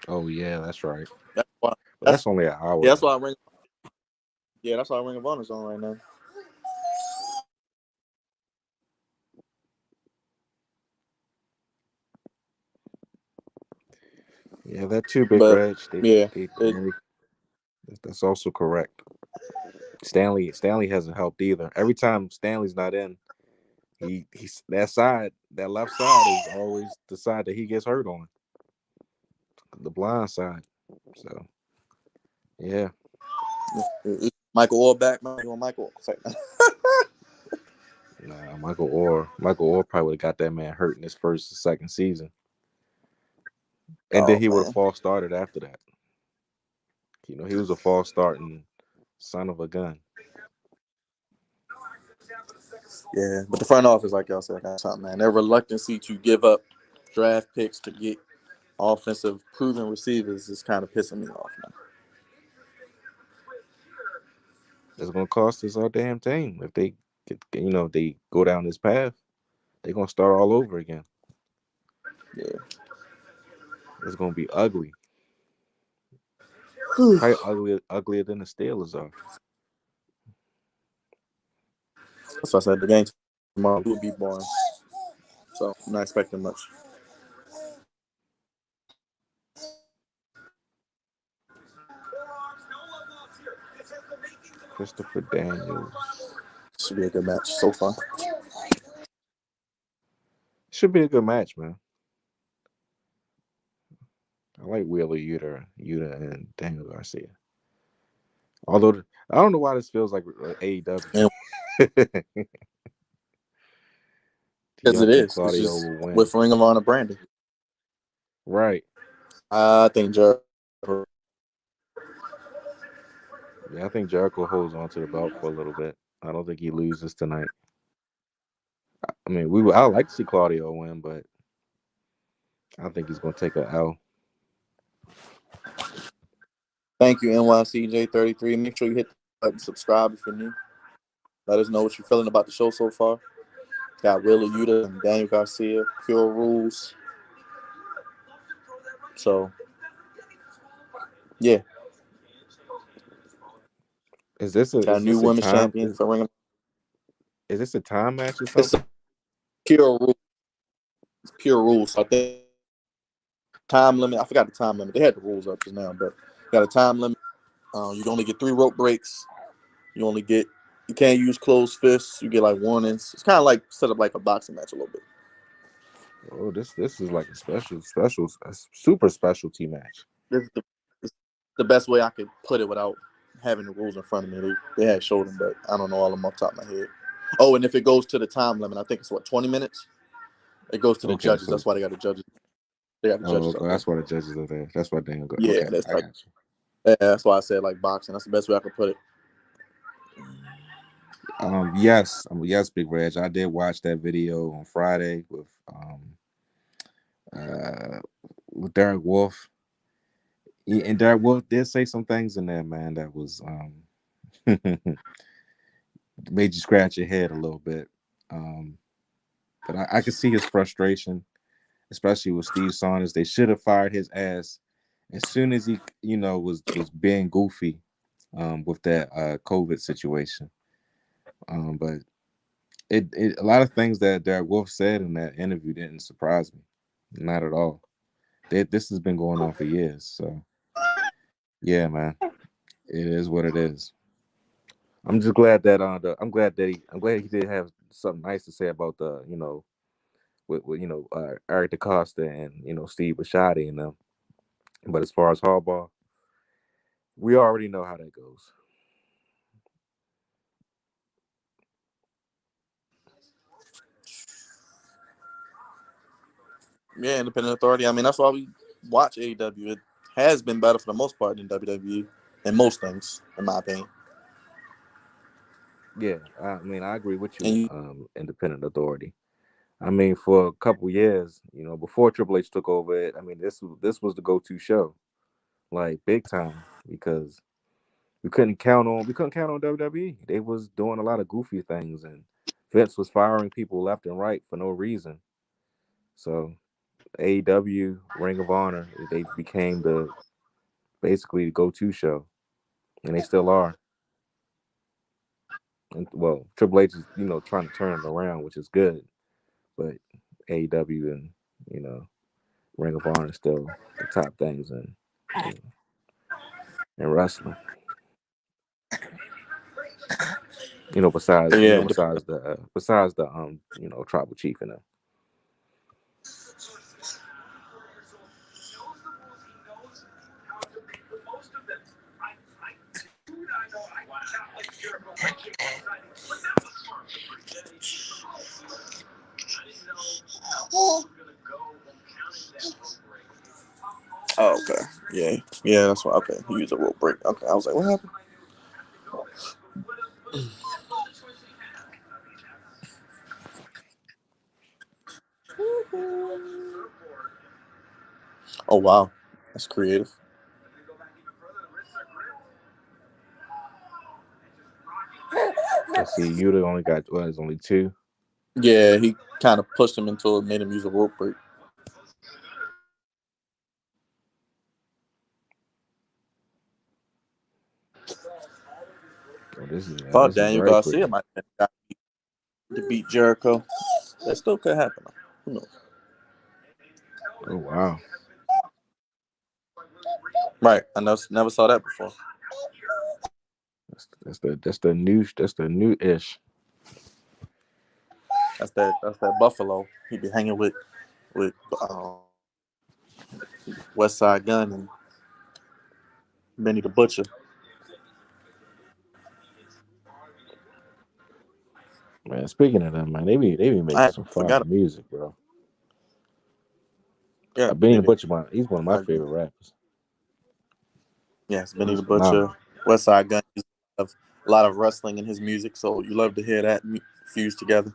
Oh yeah, that's right. That's why. But that's only an hour. Yeah, that's why Ring. Yeah, that's why Ring of Honor's on right now. Yeah, that too, Big But Reg. That's also correct. Stanley hasn't helped either. Every time Stanley's not in, he's that left side is always the side that he gets hurt on. The blind side. So yeah. Michael Orr back, man. You want Michael? Nah, Michael Orr probably would have got that man hurt in his first or second season. And then he would have false started after that. You know, he was a false starting son of a gun. Yeah, but the front office, like y'all said, got something, man. Their reluctancy to give up draft picks to get offensive proven receivers is kind of pissing me off, man. It's gonna cost us our damn team if they they go down this path. They're gonna start all over again. Yeah, it's gonna be ugly. Probably uglier than the Steelers are. that's why I said the game tomorrow will be boring. So I'm not expecting much. Christopher Daniels. Should be a good match so far. Should be a good match, man. I like Wheeler Yuta and Daniel Garcia. Although I don't know why this feels like AEW. Because it is. Claudio It's just will win. with Ring of Honor branding. Right. I think Jericho. Yeah, I think Jericho holds on to the belt for a little bit. I don't think he loses tonight. I mean, I like to see Claudio win, but I think he's going to take a L. Thank you, NYCJ33. Make sure you hit the button, subscribe if you're new. Let us know what you're feeling about the show so far. Got Wheeler Yuta and Daniel Garcia, Pure Rules. So, yeah. Is this got a new women's champion for Ring of Honor. Is this a time match or something? It's a Pure Rules. It's Pure Rules. So I think time limit. I forgot the time limit. They had the rules up just now, but got a time limit. You can only get 3 rope breaks. You can't use closed fists. You get like warnings. It's kind of like set up like a boxing match a little bit. Oh, this is like a super specialty match. This is the best way I could put it without having the rules in front of me. They had showed them, but I don't know all of them off the top of my head. Oh, and if it goes to the time limit, I think it's 20 minutes. It goes to the judges. So that's why they got the judges. They got the judges. Okay. That's why the judges are there. That's why they go. Yeah, okay, that's why I said like boxing. That's the best way I could put it. Yes, Big Reg. I did watch that video on Friday with Derek Wolf. And Derek Wolf did say some things in there, man, that was made you scratch your head a little bit. But I could see his frustration, especially with Steve Saunders. They should have fired his ass as soon as he, was being goofy with that COVID situation. But a lot of things that Derek Wolf said in that interview didn't surprise me, not at all. This has been going on for years, so yeah, man, it is what it is. I'm just glad that I'm glad he did have something nice to say about the with Eric DaCosta and Steve Bisciotti and them. But as far as Harbaugh, we already know how that goes. Yeah, independent authority. I mean, that's why we watch AEW. It has been better for the most part than WWE in most things, in my opinion. Yeah, I mean, I agree with And you. Independent authority. I mean, for a couple years, before Triple H took over it, I mean, this was the go-to show, like big time, because we couldn't count on WWE. They was doing a lot of goofy things, and Vince was firing people left and right for no reason. So AEW, Ring of Honor, they became basically the go-to show, and they still are. And well, Triple H is trying to turn it around, which is good, but AEW and you know Ring of Honor is still the top things in wrestling. Besides yeah, besides the Tribal Chief and them. oh, okay. Yeah, that's why. Okay, he used a rope break. Okay, I was like, what happened? Oh wow, that's creative. Let's see, Yuta only got there's only two. Yeah, he kind of pushed him into it, made him use a rope break. Oh, this is Thought this is Daniel very pretty. Garcia might have been to beat Jericho. That still could happen. Who knows? Oh wow, Right, I never saw that before. that's the new ish. That's that Buffalo. He be hanging with West Side Gun and Benny the Butcher. Man, speaking of them, man, they be making I some fire forgot. music, bro. Yeah, Benny they the do. Butcher, he's one of my I agree. favorite rappers. Yes, Benny He's the Butcher, phenomenal. West Side Gun. He's a lot of wrestling in his music, so you love to hear that fused together.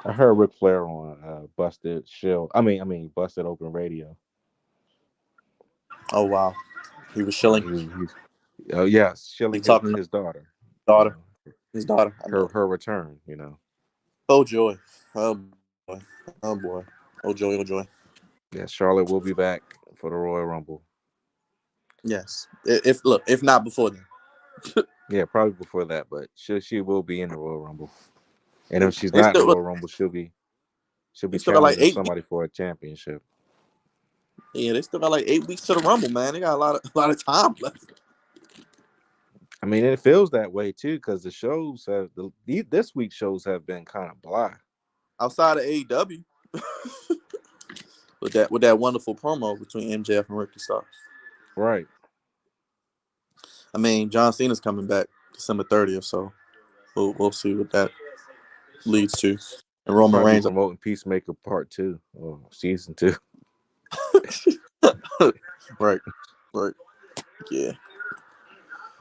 I heard Ric Flair on Busted Shill. Busted Open Radio. Oh wow, he was Yeah, shilling. he's oh yes, He shilling talking to his daughter. his daughter. His daughter. I know. Her return. Oh joy. Oh boy. Oh boy. Oh joy. Oh joy. Yeah, Charlotte will be back for the Royal Rumble. Yes. If not before then. Yeah, probably before that, but she will be in the Royal Rumble. And if she's They not in the still Royal Rumble, she'll be they still got like challenging 8 weeks. somebody for a championship. Yeah, they still got like 8 weeks to the Rumble, man. They got a lot of time left. I mean, it feels that way too because the shows this week's shows have been kind of blah. Outside of AEW, with that wonderful promo between MJF and Ricky Starks. Right. I mean, John Cena's coming back December 30th, so we'll see what that leads to. And Roman Probably Reigns. promoting Peacemaker Part 2 or Season 2. Right. Yeah.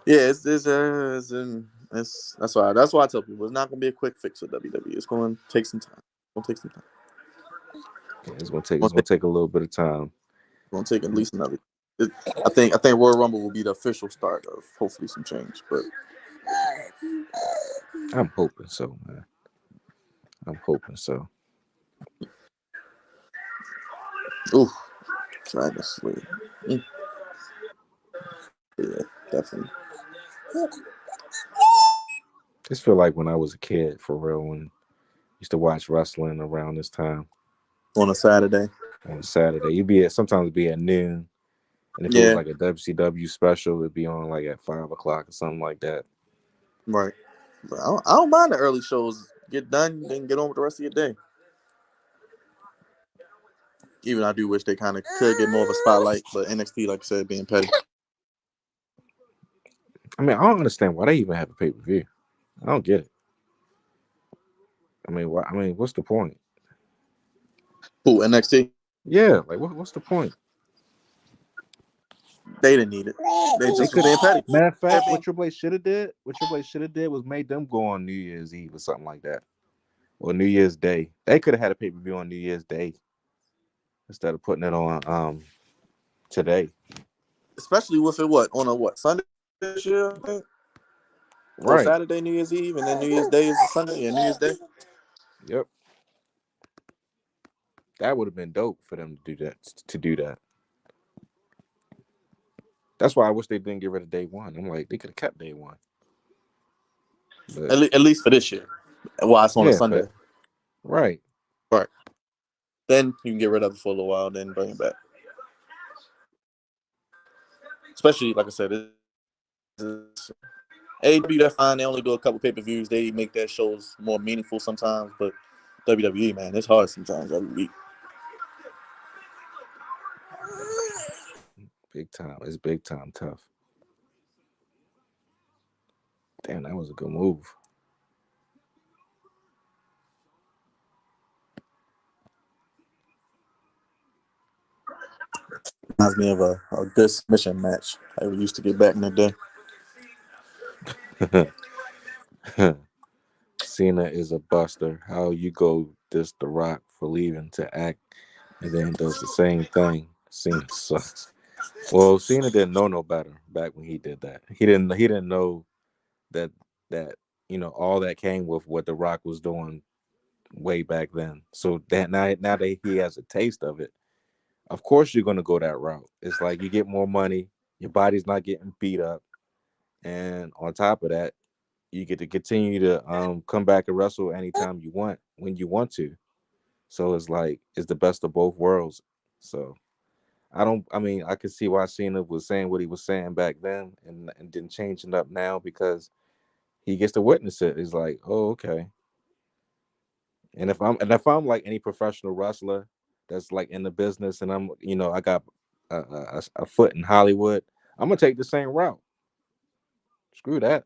Yeah, that's why I tell people it's not gonna be a quick fix with WWE. It's gonna take some time. Yeah, it's gonna take a little bit of time. It's gonna take at least another. I think Royal Rumble will be the official start of hopefully some change. But I'm hoping so, man. I'm hoping so. ooh, Dragon Slayer. Yeah, definitely. This feel like when I was a kid, for real, when I used to watch wrestling around this time On a Saturday. on a Saturday. Sometimes it'd be at noon, and if it was Yeah, like a WCW special, it'd be on like at 5 o'clock or something like that. right. But I don't mind the early shows. Get done, then get on with the rest of your day. Even I do wish they kind of could get more of a spotlight, but NXT, like I said, being petty. I mean, I don't understand why they even have a pay-per-view. I don't get it. I mean, why? I mean, what's the point? Who, NXT? Yeah, like what's the point? They didn't need it. They They just was could. being petty. Matter of fact, They're what Triple H should have did was made them go on New Year's Eve or something like that, or New Year's Day. They could have had a pay-per-view on New Year's Day instead of putting it on today. especially with it on a Sunday this year, I think. Or Right. Saturday, New Year's Eve, and then New Year's Day is a Sunday. Yeah, New Year's Day. Yep. That would have been dope for them to do that. That's why I wish they didn't get rid of day one. I'm like, they could have kept day one. But At least for this year. While it's on a yeah, Sunday. right. Right. Then you can get rid of it for a little while, then bring it back. Especially, like I said, AEW, they're fine. They only do a couple pay-per-views. They make their shows more meaningful sometimes. But WWE, man, it's hard sometimes every week. Big time. It's big time tough. Damn, that was a good move. Reminds me of a good submission match like we used to get back in the day. Cena is a buster. How you go diss The Rock for leaving to act and then does the same thing. Cena sucks. Well, Cena didn't know no better back when he did that. He didn't know that that all that came with what The Rock was doing way back then. So that now that he has a taste of it, of course you're gonna go that route. It's like you get more money, your body's not getting beat up, and on top of that, you get to continue to come back and wrestle anytime you want when you want to. So it's like it's the best of both worlds. So I mean I could see why Cena was saying what he was saying back then and didn't change it up now because he gets to witness it. It's like, oh, okay. And if I'm like any professional wrestler that's like in the business and I got a foot in Hollywood, I'm gonna take the same route. Screw that.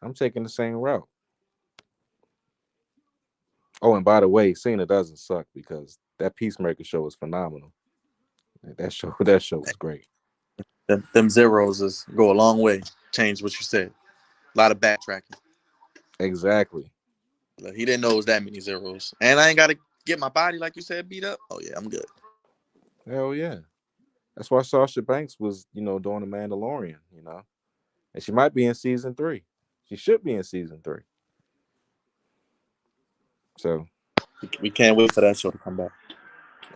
I'm taking the same route. Oh, and by the way, Cena doesn't suck because that Peacemaker show was phenomenal. That show was great. Them zeros go a long way. Change what you said. A lot of backtracking. Exactly. Like, he didn't know it was that many zeros. And I ain't got to get my body, like you said, beat up. Oh, yeah, I'm good. Hell yeah. That's why Sasha Banks was, doing the Mandalorian. And she might be in season 3. She should be in season 3. So We can't wait for that show to come back.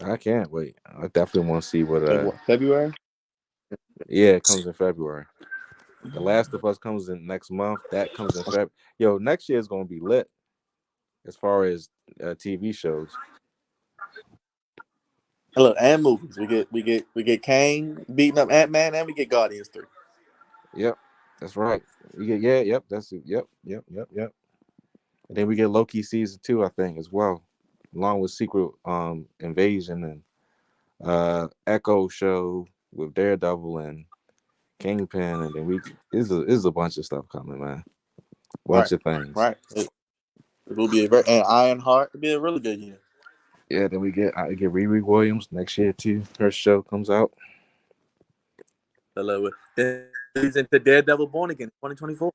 I can't wait. I definitely want to see what Like what, February? yeah, it comes in February. The Last of Us comes in next month. That comes in February. Yo, next year is gonna be lit as far as TV shows. And look, and movies. We get Kane beating up Ant-Man, and we get Guardians 3. Yep, that's right. Yep, that's it. Yep. And then we get Loki season 2, I think, as well, along with Secret Invasion and Echo show with Daredevil and Kingpin, and then is a bunch of stuff coming, man. Bunch of things. Right. It will be and Ironheart. It'll be a really good year. Yeah, then I get Riri Williams next year too. Her show comes out. He's into Daredevil Born Again 2024.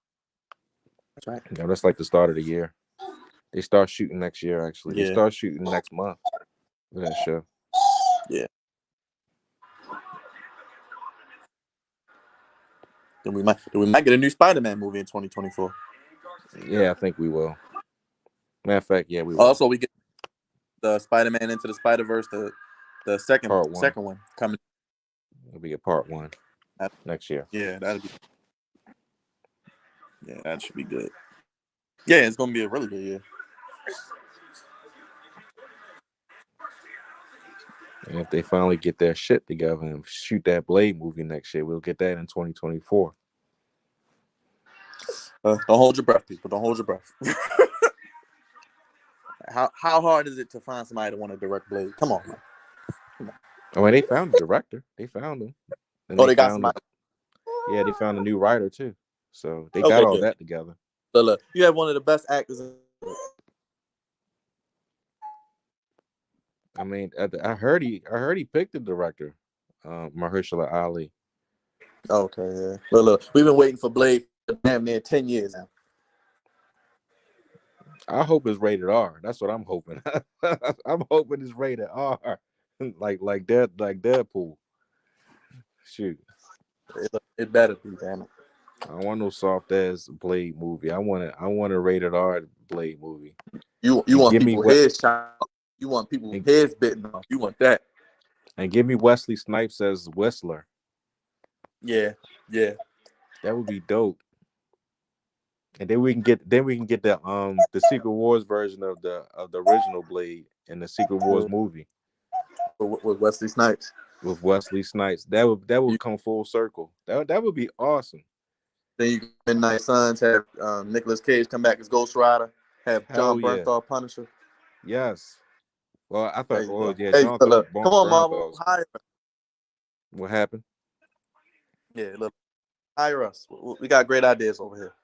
That's right. Yeah, that's like the start of the year. They start shooting next year. Actually, they Yeah. start shooting next month for that show. Yeah. Then we might get a new Spider-Man movie in 2024. Yeah, I think we will. Matter of fact, yeah, we will. Also, we get the Spider-Man Into the Spider-Verse, the second one coming. It'll be a part 1 next year. Yeah, that should be good. Yeah, it's gonna be a really good year. And if they finally get their shit together and shoot that Blade movie next year, we'll get that in 2024. Don't hold your breath, people. Don't hold your breath. How hard is it to find somebody to want to direct Blade? Come on, man. I mean, they found a director. They found him. And they got somebody. Yeah, they found a new writer too. So they Okay, got all good. that together. So look, you have one of the best actors. I mean, I heard he picked the director, Mahershala Ali. Okay, yeah. Look, we've been waiting for Blade for damn near 10 years now. I hope it's rated R. That's what I'm hoping. I'm hoping it's rated R, like Deadpool. Shoot, it better be, damn it. I don't want no soft ass Blade movie. I want a rated R Blade movie. You want people heads shot. You want people heads bitten off. You want that. And give me Wesley Snipes as Whistler. Yeah. That would be dope. And then we can get the Secret Wars version of the original Blade in the Secret Wars movie with Wesley Snipes. With Wesley Snipes, that would come full circle. That would be awesome. Then you can Midnight Suns have Nicolas Cage come back as Ghost Rider. Have John Bernthal Punisher. Yes. Well, I thought. Oh yeah, hey, John. Come on, Marvel. Hire us. What happened? Yeah, look, hire us. We got great ideas over here.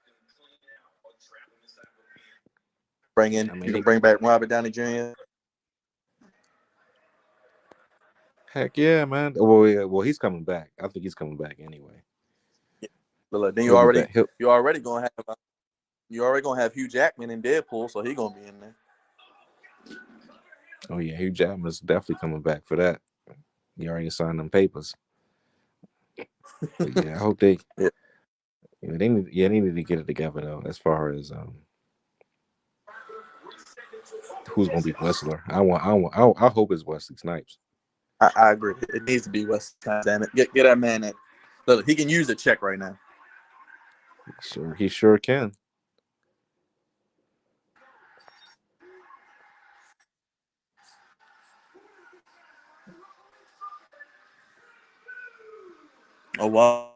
You can bring back Robert Downey Jr. Heck yeah, man. Well, he's coming back. I think he's coming back anyway. Yeah. Look, then you're already gonna have Hugh Jackman in Deadpool, so he's gonna be in there. Oh yeah, Hugh Jackman's definitely coming back for that. He already signed them papers. But yeah, I hope they. Yeah. They need to get it together though. As far as who's gonna be Whistler, I hope it's Wesley Snipes. I agree. It needs to be Wesley Snipes. Damn it, get that man that. Look, he can use a check right now. He sure can. Oh wow.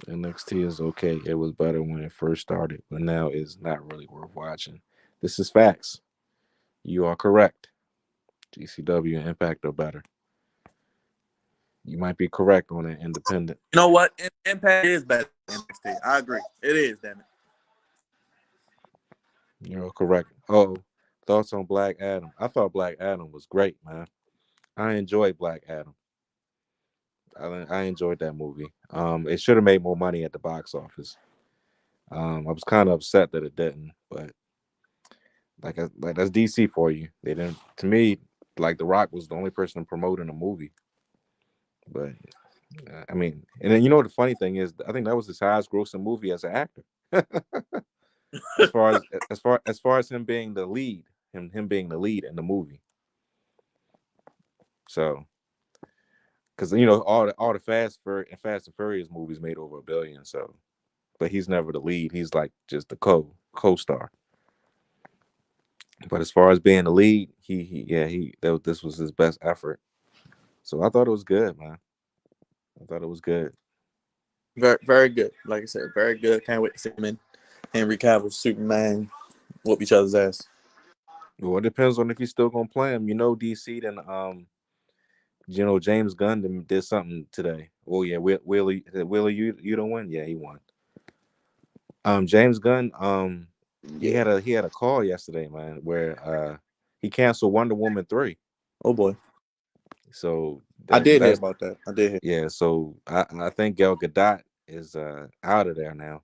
NXT is okay. It was better when it first started, but now it's not really worth watching. This is facts. You are correct. GCW and Impact are better. You might be correct on an independent. You know what? Impact is better than NXT. I agree. It is, damn it. You're correct. Oh, thoughts on Black Adam? I thought Black Adam was great, man. I enjoyed Black Adam. I enjoyed that movie. It should have made more money at the box office. I was kind of upset that it didn't, but like that's DC for you. They didn't. To me, like The Rock was the only person promoting the movie. But I mean, and then you know the funny thing is, I think that was his highest grossing movie as an actor. as far as him being the lead, him being the lead in the movie. So, because you know all the Fast and Furious movies made over $1 billion. So, but he's never the lead. He's like just the co-star. But as far as being the lead, this was his best effort. So I thought it was good, man. I thought it was good. Very, very good. Like I said, very good. Can't wait to see him in Henry Cavill's Superman whoop each other's ass. Well, it depends on if he's still gonna play him. You know, DC then James Gunn did something today. Oh yeah, Willie, you don't win. Yeah, he won. James Gunn, he had a call yesterday, man, where he canceled Wonder Woman 3. Oh boy. So I did hear about that. I did hear. Yeah, so I think Gal Gadot is out of there now.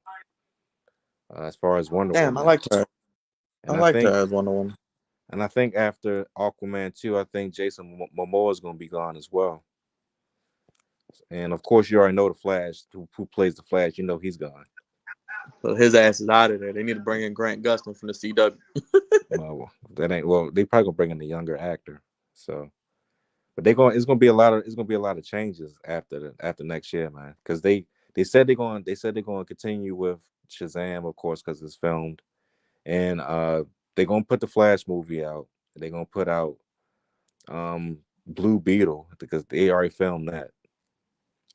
As far as Wonder Woman. Damn, I liked her. I liked her as Wonder Woman. And I think after Aquaman 2, I think Jason Momoa is going to be gone as well. And of course, you already know the Flash. Who plays the Flash? You know he's gone. So his ass is out of there. They need to bring in Grant Gustin from the CW. Well, they probably gonna bring in the younger actor. So, but it's gonna be a lot of changes after next year, man. Because they They said they're going to continue with Shazam, of course, because it's filmed, and they're going to put the Flash movie out. They're going to put out Blue Beetle because they already filmed that,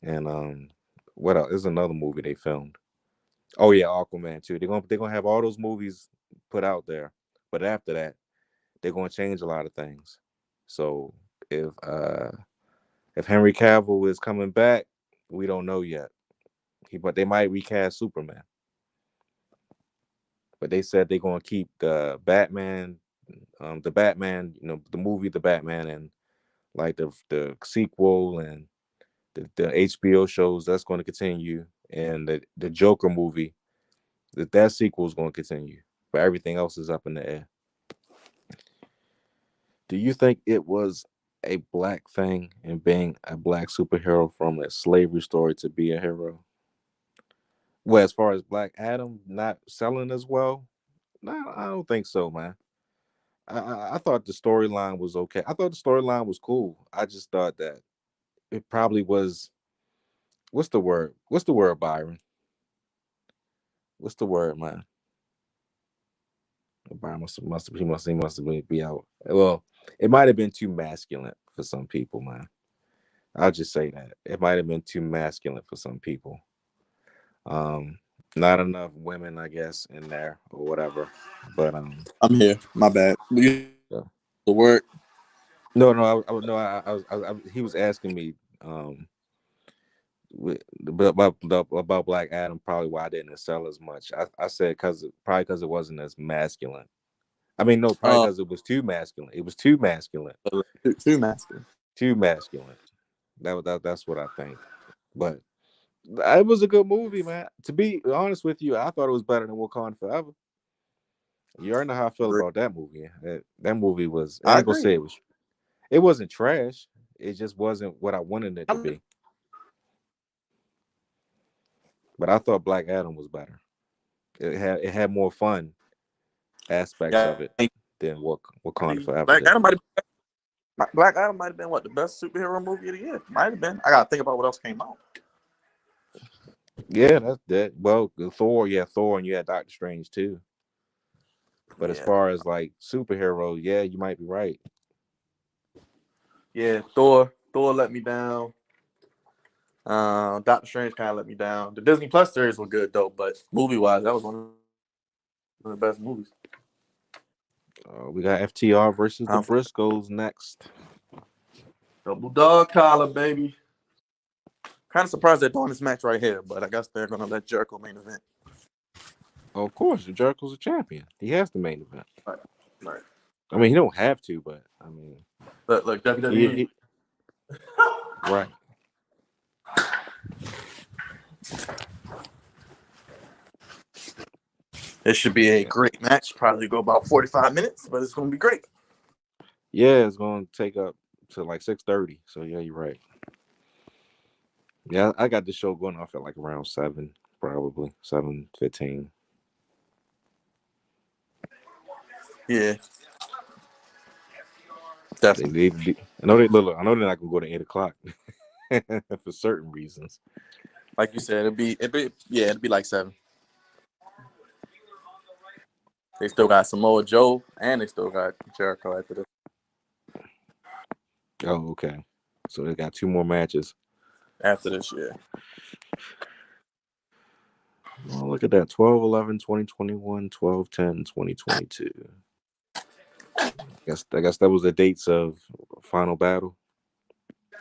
and what else? There's another movie they filmed. Oh yeah, Aquaman too. They're gonna have all those movies put out there, but after that, they're gonna change a lot of things. So if Henry Cavill is coming back, we don't know yet. But they might recast Superman. But they said they're gonna keep the Batman, the movie, the Batman, and like the sequel and the HBO shows that's going to continue, and the Joker movie that sequel is going to continue, but everything else is up in the air. Do you think it was a black thing in being a black superhero from a slavery story to be a hero? Well, as far as Black Adam not selling as well, no, I don't think so, man. I thought the storyline was okay. I thought the storyline was cool. I just thought that it probably was. What's the word? What's the word, Byron? What's the word, man? Byron he must be out. Well, it might have been too masculine for some people, man. I'll just say that it might have been too masculine for some people. Um, Not enough women, I guess, in there or whatever. But I'm here. My bad. yeah. The word. No, no, he was asking me about Black Adam, probably why I didn't sell as much. I said probably because it wasn't as masculine. I mean, no, probably because it was too masculine. It was too masculine. Too masculine. Too masculine. That's what I think. But it was a good movie, man. To be honest with you, I thought it was better than Wakanda Forever. You already know how I feel Agree. about that movie. That movie was. I I ain't gonna agree. say it was. It wasn't trash. It just wasn't what I wanted it to be. But I thought Black Adam was better. It had more fun aspects Yeah. of it than what Wakanda Forever Black did. Adam might have been what, the best superhero movie of the year. Might have been. I gotta think about what else came out. Yeah, that's that. Well, Thor, Thor, and you had Doctor Strange too. But as Yeah. far as like superhero, yeah, you might be right. Yeah. Thor let me down. Doctor Strange kind of let me down. The Disney Plus series were good though, but movie wise, that was one of the best movies. We got FTR versus the Um, Briscoes next. Double dog collar, baby. Kind of surprised they're doing this match right here, but I guess they're gonna let Jericho main event. Oh, of course, Jericho's a champion. He has the main event. Right. I mean, he don't have to, but I mean, Look, WWE. he right. It should be a Yeah. great match. Probably go about 45 minutes, but it's gonna be great. Yeah, it's going to take up to like 6:30. So yeah, you're right. Yeah, I got the show going off at like around 7, probably 7:15. Yeah, They, definitely. they, they- I know I know they're not gonna go to 8 o'clock for certain reasons. Like you said, it'd be like 7. They still got Samoa Joe, and they still got Jericho after this. Oh, okay. So they got 2 more matches. After this year. Oh, look at that. 12/11/2021, 12/10/2022. I guess that was the dates of Final Battle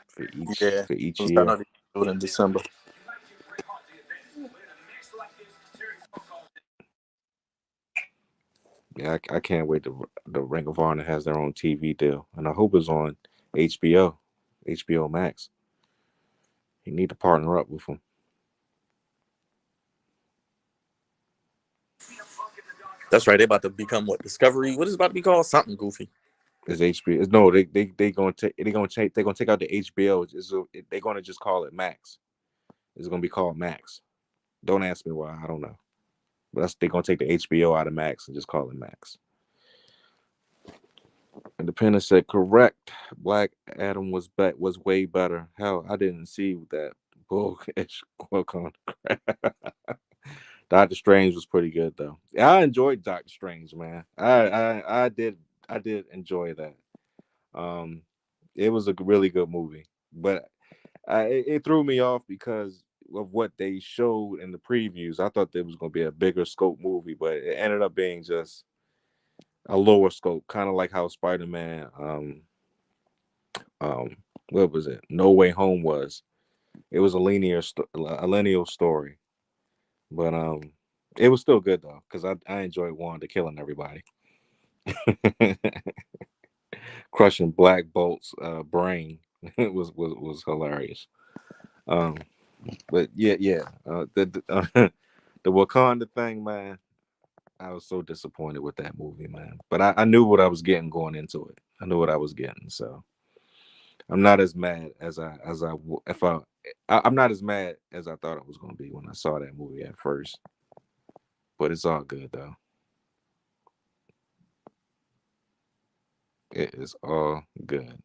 for Yeah, each I know year. they do it in December. Yeah, I can't wait. The Ring of Honor has their own TV deal, and I hope it's on HBO Max. You need to partner up with them. That's right. They about to become what, Discovery? What is it about to be called? Something goofy. It's HBO. No, they gonna take out the HBO. They're gonna just call it Max. It's gonna be called Max. Don't ask me why. I don't know. But they're gonna take the HBO out of Max and just call it Max. Independent said correct. Black Adam was way better. Hell, I didn't see that bull Welcome. Doctor Strange was pretty good though. I enjoyed Doctor Strange, man. I did enjoy that. Um, it was a really good movie, but it threw me off because of what they showed in the previews. I thought there was going to be a bigger scope movie, but it ended up being just a lower scope, kind of like how Spider-Man, um, what was it? No Way Home was. It was a a linear story, but it was still good though because I enjoyed Wanda killing everybody, crushing Black Bolt's brain. It was hilarious. Um, but yeah, the Wakanda thing, man. I was so disappointed with that movie, man. But I knew what I was getting going into it. I knew what I was getting, so I'm not as mad as I w- if I'm not as mad as I thought it was going to be when I saw that movie at first. But it's all good though. It is all good.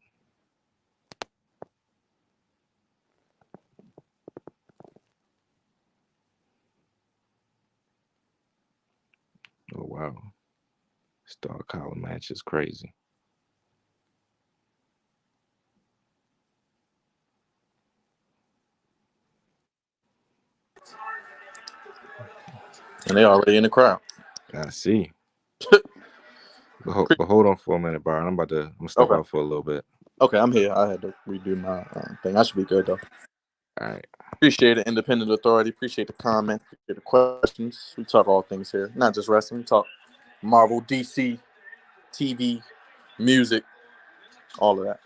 Oh wow, Star Collar match is crazy. And they already in the crowd. I see. But hold on for a minute, Byron. I'm gonna step Okay. out for a little bit. Okay, I'm here. I had to redo my thing. I should be good though. All right. Appreciate it, Independent Authority. Appreciate the comments. Appreciate the questions. We talk all things here, not just wrestling. We talk Marvel, DC, TV, music, all of that.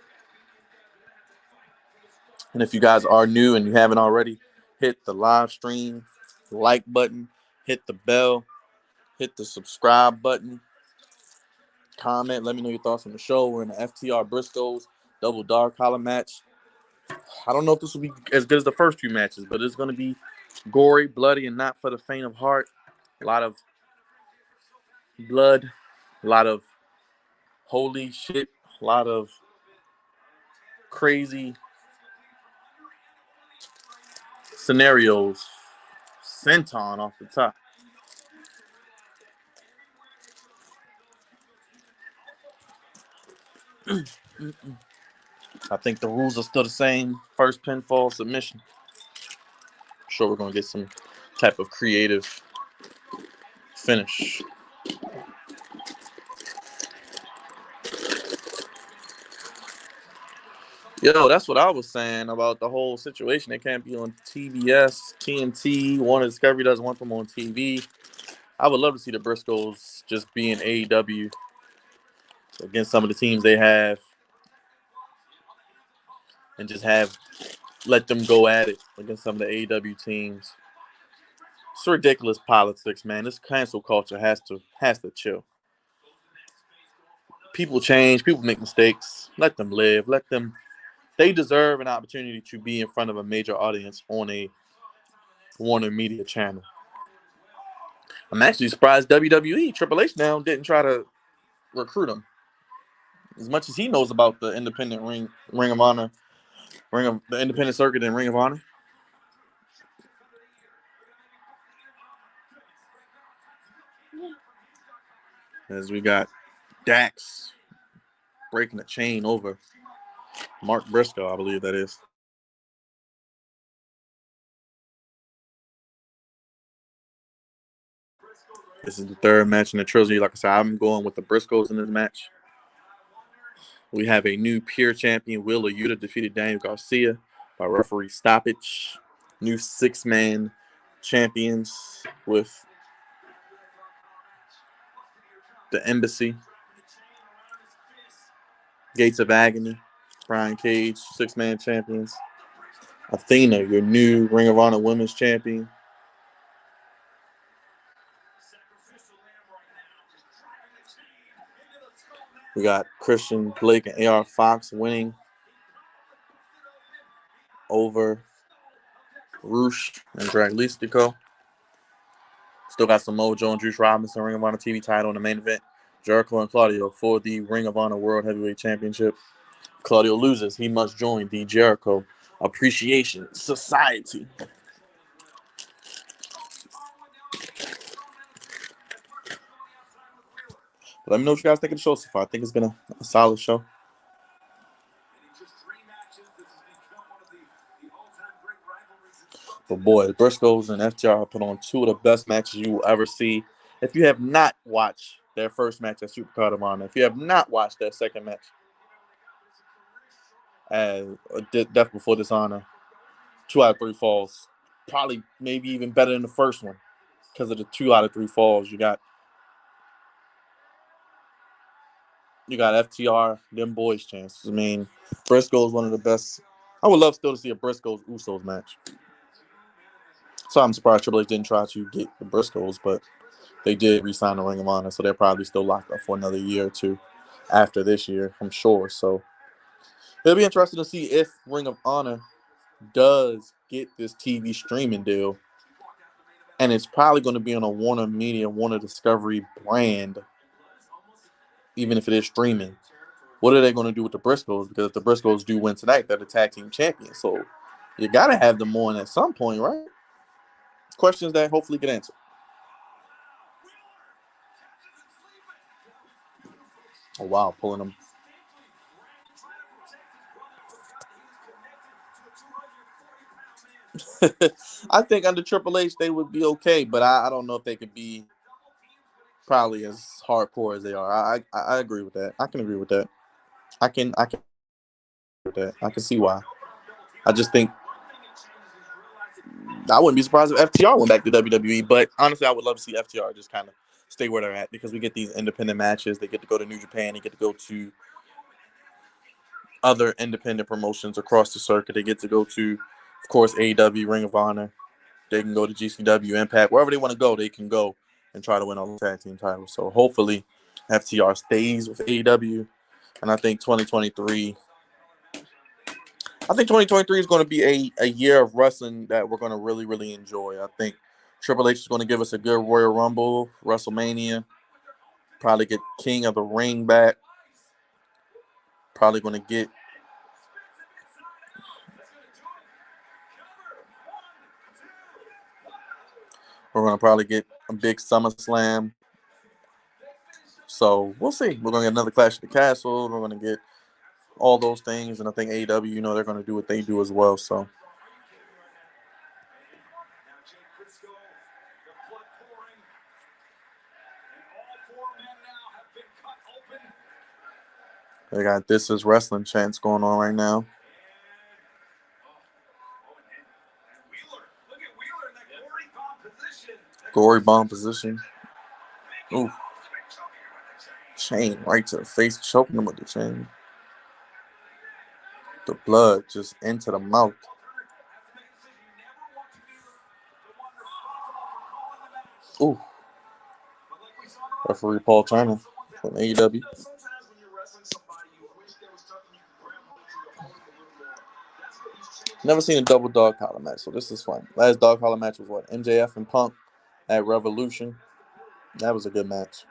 And if you guys are new and you haven't already, hit the live stream like button, hit the bell, hit the subscribe button, comment. Let me know your thoughts on the show. We're in the FTR Briscoes double dark collar match. I don't know if this will be as good as the first few matches, but it's going to be gory, bloody, and not for the faint of heart. A lot of blood, a lot of holy shit, a lot of crazy scenarios. Senton off the top. I think the rules are still the same. First pinfall submission. I'm sure we're going to get some type of creative finish. Yo, that's what I was saying about the whole situation. It can't be on TBS, TNT, Warner Discovery doesn't want them on TV. I would love to see the Briscoes just be in AEW against some of the teams they have and just let them go at it against some of the AEW teams. It's ridiculous politics, man. This cancel culture has to chill. People change, people make mistakes. Let them live. They deserve an opportunity to be in front of a major audience on a Warner Media channel. I'm actually surprised WWE, Triple H now, didn't try to recruit him. As much as he knows about the independent Ring of Honor, the independent circuit and Ring of Honor. As we got Dax breaking the chain over Mark Briscoe, I believe that is. This is the third match in the trilogy. Like I said, I'm going with the Briscoes in this match. We have a new pure champion. Wheeler Yuta defeated Daniel Garcia by referee stoppage. New six-man champions with the Embassy. Gates of Agony. Brian Cage, six-man champions. Athena, your new Ring of Honor Women's Champion. We got Christian Blake and AR Fox winning over Roosh and Draglistico. Still got some Mojo and Juice Robinson Ring of Honor TV title in the main event. Jericho and Claudio for the Ring of Honor World Heavyweight Championship. Claudio loses. He must join the Jericho Appreciation Society. Let me know what you guys think of the show so far. I think it's been a solid show. But boy, the Briscoes and FTR put on two of the best matches you will ever see. If you have not watched their first match at Supercard of Honor, if you have not watched their second match at Death Before Dishonor, 2 out of 3 falls, probably maybe even better than the first one because of the 2 out of 3 falls. You got FTR, them boys' chances. I mean, Briscoe's one of the best. I would love still to see a Briscoes Usos match. So I'm surprised Triple H didn't try to get the Briscoes, but they did re-sign the Ring of Honor, so they're probably still locked up for another year or two after this year, I'm sure. So it'll be interesting to see if Ring of Honor does get this TV streaming deal, and it's probably going to be on a Warner Media, Warner Discovery brand, even if it is streaming. What are they going to do with the Briscoes? Because if the Briscoes do win tonight, they're the tag team champions. So you got to have them on at some point, right? Questions that hopefully get answered. Oh, wow, pulling them. I think under Triple H, they would be okay, but I don't know if they could be probably as hardcore as they are. I agree with that. I can agree with that. I can with that. I can see why. I just think I wouldn't be surprised if FTR went back to WWE, but honestly, I would love to see FTR just kind of stay where they're at because we get these independent matches. They get to go to New Japan. They get to go to other independent promotions across the circuit. They get to go to, of course, AEW, Ring of Honor. They can go to GCW, Impact. Wherever they want to go, they can go and try to win all the tag team titles. So hopefully FTR stays with AEW. And I think 2023 is going to be a year of wrestling that we're going to really, really enjoy. I think Triple H is going to give us a good Royal Rumble, WrestleMania, probably get King of the Ring back, probably going to get a big SummerSlam. So we'll see. We're going to get another Clash of the Castle. We're going to get all those things, and I think AEW, they're going to do what they do as well. So they got This Is Wrestling chants going on right now. Gory bomb position. Ooh. Chain right to the face, choking him with the chain. The blood just into the mouth. Ooh. Referee Paul Turner from AEW. Never seen a double dog collar match, so this is fun. Last dog collar match was what? MJF and Punk at Revolution. That was a good match.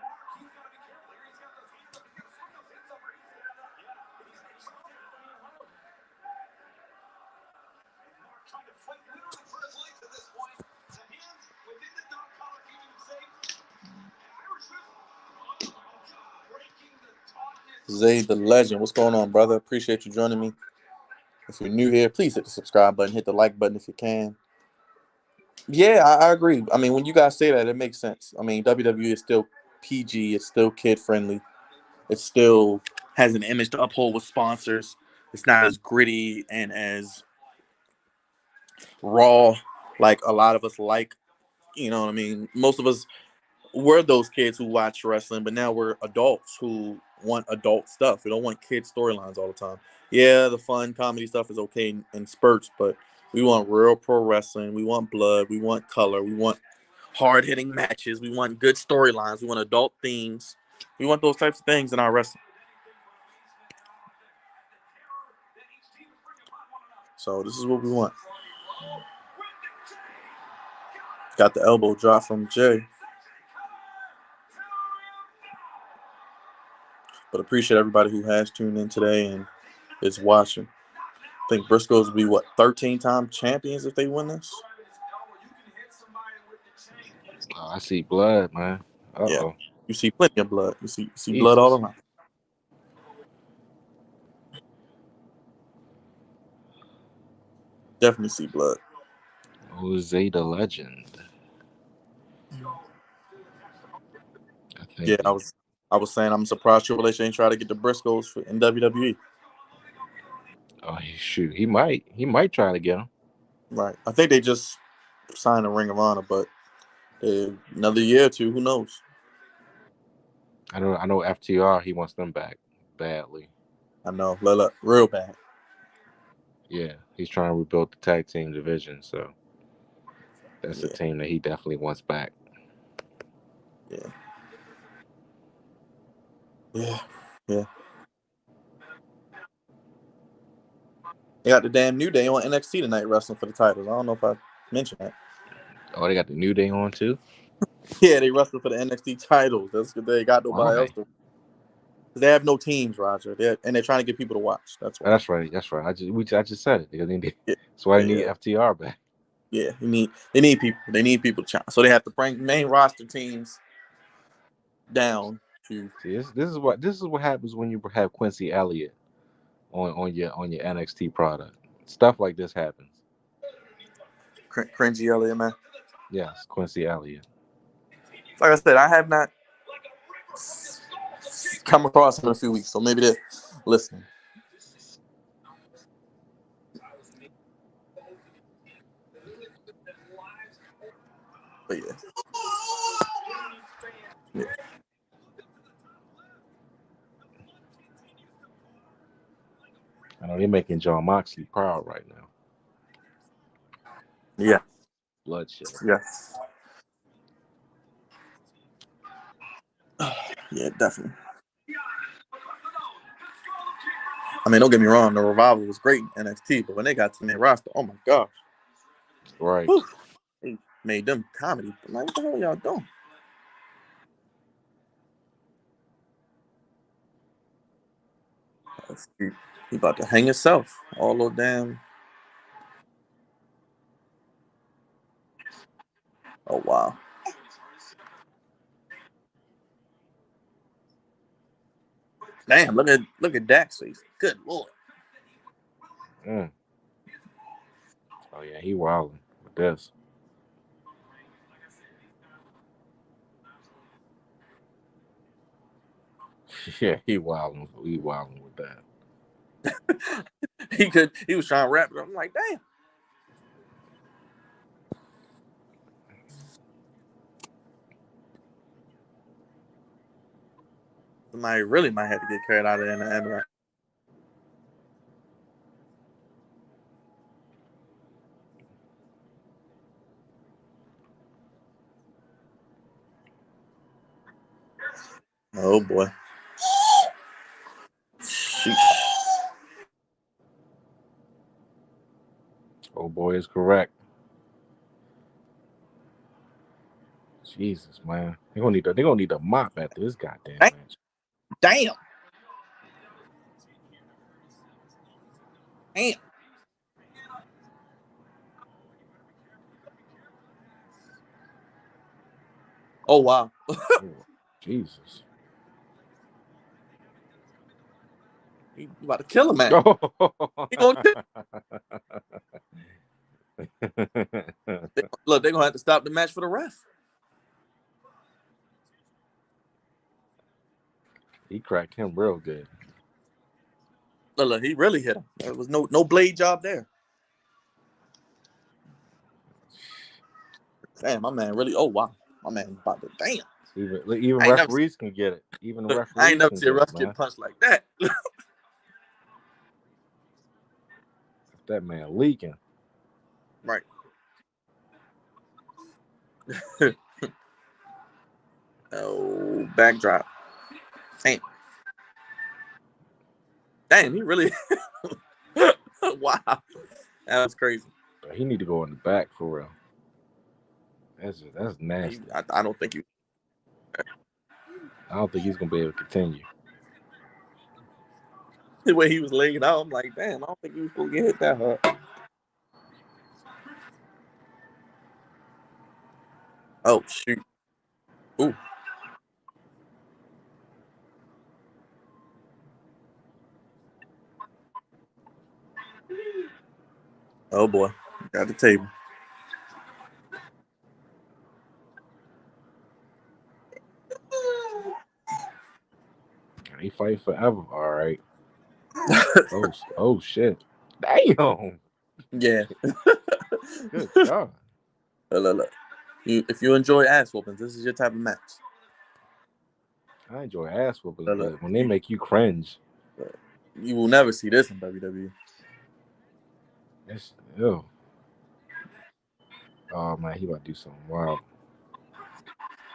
Zay the Legend. What's going on, brother? Appreciate you joining me. If you're new here, please hit the subscribe button, hit the like button if you can. Yeah, I agree. I mean, when you guys say that, it makes sense. I mean, WWE is still PG. It's still kid-friendly. It still has an image to uphold with sponsors. It's not as gritty and as raw like a lot of us like. You know what I mean? Most of us we're those kids who watch wrestling, but now we're adults who want adult stuff. We don't want kid storylines all the time. Yeah, the fun comedy stuff is okay in spurts, but we want real pro wrestling. We want blood. We want color. We want hard-hitting matches. We want good storylines. We want adult themes. We want those types of things in our wrestling. So this is what we want. Got the elbow drop from Jay. But appreciate everybody who has tuned in today and is watching. I think Briscoes will be, 13-time champions if they win this? Oh, I see blood, man. Uh-oh. You see plenty of blood. You see Jesus. blood all around. Definitely see blood. Jose the Legend. Yeah, I was saying I'm surprised Triple H ain't try to get the Briscoes in WWE. Oh shoot, he might try to get him. Right. I think they just signed a Ring of Honor, but another year or two, who knows? I know FTR, he wants them back badly. I know, look, real bad. Yeah, he's trying to rebuild the tag team division, so that's a team that he definitely wants back. Yeah. They got the damn New Day on NXT tonight wrestling for the titles. I don't know if I mentioned that. Oh, they got the New Day on too? Yeah, they wrestle for the NXT titles. That's good. They got nobody else to. They have no teams, Roger. And they're trying to get people to watch. That's why. That's right. I just said it. That's why they need FTR back. Yeah, they need people. They need people to challenge. So they have to bring main roster teams down to. See, this is what happens when you have Quincy Elliott on your NXT product. Stuff like this happens. Cringy Elliott, man. Yes, Quincy Elliott. Like I said, I have not come across him in a few weeks, so maybe they're listening. But yeah. I know they're making John Moxley proud right now. Yeah. Bloodshed. Yes. Yeah, definitely. I mean, don't get me wrong, the Revival was great in NXT, but when they got to the main roster, oh my gosh. Right. Whew. They made them comedy. I'm like, what the hell are y'all doing? He about to hang himself. All those damn. Oh wow. Damn, look at Dak's face. Good lord. Oh yeah, he wilding with this. Yeah, he wilding with that. He was trying to rap it. I'm like, damn. Somebody really might have to get carried out of there in the end, right? Oh boy. Sheesh. Oh boy is correct. Jesus, man. They're gonna need a mop after this goddamn match. Damn. Damn. Oh wow. Oh, Jesus. He about to kill him, man. He gonna kill Look, they're gonna have to stop the match for the ref. He cracked him real good. Look, he really hit him. There was no blade job there. Damn, my man really. Oh wow, my man about to damn. Even referees can get it. Even the referees. I ain't never seen a ref get punched like that. That man leaking. Right. Oh, backdrop. Damn, he really. Wow, that was crazy. He need to go in the back for real. That's nasty. I don't think I don't think he's gonna be able to continue. The way he was laying out, I'm like, damn, I don't think he was gonna get hit that hard. Oh shoot. Ooh. Oh boy, got the table. They fight forever. All right. Oh shit. Damn. Yeah. Good God. Look. If you enjoy ass whoopings, this is your type of match. I enjoy ass whoopers, Look. but when they make you cringe, you will never see this in WWE. it's ew. Oh man, he about to do something wild.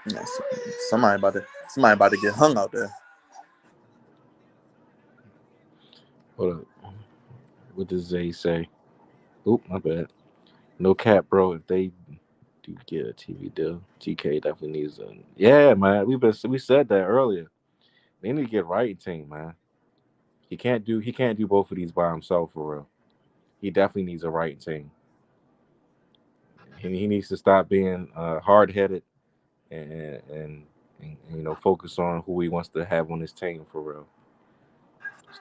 Yeah, somebody about to get hung out there. Hold up. What does Zay say? Oop, my bad. No cap, bro. If they do get a TV deal, TK definitely needs a. Yeah, man. We said that earlier. They need to get right team, man. He can't do both of these by himself for real. He definitely needs a right team. He needs to stop being hard headed and focus on who he wants to have on his team for real.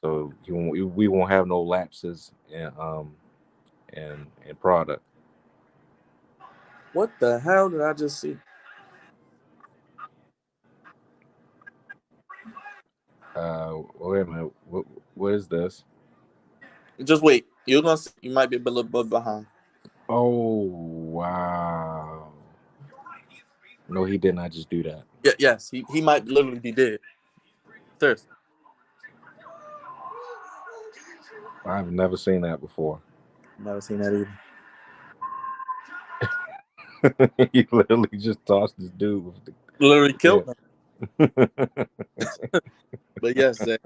So we won't have no lapses in product. What the hell did I just see? Wait a minute. What is this? Just wait. You're gonna see. You might be a little bit behind. Oh wow! No, he did not just do that. Yeah, yes, he might literally be dead. Seriously. I've never seen that before. Never seen that either. He literally just tossed this dude with the Literally killed him. But yes, Zach,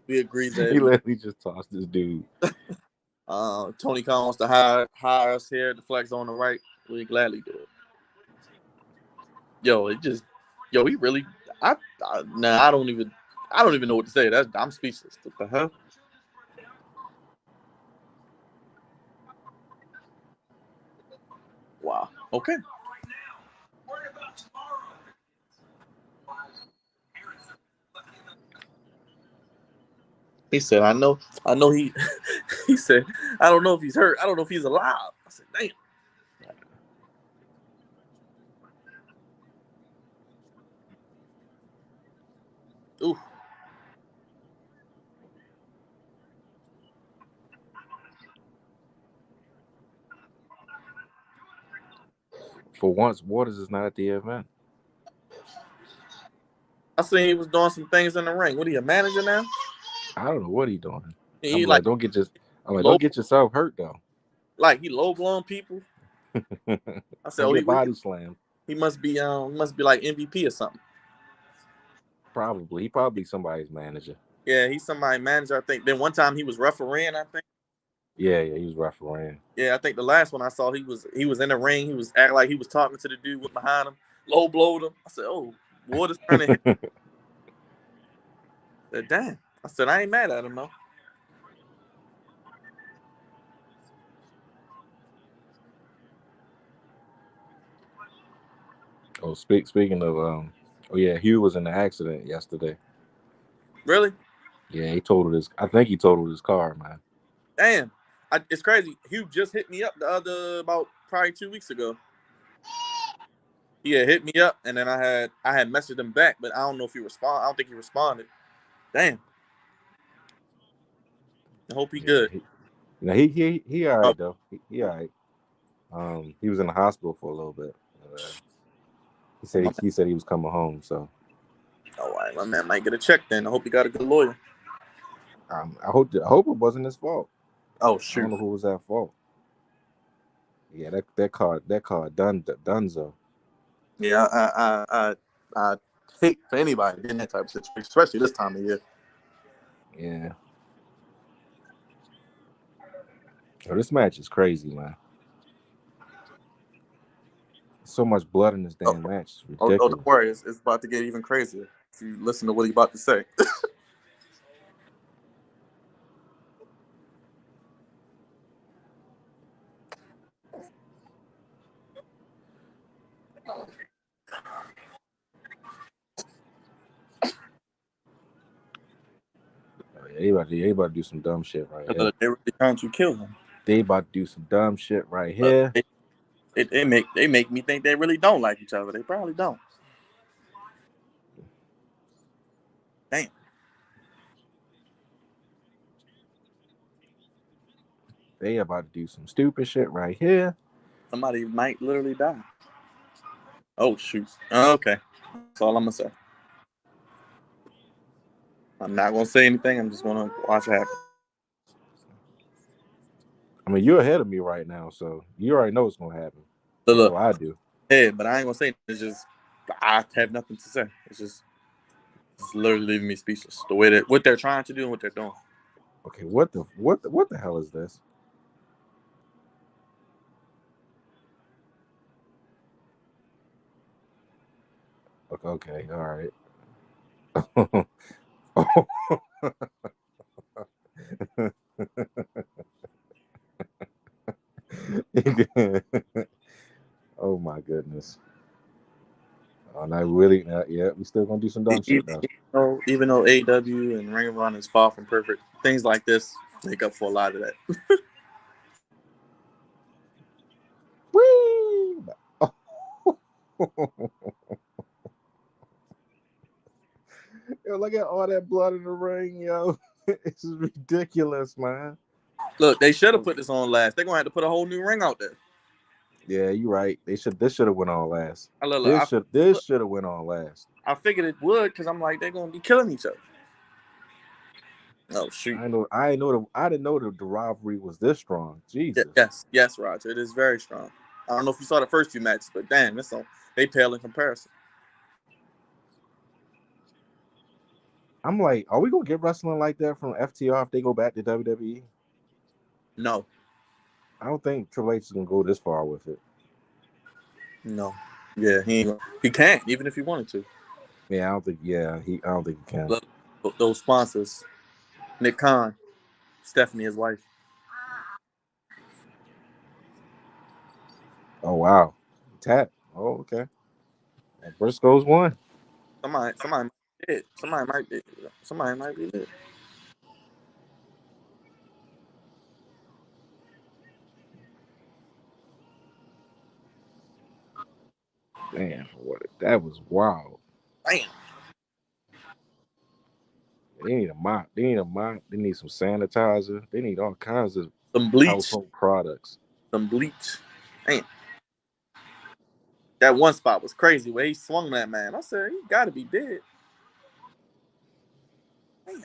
we agree that he literally just tossed this dude. Tony Khan wants to hire us here. The flex on the right. We gladly do it. He really. I don't even know what to say. I'm speechless. What the hell? Wow. Okay. He said, I know he he said, I don't know if he's hurt. I don't know if he's alive. I said, damn. Ooh. For once, Waters is not at the event. I seen he was doing some things in the ring. What, are you a manager now? I don't know what he's doing. He don't get yourself hurt though. Like he low blowing people. I said, he body slammed. He must be like MVP or something. Probably. He probably somebody's manager. Yeah, he's somebody's manager, I think. Then one time he was refereeing, I think. Yeah, he was refereeing. Yeah, I think the last one I saw, he was in the ring. He was acting like he was talking to the dude with behind him, low blowed him. I said, oh, Waters trying to hit. I said, damn. I said, I ain't mad at him though. Oh, speaking of Hugh was in an accident yesterday. Really? Yeah, he totaled his. I think he totaled his car, man. Damn, it's crazy. Hugh just hit me up about probably 2 weeks ago. He had hit me up, and then I had messaged him back, but I don't know if he responded. I don't think he responded. Damn. I hope he good. He all right though. He all right. He was in the hospital for a little bit. He said he was coming home. So. All right, my man might get a check then. I hope he got a good lawyer. I hope it wasn't his fault. Oh shoot! I don't know who was at fault. Yeah, that car Dunzo. Yeah, I hate for anybody in that type of situation, especially this time of year. Yeah. So this match is crazy, man. So much blood in this damn match. It's ridiculous. Oh, don't worry. It's about to get even crazier if you listen to what he's about to say. Everybody do some dumb shit right here. They're really trying to kill him. They about to do some dumb shit right here. They make me think they really don't like each other. They probably don't. Damn. They about to do some stupid shit right here. Somebody might literally die. Oh shoot. Okay. That's all I'm gonna say. I'm not gonna say anything. I'm just gonna watch it happen. I mean, you're ahead of me right now, so you already know what's gonna happen. So Before look, I do. yeah, but I ain't gonna say it. It's just I have nothing to say. It's literally leaving me speechless. The way that what they're trying to do and what they're doing. Okay, what the hell is this? Okay, all right. Oh my goodness. Oh, not really. Yeah, we still gonna do some dumb shit though. Even though AEW and Ring of Honor is far from perfect, things like this make up for a lot of that. Whee! Yo, look at all that blood in the ring, yo. It's ridiculous, man. Look, they should have put this on last. They're gonna have to put a whole new ring out there. Yeah, you're right. This should have went on last. This should have went on last. I figured it would because I'm like they're gonna be killing each other. Oh shoot! I didn't know the rivalry was this strong. Jesus. Yes, Roger. It is very strong. I don't know if you saw the first few matches, but damn, they pale in comparison. I'm like, are we gonna get wrestling like that from FTR if they go back to WWE? No. I don't think Triple H is gonna go this far with it. No. Yeah, he can't, even if he wanted to. Yeah, I don't think he can. Look, those sponsors, Nick Khan, Stephanie, his wife. Oh wow. Tap. Oh, okay. And Briscoes won. Somebody might be dead. Somebody might be dead. Damn, that was wild. Damn. They need a mop. They need some sanitizer. They need all kinds of Some bleach. household products. Some bleach. Damn. That one spot was crazy where he swung that man. I said, he got to be dead. Damn.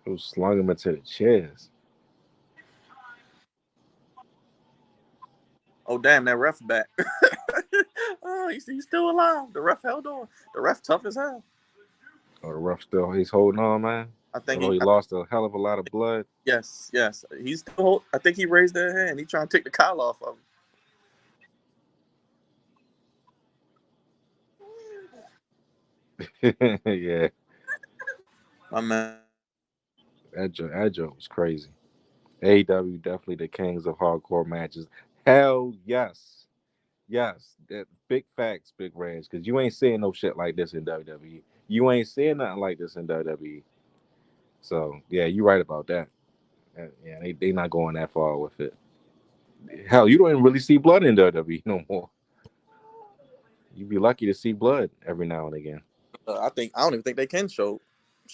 Who slung him into the chairs? Oh, damn, that ref back. Oh, he's still alive. The ref held on. The ref tough as hell. Oh, the ref he's holding on, man. I think he lost a hell of a lot of blood. Yes. He's still. I think he raised that hand. He trying to take the collar off of him. Yeah. My man. That joke was crazy. AEW definitely the kings of hardcore matches. Hell yes. Yes. That big facts, Big Reds, because you ain't seeing no shit like this in WWE. You ain't seeing nothing like this in WWE. So yeah, you're right about that. Yeah, they not going that far with it. Hell, you don't even really see blood in WWE no more. You'd be lucky to see blood every now and again. I don't even think they can show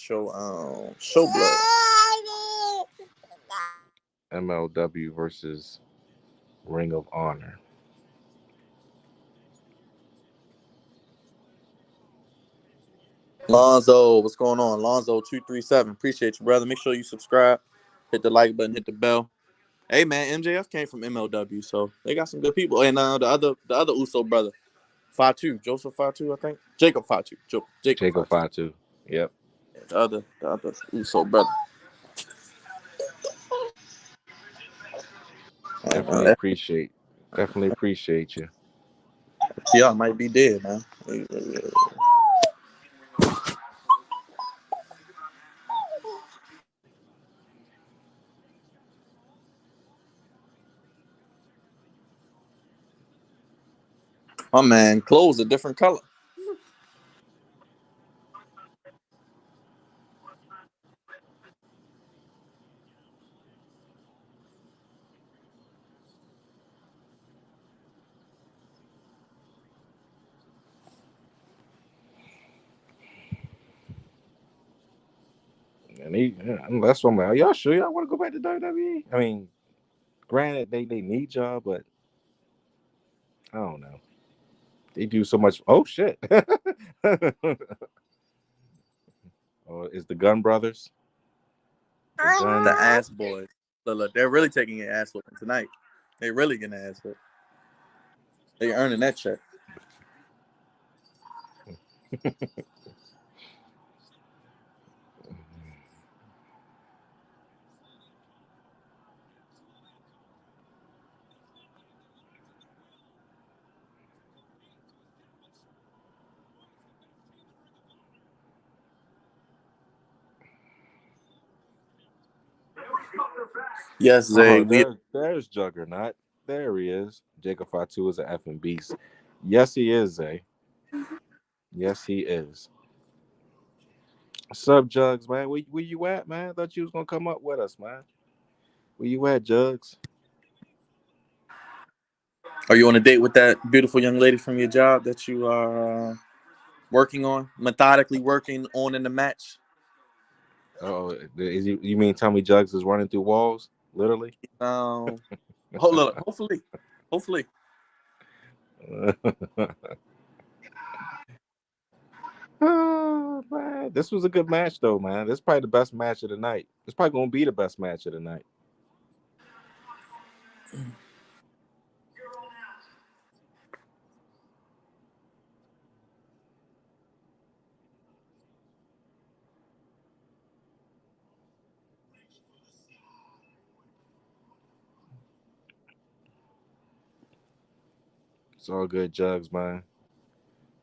blood. MLW versus Ring of Honor. Lonzo, what's going on? Lonzo237. Appreciate you, brother. Make sure you subscribe, hit the like button, hit the bell. Hey man, MJF came from MLW, so they got some good people. And the other Uso brother, FITE, Joseph FITE, I think. Jacob FITE. Jacob FITE. Yep. Yeah, the other Uso brother. Definitely appreciate you. FTR might be dead, man. My man, clothes a different color. And that's what I'm like. Y'all sure y'all want to go back to WWE? I mean, granted, they need y'all, but I don't know. They do so much. Oh shit! Oh, it's the Gun Brothers. The ass boys. Look, they're really taking your ass whooping tonight. They really getting ass whooped. They earning that check. Yes, Zay. Oh, there's Juggernaut. There he is. Jacob Fatu is an effing beast. Yes, he is, Zay. Yes, he is. Sub Jugs, man. Where you at, man? I thought you was gonna come up with us, man. Where you at, Jugs? Are you on a date with that beautiful young lady from your job that you are working on, methodically working on in the match? Oh, you mean Tommy Jugs is running through walls, literally? Hopefully. Oh, man. This was a good match, though, man. This is probably the best match of the night. It's probably gonna be the best match of the night. It's all good, Jugs, man.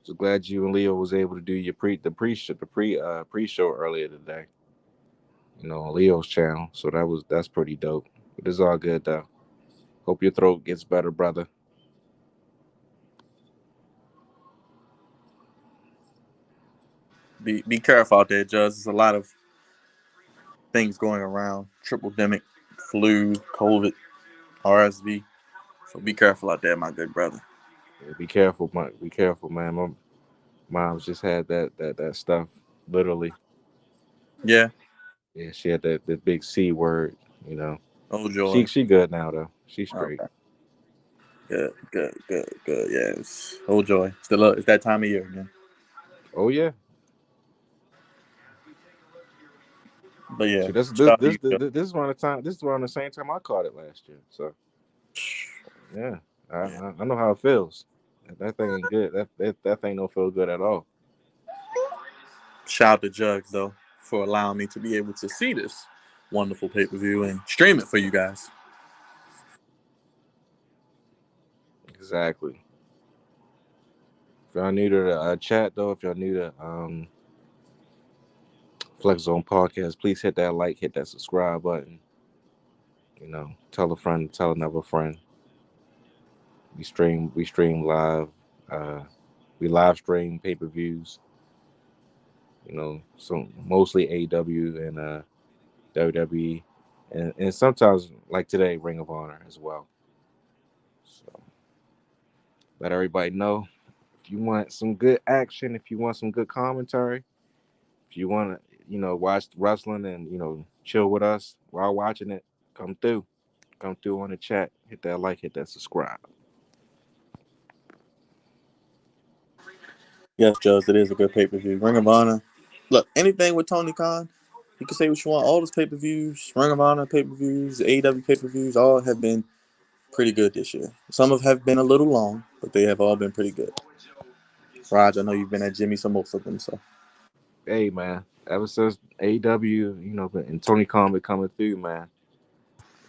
So glad you and Leo was able to do your pre-show earlier today. You know, on Leo's channel. So that's pretty dope. But it's all good though. Hope your throat gets better, brother. Be careful out there, Judge. There's a lot of things going around. Triple demic, flu, COVID, RSV. So be careful out there, my good brother. Yeah, be careful, man. My mom's just had that stuff, literally. Yeah. Yeah, she had that big C word, you know. Oh joy. She good now though. She's straight. Okay. Good. Yes. Oh joy. Still up. It's that time of year again. Oh yeah. But yeah. See, this is around the time. This is around the same time I caught it last year. So yeah, I know how it feels. That thing ain't good. That thing don't feel good at all. Shout out to Jugs though for allowing me to be able to see this wonderful pay-per-view and stream it for you guys. Exactly. If y'all new to the chat though, if y'all new to Flex Zone Podcast, please hit that like, hit that subscribe button. You know, tell a friend, tell another friend. We stream live. We live stream pay-per-views. You know, so mostly AEW and WWE, and sometimes like today, Ring of Honor as well. So let everybody know if you want some good action, if you want some good commentary, if you want to, watch wrestling and chill with us while watching it, come through on the chat, hit that like, hit that subscribe. Yes, Jugs, it is a good pay-per-view. Ring of Honor. Look, anything with Tony Khan, you can say what you want. All his pay-per-views, Ring of Honor pay-per-views, AEW pay-per-views, all have been pretty good this year. Some have been a little long, but they have all been pretty good. Raj, I know you've been at Jimmy for most of them, so. Hey man, ever since AEW, and Tony Khan been coming through, man,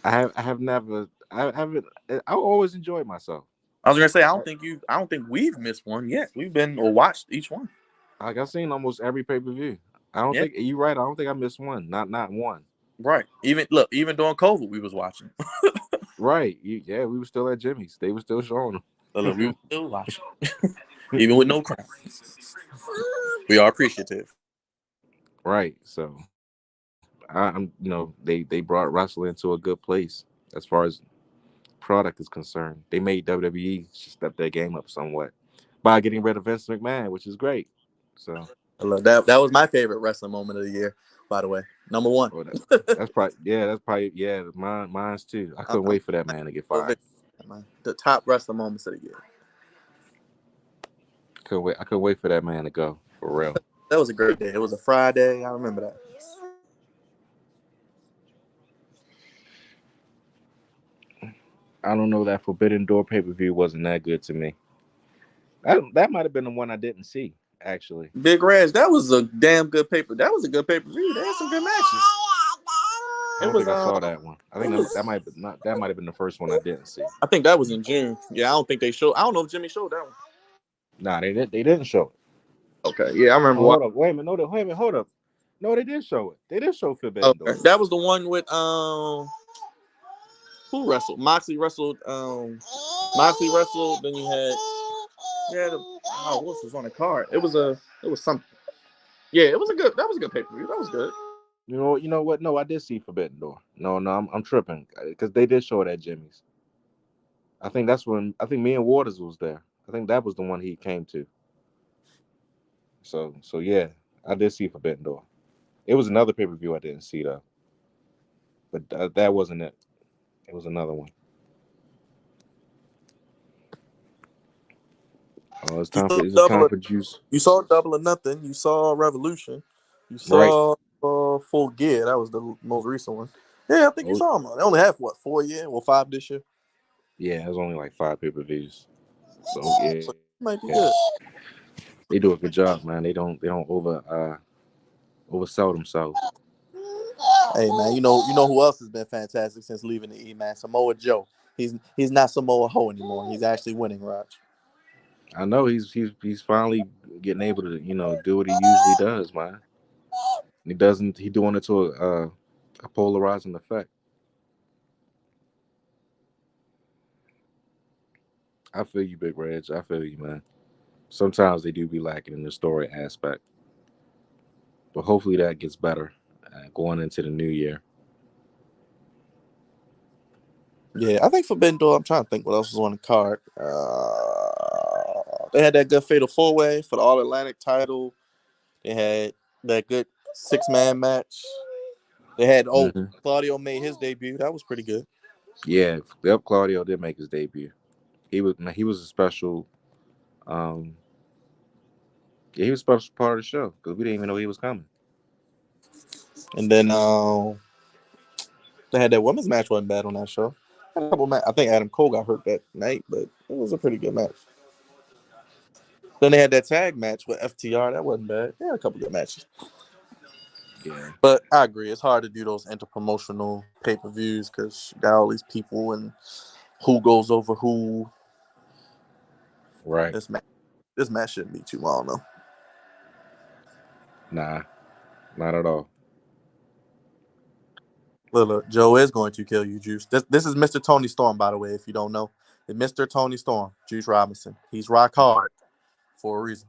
I haven't. I always enjoyed myself. I was gonna say, I don't think we've missed one yet. We've been or watched each one. Like I've seen almost every pay-per-view. I don't think you're right. I don't think I missed one. Not one. Right. Even during COVID, we was watching. Right. We were still at Jimmy's. They were still showing them. Look, we still watch, even with no crowd. We are appreciative. Right. So I'm they brought wrestling into a good place as far as product is concerned. They made WWE step their game up somewhat by getting rid of Vince McMahon, which is great. So Look, that was my favorite wrestling moment of the year, by the way. Number one. well, that's probably mine's too. I couldn't Uh-huh. wait for that man to get fired. The top wrestling moments of the year. I couldn't wait for that man to go for real. That was a great day. It was a Friday. I remember that. I don't know, that Forbidden Door pay-per-view wasn't that good to me. That might have been the one I didn't see, actually. Big Reg, that was a damn good paper. That was a good pay-per-view. They had some good matches. I don't think I saw that one. I think that might have been the first one I didn't see. I think that was in June. Yeah, I don't think they showed. I don't know if Jimmy showed that one. Nah, they didn't show it. Okay, yeah, I remember. Hold up, wait a minute, hold up. No, they did show it. They did show Forbidden Door. That was the one with who wrestled? Moxley wrestled. Moxley wrestled. Then you had what was on the card? It was something. Yeah, it was a good. That was a good pay-per-view. That was good. You know what? No, I did see Forbidden Door. No, I'm tripping because they did show it at Jimmy's. I think me and Waters was there. I think that was the one he came to. So yeah, I did see Forbidden Door. It was another pay-per-view I didn't see though, but that wasn't it. It was another one. Oh, is it time for Juice? You saw Double or Nothing. You saw Revolution. You Right. saw Full Gear. That was the most recent one. Yeah, I think you saw them. They only have 4 years? Well, 5 this year. Yeah, it was only like 5 pay-per-views. So yeah, so might be good. They do a good job, man. They don't oversell themselves. Hey man, you know who else has been fantastic since leaving the E, man? Samoa Joe. He's not Samoa Ho anymore. He's actually winning, Raj. I know he's finally getting able to do what he usually does, man. He doing it to a polarizing effect. I feel you, Big Reg. I feel you, man. Sometimes they do be lacking in the story aspect, but hopefully that gets better going into the new year. Yeah, I think Forbidden Door. I'm trying to think what else was on the card. They had that good Fatal 4-Way for the All Atlantic title. They had that good 6-man match. They had Claudio made his debut. That was pretty good. Yeah, Claudio did make his debut. He was a special. He was a special part of the show because we didn't even know he was coming. And then they had that women's match wasn't bad on that show. Had a couple I think Adam Cole got hurt that night, but it was a pretty good match. Then they had that tag match with FTR. That wasn't bad. They had a couple good matches. Yeah. But I agree. It's hard to do those interpromotional pay-per-views because you got all these people and who goes over who. Right. This match shouldn't be too long, though. Nah, not at all. Look, Joe is going to kill you, Juice. This is Mr. Tony Storm, by the way, if you don't know. It's Mr. Tony Storm, Juice Robinson. He's rock hard for a reason.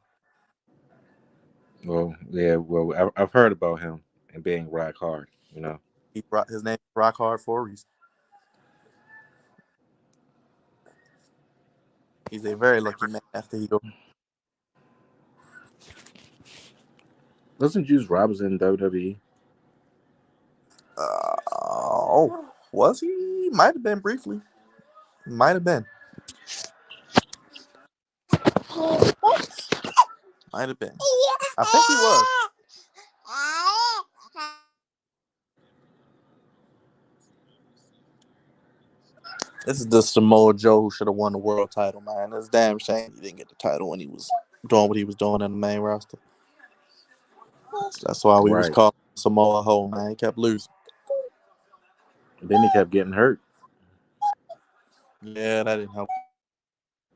Well, yeah. Well, I've heard about him and being rock hard. His name is rock hard for a reason. He's a very lucky man after he goes. Wasn't Juice Robinson in WWE? Was he? Might have been briefly. Might have been. Might have been. I think he was. This is the Samoa Joe who should have won the world title, man. It's a damn shame he didn't get the title when he was doing what he was doing in the main roster. That's why we was calling Samoa Ho, man. He kept losing. And then he kept getting hurt. Yeah, that didn't help.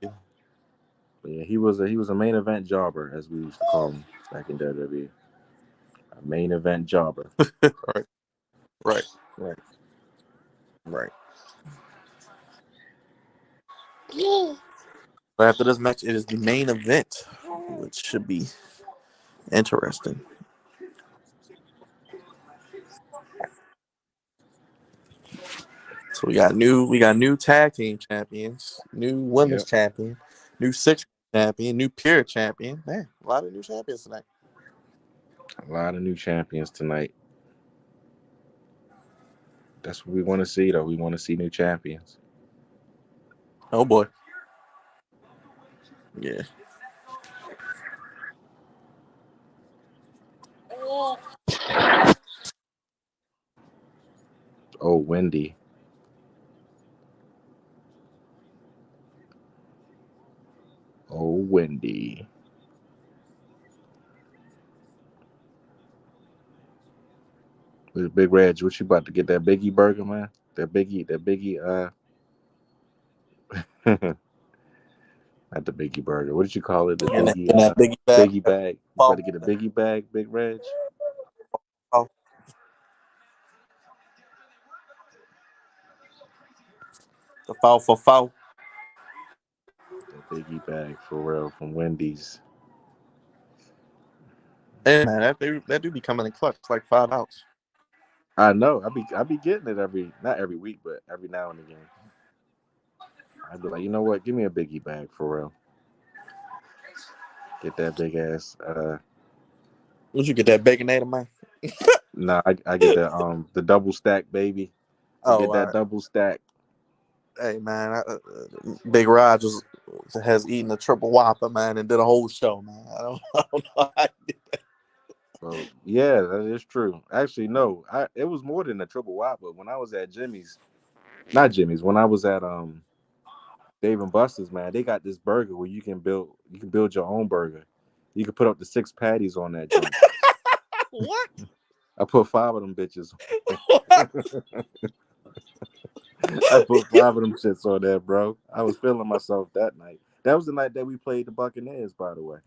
But yeah, he was a main event jobber, as we used to call him back in WWE. A main event jobber. Right. But after this match, it is the main event, which should be interesting. So we got new tag team champions, new women's champion, new six champion, new pure champion. Man, a lot of new champions tonight. A lot of new champions tonight. That's what we want to see, though. We want to see new champions. Oh boy. Yeah. Oh, Wendy. Oh, Wendy. With Big Reg, what you about to get that Biggie burger, man? That Biggie, not the Biggie burger. What did you call it? The And Biggie, that Biggie bag. Biggie bag. You better get a Biggie bag, Big Reg. Oh. The foul for foul. That Biggie bag for real from Wendy's. Hey man, that do be coming in clutch, like $5. I know. I be getting it not every week, but every now and again. I'd be like, you know what? Give me a Biggie bag for real. Get that big ass. Would you get that baconator, man? Nah, I get the double stack, baby. Get that double stack. Hey man, Big Rod has eaten a triple whopper, man, and did a whole show, man. I don't know how I did that. So yeah, that is true. Actually, no, it was more than a triple whopper. When I was at not Jimmy's, when I was at Dave and Buster's, man, they got this burger where you can build your own burger. You can put up to 6 patties on that joint. What? I put 5 of them bitches. I put 5 of them shits on there, bro. I was feeling myself that night. That was the night that we played the Buccaneers, by the way.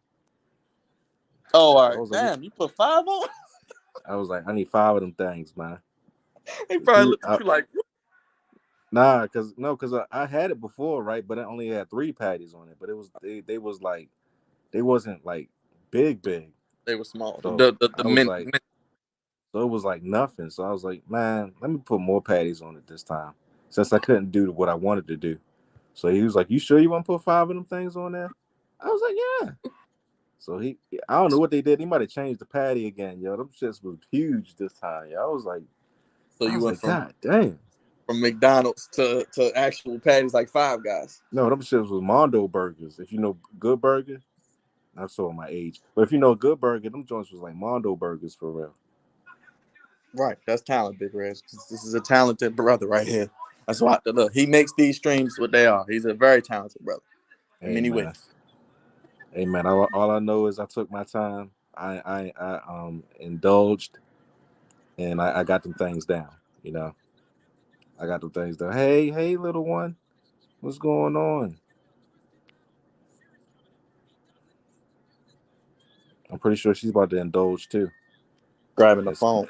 Oh, all right. Damn, you put 5 on? I was like, I need 5 of them things, man. He probably looked at you like, nah, because I had it before, right? But it only had 3 patties on it. But it was they was like, they wasn't like big. They were small. So The mint. So it was like nothing. So I was like, man, let me put more patties on it this time, since I couldn't do what I wanted to do. So he was like, you sure you want to put 5 of them things on there? I was like, yeah. So I don't know what they did. He might have changed the patty again, yo. Them shits was huge this time, yo. I was like, God damn. From McDonald's to actual patties like Five Guys. No, them shits was Mondo burgers. If you know Good Burger, I'm showing my age. But if you know Good Burger, them joints was like Mondo burgers for real. Right, that's talent, Big Reg. This is a talented brother right here. That's why look. He makes these streams what they are. He's a very talented brother in many ways. Hey man, all I know is I took my time. I indulged, and I got them things down. You know, I got them things down. Hey, little one, what's going on? I'm pretty sure she's about to indulge too. Grabbing the phone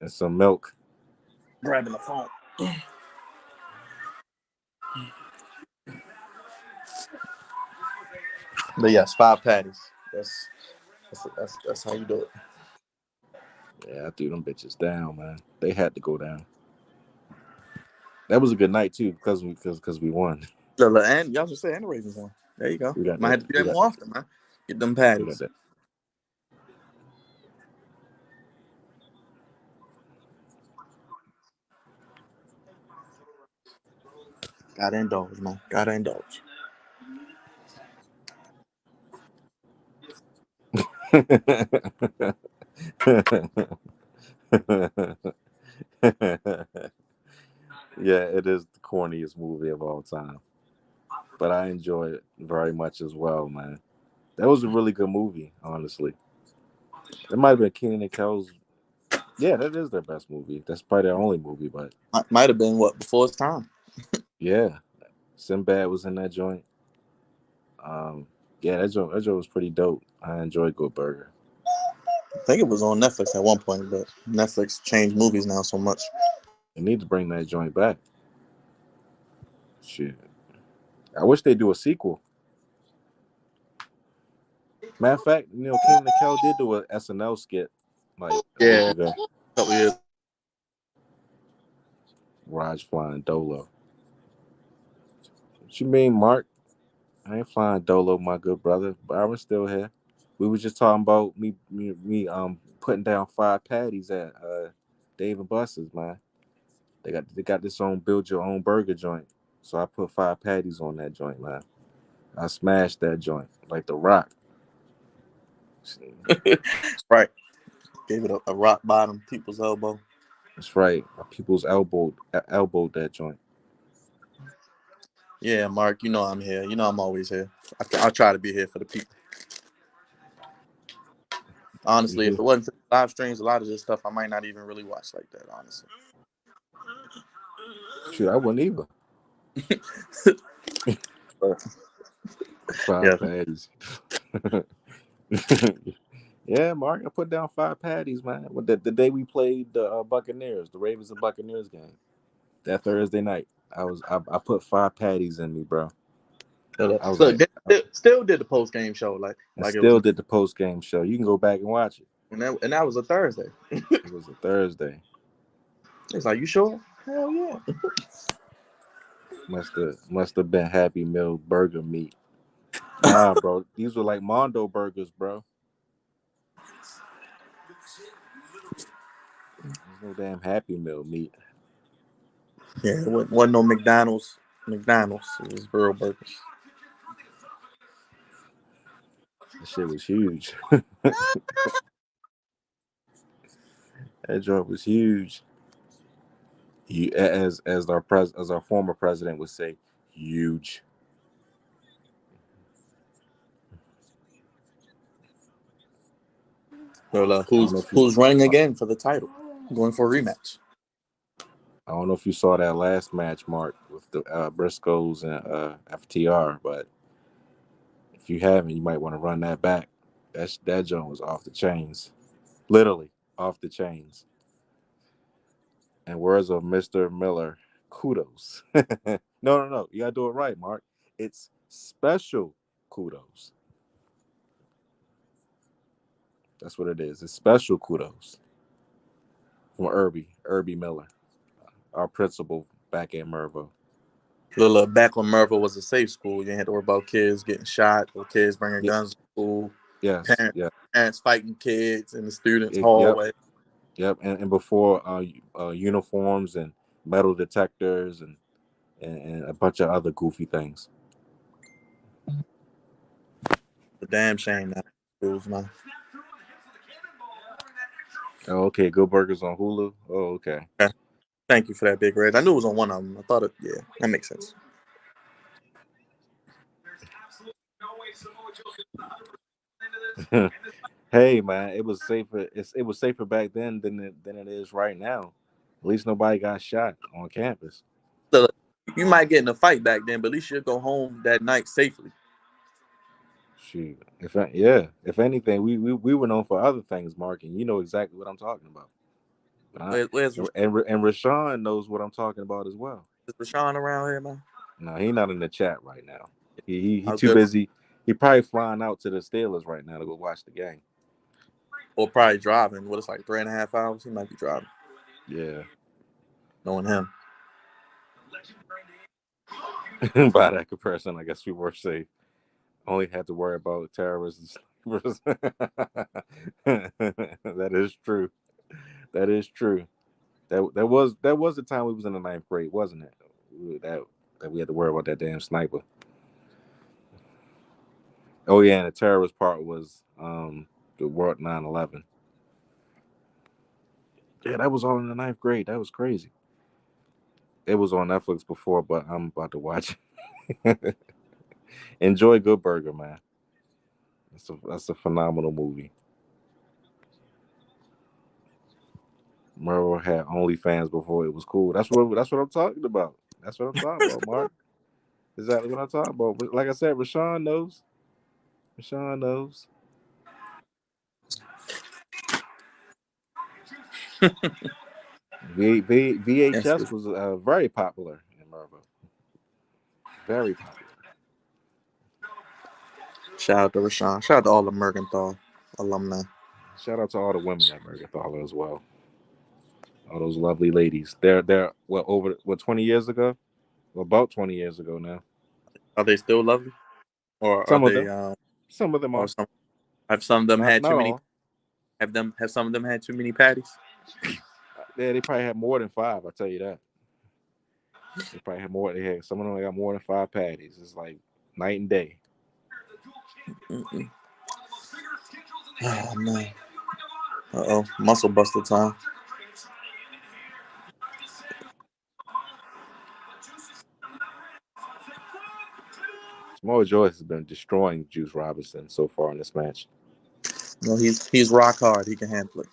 and some milk. Grabbing the phone. But yes, 5 patties. That's how you do it. Yeah, I threw them bitches down, man. They had to go down. That was a good night too, because we won. And y'all should say and the Ravens won. There you go. Might have to do that more often, man. Get them patties. Gotta indulge, man. Gotta indulge. Yeah, it is the corniest movie of all time. But I enjoy it very much as well, man. That was a really good movie, honestly. It might have been Kenan and Kel's. Yeah, that is their best movie. That's probably their only movie, but might have been before its time. Yeah, Sinbad was in that joint. Yeah, that joint was pretty dope. I enjoyed Good Burger. I think it was on Netflix at one point, but Netflix changed movies now so much. They need to bring that joint back. Shit, I wish they do a sequel. Matter of fact, Keenan and Kel did do an SNL skit like a week ago. A couple years. Raj flying Dolo. What you mean, Mark? I ain't flying Dolo, my good brother. Byron's still here. We was just talking about me putting down 5 patties at Dave and Buster's, man. They got this own build your own burger joint. So I put 5 patties on that joint, man. I smashed that joint like The Rock. Right. Gave it a rock bottom people's elbow. That's right. People's elbowed that joint. Yeah, Mark, I'm here. I'm always here. I'll try to be here for the people. Honestly, if it wasn't for the live streams, a lot of this stuff I might not even really watch like that, honestly. Shoot, I wouldn't either. 5 patties. Yeah, Mark, I put down 5 patties, man. The day we played the Buccaneers, the Ravens and Buccaneers game, that Thursday night, I put 5 patties in me, bro. I was Look, still did the post game show like still did the post game show. You can go back and watch it. And that was a Thursday. It was a Thursday. It's like, you sure? Hell yeah. Must have been Happy Meal burger meat. Nah, bro, these were like Mondo burgers, bro. There's no damn Happy Meal meat. Yeah, it wasn't no McDonald's. It was real burgers. That shit was huge. That joint was huge. As our former president would say, huge. Well, who's running again for the title? Going for a rematch. I don't know if you saw that last match, Mark, with the Briscoes and FTR, but if you haven't, you might want to run that back. That joint was off the chains, literally off the chains. And words of Mr. Miller, kudos. No, you gotta do it right, Mark. It's special kudos. That's what it is. It's special kudos from Irby Miller, our principal back at Mervo. Back when Mervo was a safe school, you didn't have to worry about kids getting shot or kids bringing guns to school. Yes, parents fighting kids in the students' hallway. Yep, and before uniforms and metal detectors and a bunch of other goofy things. A damn shame that schools, man. Oh, okay. Good Burgers on Hulu. Oh, okay. Thank you for that, Big Red. I knew it was on one of them. I thought that makes sense. Hey, man, it was safer. It was safer back then than it is right now. At least nobody got shot on campus. So you might get in a fight back then, but at least you'll go home that night safely. Shoot, if anything, we were known for other things, Mark, and you know exactly what I'm talking about. And Rashawn knows what I'm talking about as well. Is Rashawn around here, man? No, he's not in the chat right now. He too busy. He probably flying out to the Steelers right now to go watch the game. Or probably driving. What, it's like 3.5 hours? He might be driving. Yeah. Knowing him. By that comparison, I guess we were safe. Only had to worry about terrorists. That is true. That is true. That was the time we was in the 9th grade, wasn't it? That we had to worry about that damn sniper. Oh yeah, and the terrorist part was the World 9/11. Yeah, that was all in the 9th grade. That was crazy. It was on Netflix before, but I'm about to watch it. Enjoy Good Burger, man. That's a phenomenal movie. Merle had OnlyFans before it was cool. That's what I'm talking about. That's what I'm talking about, Mark. Exactly what I'm talking about. Like I said, Rashawn knows. Rashawn knows. VHS was very popular in Mervo. Very popular. Shout out to Rashawn. Shout out to all the Mergenthal alumni. Shout out to all the women at Mergenthaler as well. All those lovely ladies. They're over 20 years ago? Well, about 20 years ago now. Are they still lovely, or are Some of they? them. Some of them Or are. have some of them had Not too many? all. Have some of them had too many patties? Yeah, they probably had more than 5. I'll tell you that. They probably had more. They had some of them got more than 5 patties. It's like night and day. Mm-mm. Oh man. Muscle buster time. Samoa Joe has been destroying Juice Robinson so far in this match. No, he's rock hard. He can handle it.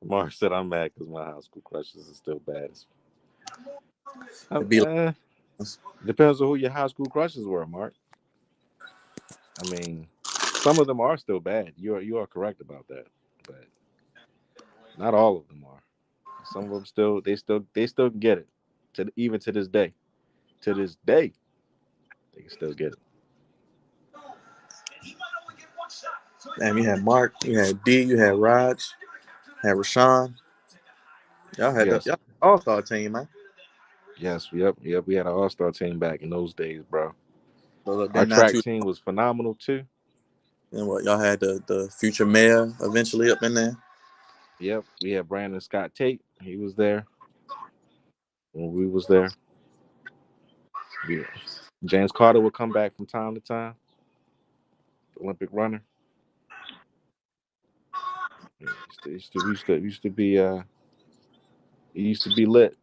Mark said, "I'm mad because my high school crushes are still bad." Depends on who your high school crushes were, Mark. I mean, some of them are still bad. You are correct about that, but not all of them are. Some of them still get it. Even to this day, they can still get it. Damn, you had Mark, you had D, you had Raj, had Rashawn. Y'all had Yes. y'all all-star team, man. Yes, yep. We had an all-star team back in those days, bro. So Our track team was phenomenal too. And what y'all had the future mayor eventually up in there. Yep, we had Brandon Scott Tate. He was there when we was there. Yeah. James Carter would come back from time to time. The Olympic runner. It used to be lit.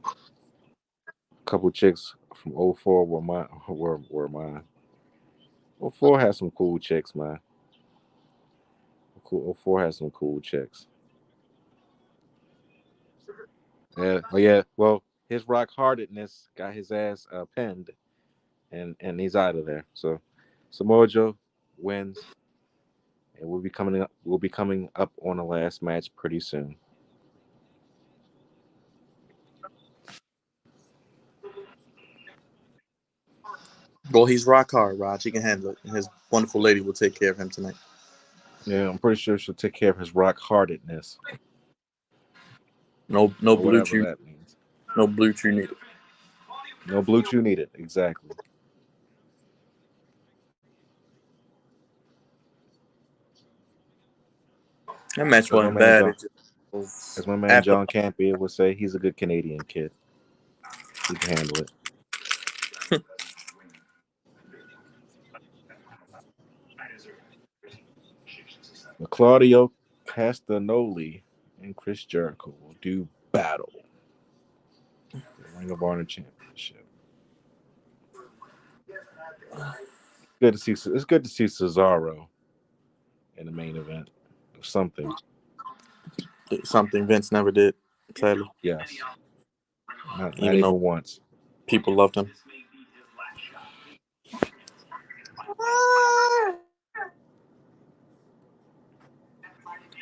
A couple chicks from 04 were mine. 04 had some cool chicks, man. 04 had some cool chicks. Yeah. Oh yeah. Well, his rock heartedness got his ass pinned, and he's out of there. So Samoa Joe wins, and we'll be coming up on the last match pretty soon. Well, he's rock hard, Raj. He can handle it. His wonderful lady will take care of him tonight. Yeah, I'm pretty sure she'll take care of his rock heartedness. No blue chew. That means. No blue chew needed. No blue chew needed. Exactly. That match wasn't bad. As my man John Campbell would say, he's a good Canadian kid. He can handle it. Claudio Castagnoli and Chris Jericho will do battle for the Ring of Honor Championship. It's good to see Cesaro in the main event of something. Something Vince never did, sadly. Yes. Not even once. People loved him.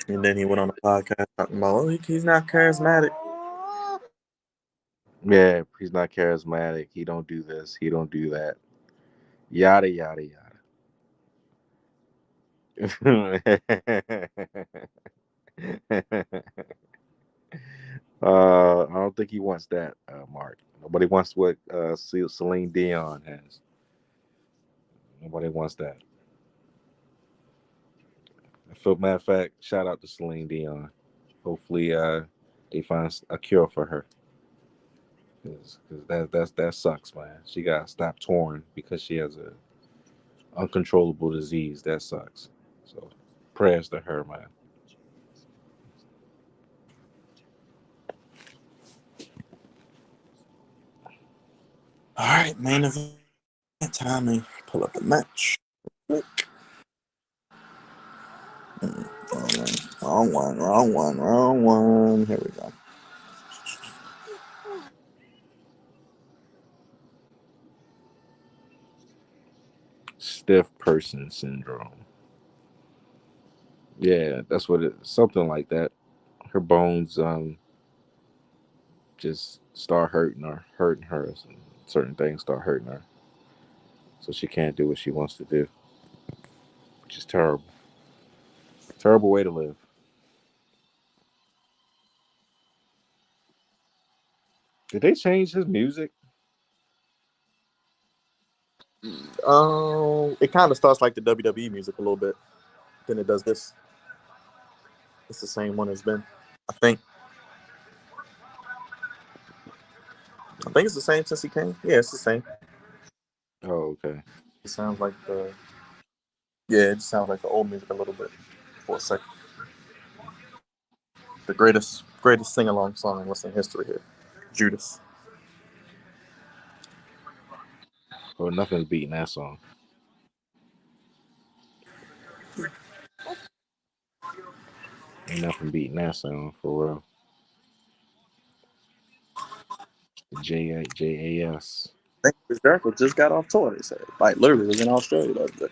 And then he went on the podcast talking about, oh, he's not charismatic. Yeah, he's not charismatic. He don't do this. He don't do that. Yada, yada, yada. I don't think he wants that, Mark. Nobody wants what Celine Dion has. Nobody wants that. Matter of fact, shout out to Celine Dion. Hopefully, they find a cure for her. Because that sucks, man. She got to stop touring because she has a uncontrollable disease. That sucks. So, prayers to her, man. All right, main event time. Me pull up the match. Quick. Wrong one. Here we go. Stiff person syndrome. Yeah, that's what it is. Something like that. her bones just start hurting her, and certain things start hurting her, so she can't do what she wants to do, which is terrible. Terrible way to live. Did they change his music? It kind of starts like the WWE music a little bit. Then it does this. It's the same one it's been. I think. I think it's the same since he came. Yeah, it's the same. Oh, okay. It sounds like the. Yeah, it just sounds like the old music a little bit for a second. The greatest sing along song in wrestling history here, Judas. Oh, nothing's beating that song. Ain't nothing beating that song for real. JAS. I think Chris Jericho just got off tour. They said, like, literally was in Australia the other day.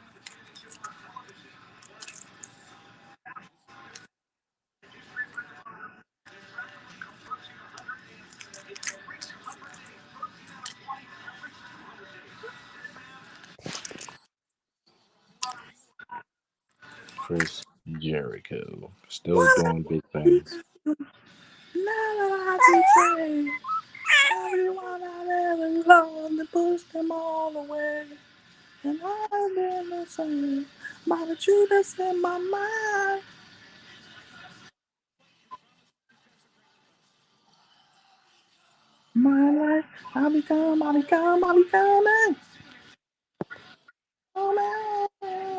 Chris Jericho still doing big things. Everyone I ever loved, they pushed them all away. And I've been the same. By the truth that's in my mind. My life, I'll becoming.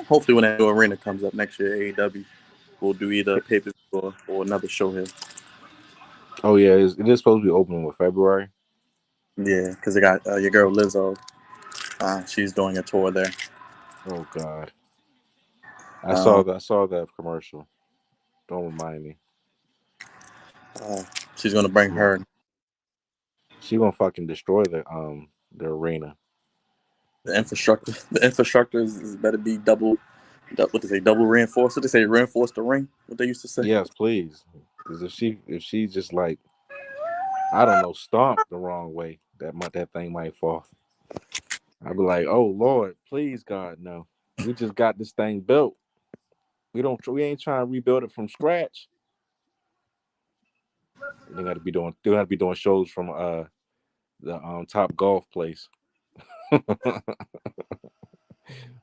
Hopefully, when that new arena comes up next year, AEW will do either a pay-per-view or another show here. Oh yeah, it is supposed to be opening with February. Yeah, because they got your girl Lizzo. She's doing a tour there. Oh God, I saw that commercial. Don't remind me. She's gonna bring her. She gonna fucking destroy the arena. The infrastructure. The infrastructure is better be double. What they say? Double reinforced. What they say? Reinforce the ring. What they used to say. Yes, please. Because if she just like, I don't know, stomp the wrong way, that thing might fall. I'd be like, oh Lord, please God, no. We just got this thing built. We ain't trying to rebuild it from scratch. They got to be doing shows from the Top Golf place.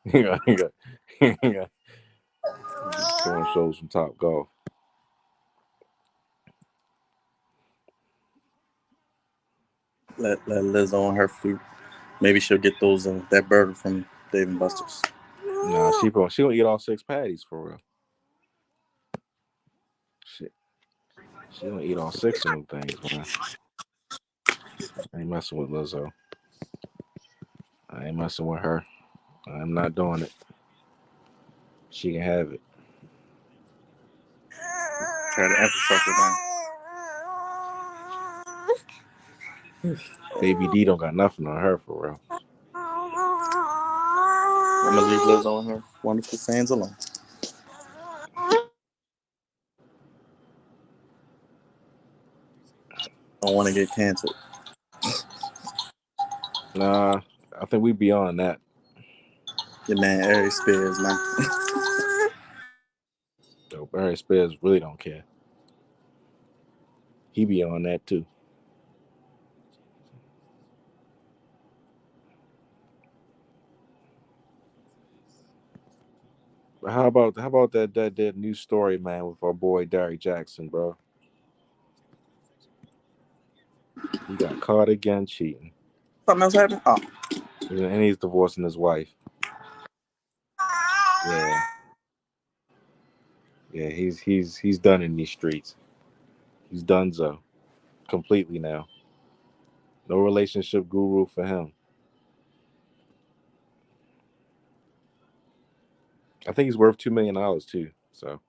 you got doing shows from Top Golf. Let Liz on her food. Maybe she'll get those that burger from Dave and Buster's. Nah, she gonna eat all 6 patties for real. Shit, she gonna eat all 6 of them things, man. I ain't messing with Lizzo. I ain't messing with her. I'm not doing it. She can have it. Try the infrastructure down. Baby D don't got nothing on her for real. I'm gonna leave Liz on her wonderful fans alone. Don't want to get canceled. Nah, I think we beyond that. Your man Ari Spears, man. Yo, Barry Spears really don't care. He be on that too. But how about that new story, man, with our boy Derrick Jackson, bro? He got caught again cheating. Something else happened? Oh. And he's divorcing his wife. Yeah. Yeah, he's done in these streets. He's done so. Completely now. No relationship guru for him. I think he's worth $2 million too. So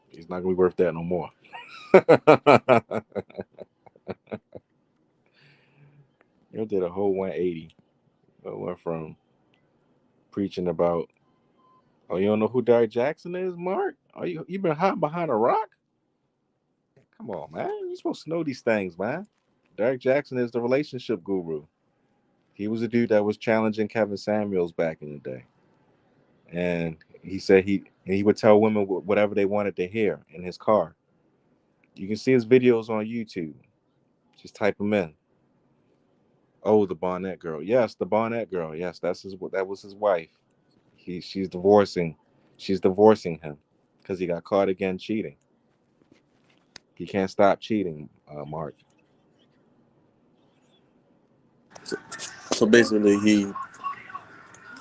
he's not gonna be worth that no more. You did a whole 180. Went from preaching about, oh, you don't know who Derrick Jackson is, Mark? You been hiding behind a rock? Come on, man. You're supposed to know these things, man. Derek Jackson is the relationship guru. He was a dude that was challenging Kevin Samuels back in the day. And he said he would tell women whatever they wanted to hear in his car. You can see his videos on YouTube. Just type them in. Oh, the Barnett girl. Yes, the Barnett girl. Yes, that was his wife. She's divorcing him because he got caught again cheating. He can't stop cheating, Mark. So basically, he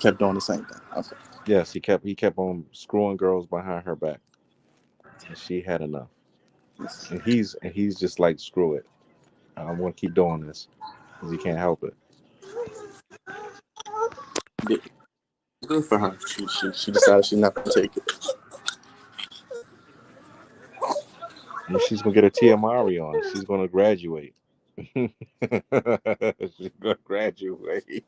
kept doing the same thing. Okay. Yes, he kept on screwing girls behind her back, and she had enough. And he's just like, screw it. I'm gonna keep doing this because he can't help it. Good for her. She decided she's not gonna take it. And she's gonna get a Tia Mari on. She's gonna graduate. She's gonna graduate.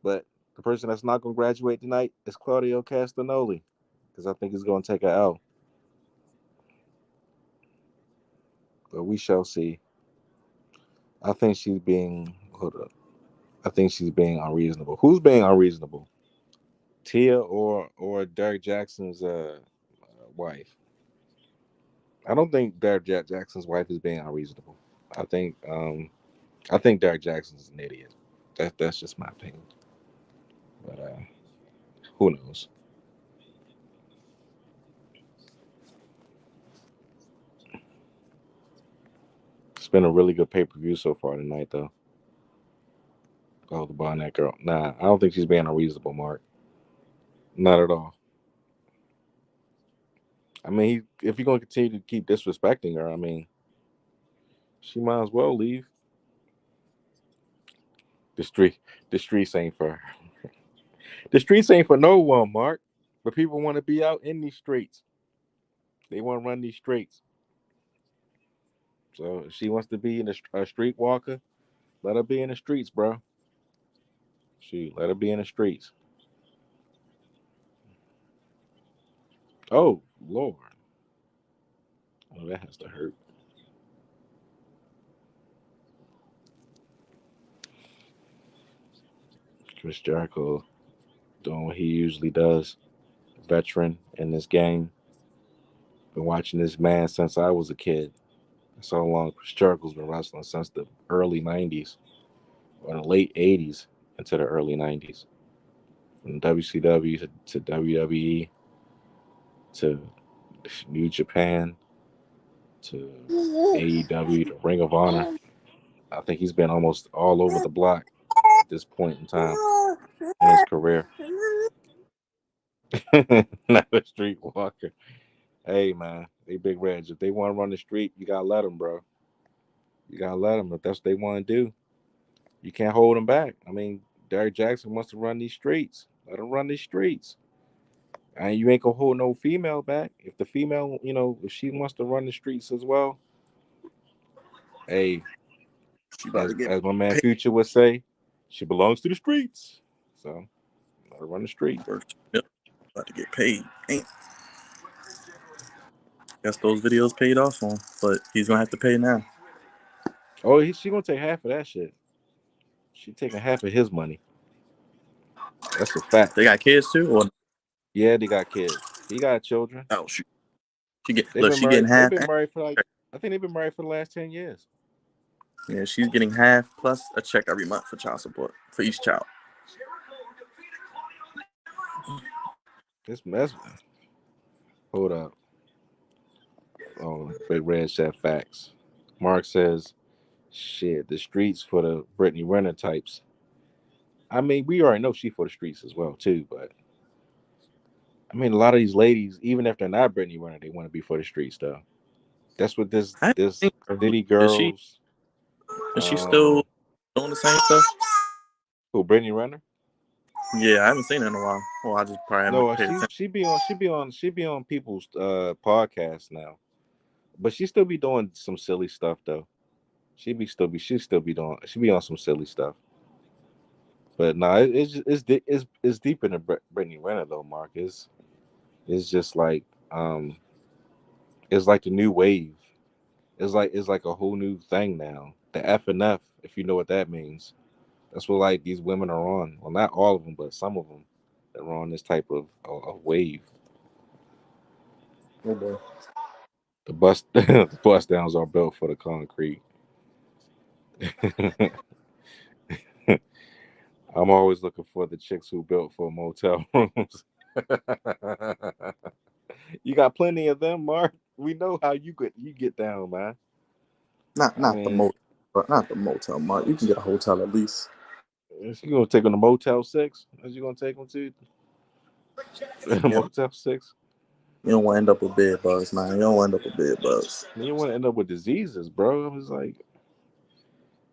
But the person that's not gonna graduate tonight is Claudio Castagnoli, because I think he's gonna take a L. But we shall see. I think she's being unreasonable. Who's being unreasonable? Tia or Derek Jackson's wife? I don't think Derek Jackson's wife is being unreasonable. I think Derek Jackson's an idiot. That's just my opinion. But who knows? It's been a really good pay-per-view so far tonight, though. Oh, the Barnett girl. Nah, I don't think she's being unreasonable, Mark. Not at all. I mean, if you're gonna continue to keep disrespecting her, I mean, she might as well leave. The street, the streets ain't for her. The streets ain't for no one, Mark. But people want to be out in these streets. They want to run these streets. So if she wants to be a street walker, let her be in the streets, bro. Let her be in the streets. Oh, Lord. Oh, that has to hurt. Chris Jericho doing what he usually does. Veteran in this game. Been watching this man since I was a kid. That's how long Chris Jericho's been wrestling, since the early 90s or the late 80s into the early 90s. From WCW to WWE to New Japan to AEW to Ring of Honor. I think he's been almost all over the block at this point in time in his career. Not a street walker. Hey, man, they big reds. If they want to run the street, you got to let them, bro. You got to let them if that's what they want to do. You can't hold them back. I mean, Derek Jackson wants to run these streets. Let him run these streets. And you ain't going to hold no female back. If the female, if she wants to run the streets as well, hey, as my man paid. Future would say, she belongs to the streets. So let her run the street. About to get paid. Ain't. Guess those videos paid off on him, but he's gonna have to pay now. Oh, she gonna take half of that shit. She taking half of his money. That's a fact. They got kids too, or yeah, they got kids. He got children. oh shoot, She she getting half. They've been married for I think they've been married for the last 10 years. Yeah, she's getting half plus a check every month for child support for each child. This mess. Hold up. Oh, Big Red said facts. Mark says, shit, the streets for the Brittany Renner types. I mean, we already know she for the streets as well, too, but I mean, a lot of these ladies, even if they're not Brittany Renner, they want to be for the streets, though. That's what this City Girls. Is she still doing the same stuff? Who, Brittany Renner? Yeah, I haven't seen her in a while. Well, I just probably haven't paid attention. She be on people's podcasts now, but she still be doing some silly stuff though. She be on some silly stuff. But no, it's deeper than Brittany Renner though, Marcus. It's just like it's like the new wave. It's like a whole new thing now. The F and F, if you know what that means. That's what like these women are on. Well, not all of them, but some of them that are on this type of wave. Oh boy. The bust the bust downs are built for the concrete. I'm always looking for the chicks who built for motel rooms. You got plenty of them, Mark. We know how you get down, man. Not I not the mean, motel, but not the motel, Mark. You can get a hotel at least. is you gonna take them to Motel 6? Is you gonna take them to You know, Motel 6? you don't want to end up with bed bugs, man. You don't want to end up with bed bugs. I mean, you want to end up with diseases, bro. I was like,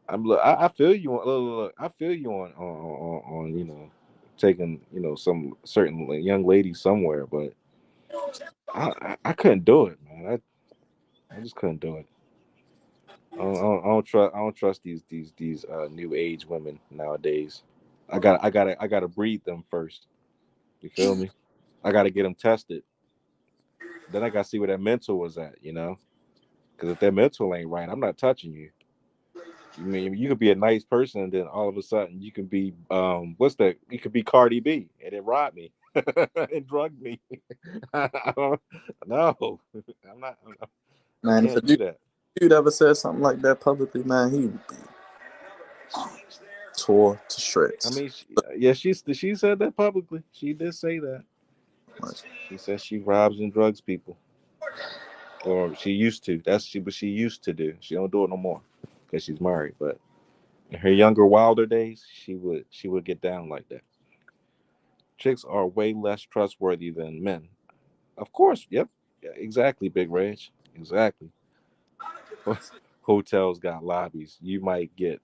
I feel you on look, I feel you on taking some certain young lady somewhere, but I couldn't do it, man. I just couldn't do it. I don't trust these new age women nowadays. I gotta breed them first. You feel me? I gotta get them tested. Then I gotta see where that mental was at. Because if that mental ain't right, I'm not touching you. You mean you could be a nice person, and then all of a sudden you can be what's that? You could be Cardi B, and it robbed me and drugged me. I don't, no, I'm not. I Man, if a can't do that. dude ever said something like that publicly, man, he would be tore to I shreds. mean, yeah, she said that publicly. She did say that. Like, She says she robs and drugs people, or she used to. What she used to do. She don't do it no more because she's married. But in her younger, wilder days, she would get down like that. Chicks are way less trustworthy than men. Of course, yep, yeah, exactly, Big Rage, exactly. Hotels got lobbies. You might get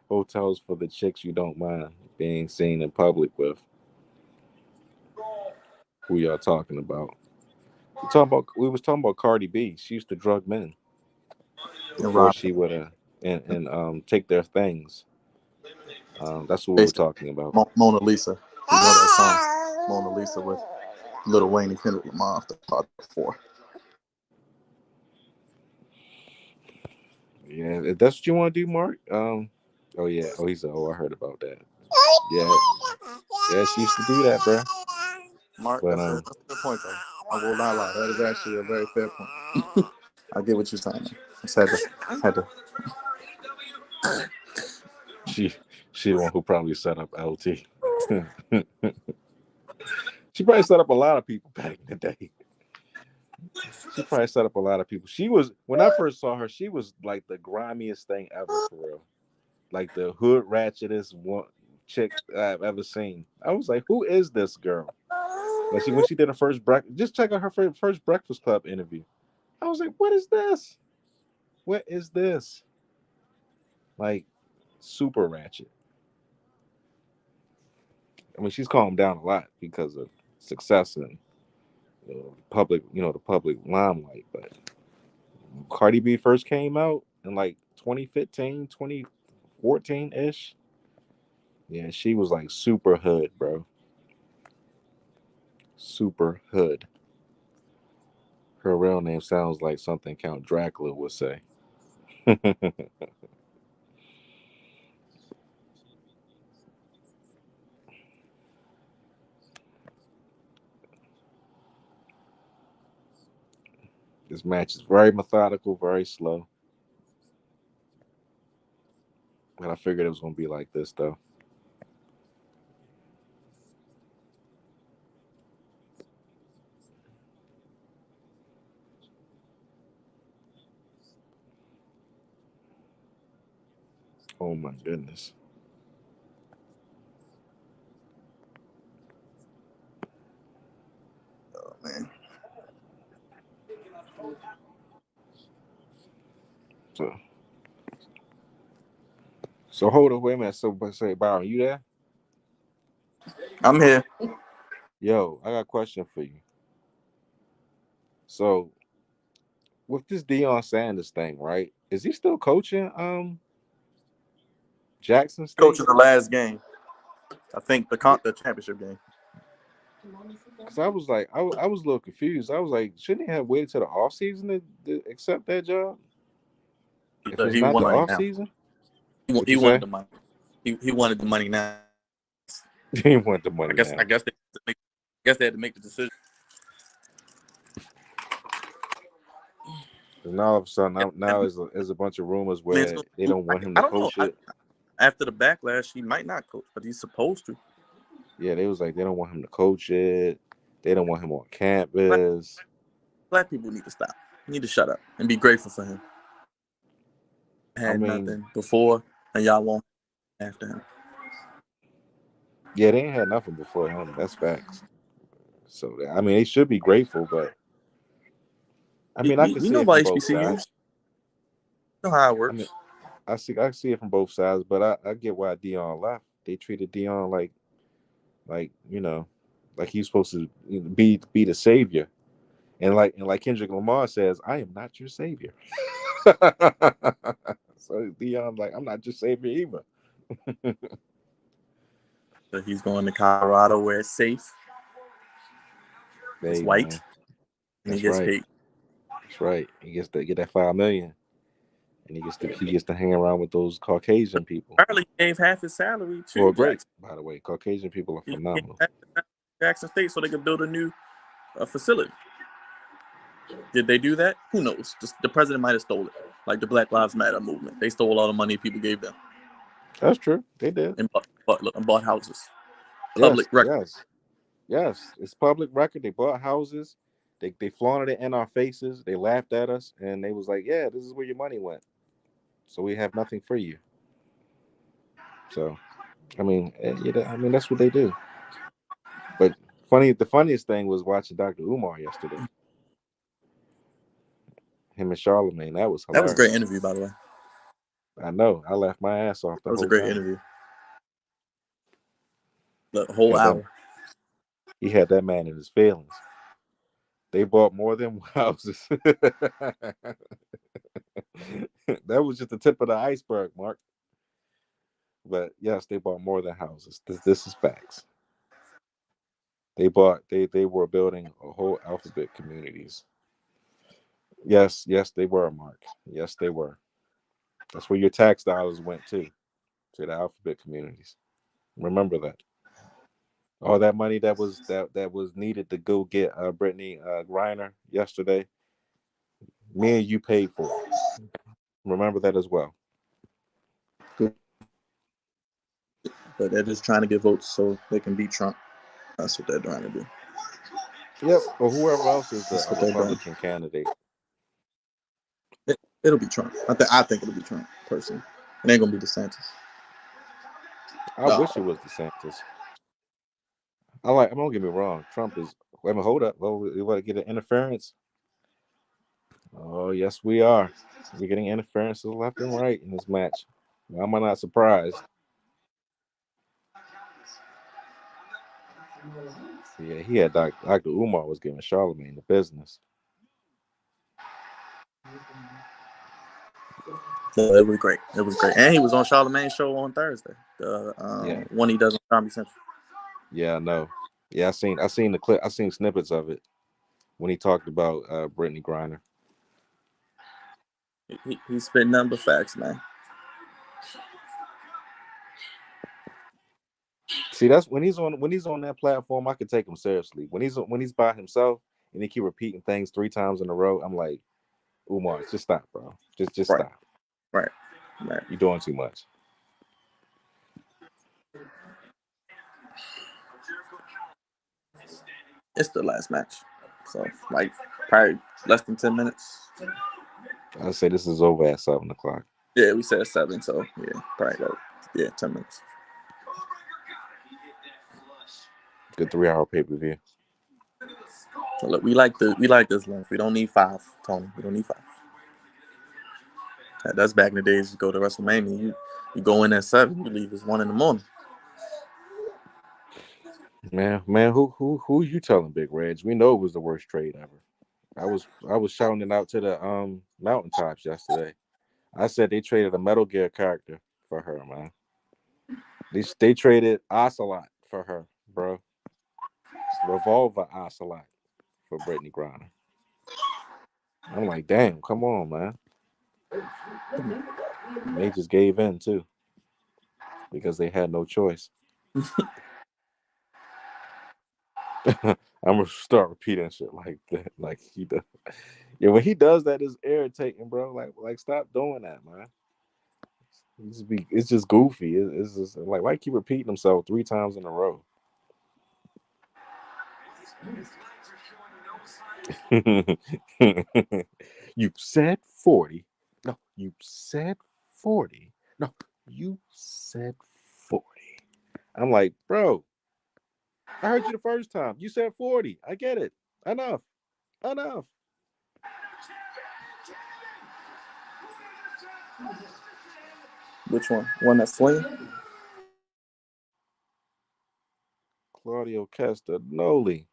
hotels for the chicks you don't mind being seen in public with. Who y'all talking about? We was talking about Cardi B. She used to drug men and before Rob, she would and take their things. That's what we were basically, talking about. Mona Lisa. If you know that song, Mona Lisa with Lil Wayne and Kendrick Lamar off the part 4. Yeah, if that's what you want to do, Mark. Oh yeah. Oh, he said. Oh, I heard about that. Yeah, yeah. She used to do that, bro. Mark, But that's a good point, though. I will not lie. That is actually a very fair point. I get what you're saying. I just had to. she she the one who probably set up LT. She probably set up a lot of people back in the day. She probably set up a lot of people. She was when I first saw her, she was like the grimiest thing ever for real. Like the hood ratchetest one chick I've ever seen. I was like, who is this girl? Like when she did her first breakfast, just check out her first Breakfast Club interview. I was like, what is this? What is this? Like super ratchet. I mean, she's calmed down a lot because of success and the public limelight. But Cardi B first came out in like 2015, 2014 ish. Yeah, she was like super hood, bro. Super hood. Her real name sounds like something Count Dracula would say. This match is very methodical, very slow. But I figured it was going to be like this, though. Oh my goodness. Oh, man. So, so hold on, wait a minute. So, say, Byron, you there? I'm here. Yo, I got a question for you. So, with this Deion Sanders thing, right? Is he still coaching Jackson State? Coaching the last game. I think the championship game. Because I was like, I was a little confused. I was like, shouldn't he have waited till the off season to accept that job? If it's He not won the money off now. season, what He you wanted say? the money. He wanted the money now. He want the I money guess now. they had to make the decision. And now all of a sudden, now is a bunch of rumors I mean, it's where they don't want him I to don't know. coach it. After the backlash, he might not coach, but he's supposed to. Yeah, they was like they don't want him to coach it. They don't want him on campus. Black people need to stop. Need to shut up and be grateful for him. I Had mean, nothing before, and y'all won't after him. yeah, they ain't had nothing before him. That's facts. So I mean, they should be grateful, but I mean, I can We see know it from about both HBCUs. sides. You know how it I mean, works. I see it from both sides, but I get why Dion left. They treated Dion like like he's supposed to be the savior, and like Kendrick Lamar says, I am not your savior. So Dion like, I'm not your savior either. So he's going to Colorado where it's safe. It's Hey white, man, and he that's gets right. paid. That's right. He gets to get that $5 million, and he gets to hang around with those Caucasian people. Apparently, he gave half his salary Who to are great, Jackson. by the way. Caucasian people are He gave phenomenal. half his salary to Jackson State so they could build a new facility. Did they do that? Who knows? The president might have stole it, like the Black Lives Matter movement. They stole all the money people gave them That's true. They did. and bought houses. Yes, Public record. yes. It's public record. They bought houses. They flaunted it in our faces. They laughed at us, and they was like, "Yeah, this is where your money went. So we have nothing for you." So, I mean, I mean that's what they do. But the funniest thing was watching Dr. Umar yesterday. Him and Charlemagne. That was That was a great hilarious. interview, by the way. I know. I laughed my ass off the That was a whole great time. interview. The whole Had that hour. he had that man in his feelings. They bought more than houses. That was just the tip of the iceberg, Mark. But yes, they bought more than houses. This is facts. They were building a whole alphabet communities. Yes, they were, Mark. Yes, they were. That's where your tax dollars went to the alphabet communities. Remember that. All that money that was needed to go get Brittany Griner yesterday, me and you paid for it. Remember that as well. But they're just trying to get votes so they can beat Trump. That's what they're trying to do. Yep, or whoever else is That's the what they're doing. Republican candidate. It'll be Trump. I think it'll be Trump, personally. It ain't gonna be DeSantis. I wish it was DeSantis. Don't get me wrong. Trump is. Wait a minute, hold up. Well, we want to get an interference. Oh yes, we are. We're getting interferences left and right in this match. Why am I not surprised? Yeah, he had Dr. Umar was giving Charlemagne the business. So it was great. It was great. And he was on Charlemagne's show on Thursday. The one he does on Comedy Central. Yeah, I know. Yeah, I seen the clip. I seen snippets of it when he talked about Brittany Griner. He's spitting number facts, man. See, that's when he's on that platform, I could take him seriously. When he's by himself and he keep repeating things 3 times in a row, I'm like, Umar, just stop, bro. Just Right. stop. Right. You're doing too much. It's the last match. So, like, probably less than 10 minutes. I'd say this is over at 7:00. Yeah, we said 7, so yeah, probably that. 10 minutes. Good 3-hour pay-per-view. So look, we like this length. We don't need 5, Tony. We don't need 5. That's back in the days. You go to WrestleMania, you go in at 7, you leave at 1 in the morning. Man, who you telling, Big Reg? We know it was the worst trade ever. I was shouting it out to the mountaintops yesterday. I said they traded a Metal Gear character for her, man. They traded Ocelot for her, bro. Revolver Ocelot for Brittany Griner. I'm like, damn, come on, man. And they just gave in too because they had no choice. I'm gonna start repeating shit like that, like he does. Yeah, when he does that, it's irritating, bro. Like stop doing that, man. It's just goofy. It's just like why keep repeating himself 3 times in a row? You said 40. No, you said 40. No, you said 40. I'm like, bro, I heard you the first time. You said 40. I get it. Enough. Which one? One that's swinging? Claudio Castagnoli.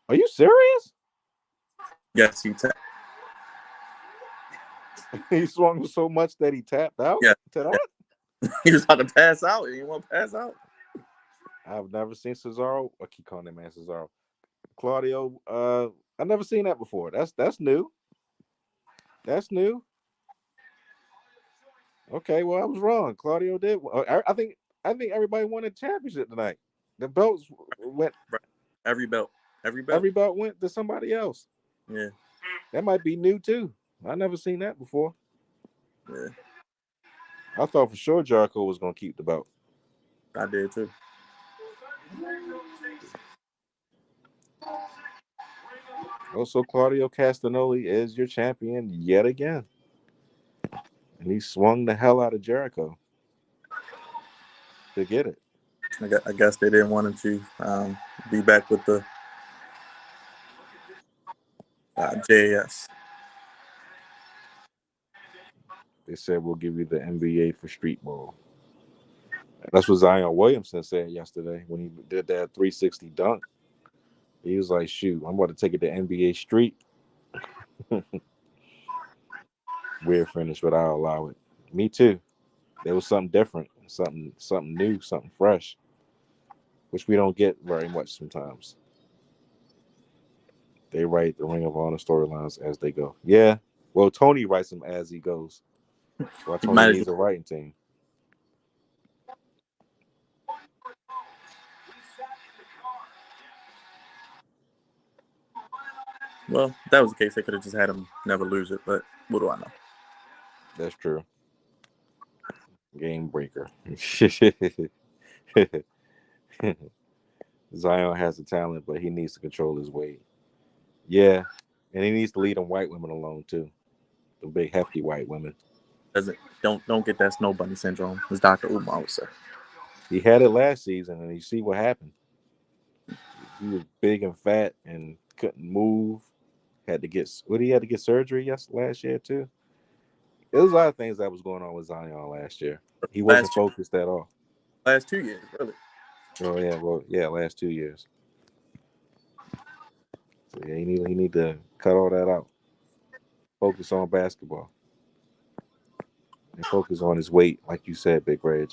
Are you serious? Yes, he tapped. He swung so much that he tapped out? Yeah. To that? He was about to pass out. He didn't want to pass out. I've never seen Cesaro. I keep calling him man Cesaro. Claudio, I've never seen that before. That's new. That's new. Okay, well I was wrong. Claudio did. I think everybody won a championship tonight. The belts went. Every belt Went to somebody else. Yeah, that might be new too. I never seen that before. Yeah, I thought for sure Jericho was gonna keep the belt. I did too. Also, Claudio Castagnoli is your champion yet again. And he swung the hell out of Jericho to get it. I guess they didn't want him to be back with the JAS. They said, we'll give you the NBA for street ball. That's what Zion Williamson said yesterday when he did that 360 dunk. He was like, shoot, I'm about to take it to NBA street. Weird finish, but I'll allow it. Me too. There was something different, something new, something fresh, which we don't get very much sometimes. They write the Ring of Honor storylines as they go. Yeah, well, Tony writes them as he goes. Well, Tony needs a writing team. Well, if that was the case, they could have just had him never lose it, but what do I know? That's true. Game breaker. Zion has the talent, but he needs to control his weight. Yeah, and he needs to leave them white women alone too. The big hefty white women. Don't get that snow bunny syndrome, as Dr. Umar would say. He had it last season, and you see what happened. He was big and fat and couldn't move. Had to get surgery last year too. There was a lot of things that was going on with Zion last year. He wasn't focused at all. Last 2 years, really. Oh yeah, well yeah, last 2 years. So yeah, he need to cut all that out. Focus on basketball. And focus on his weight, like you said, Big Reg.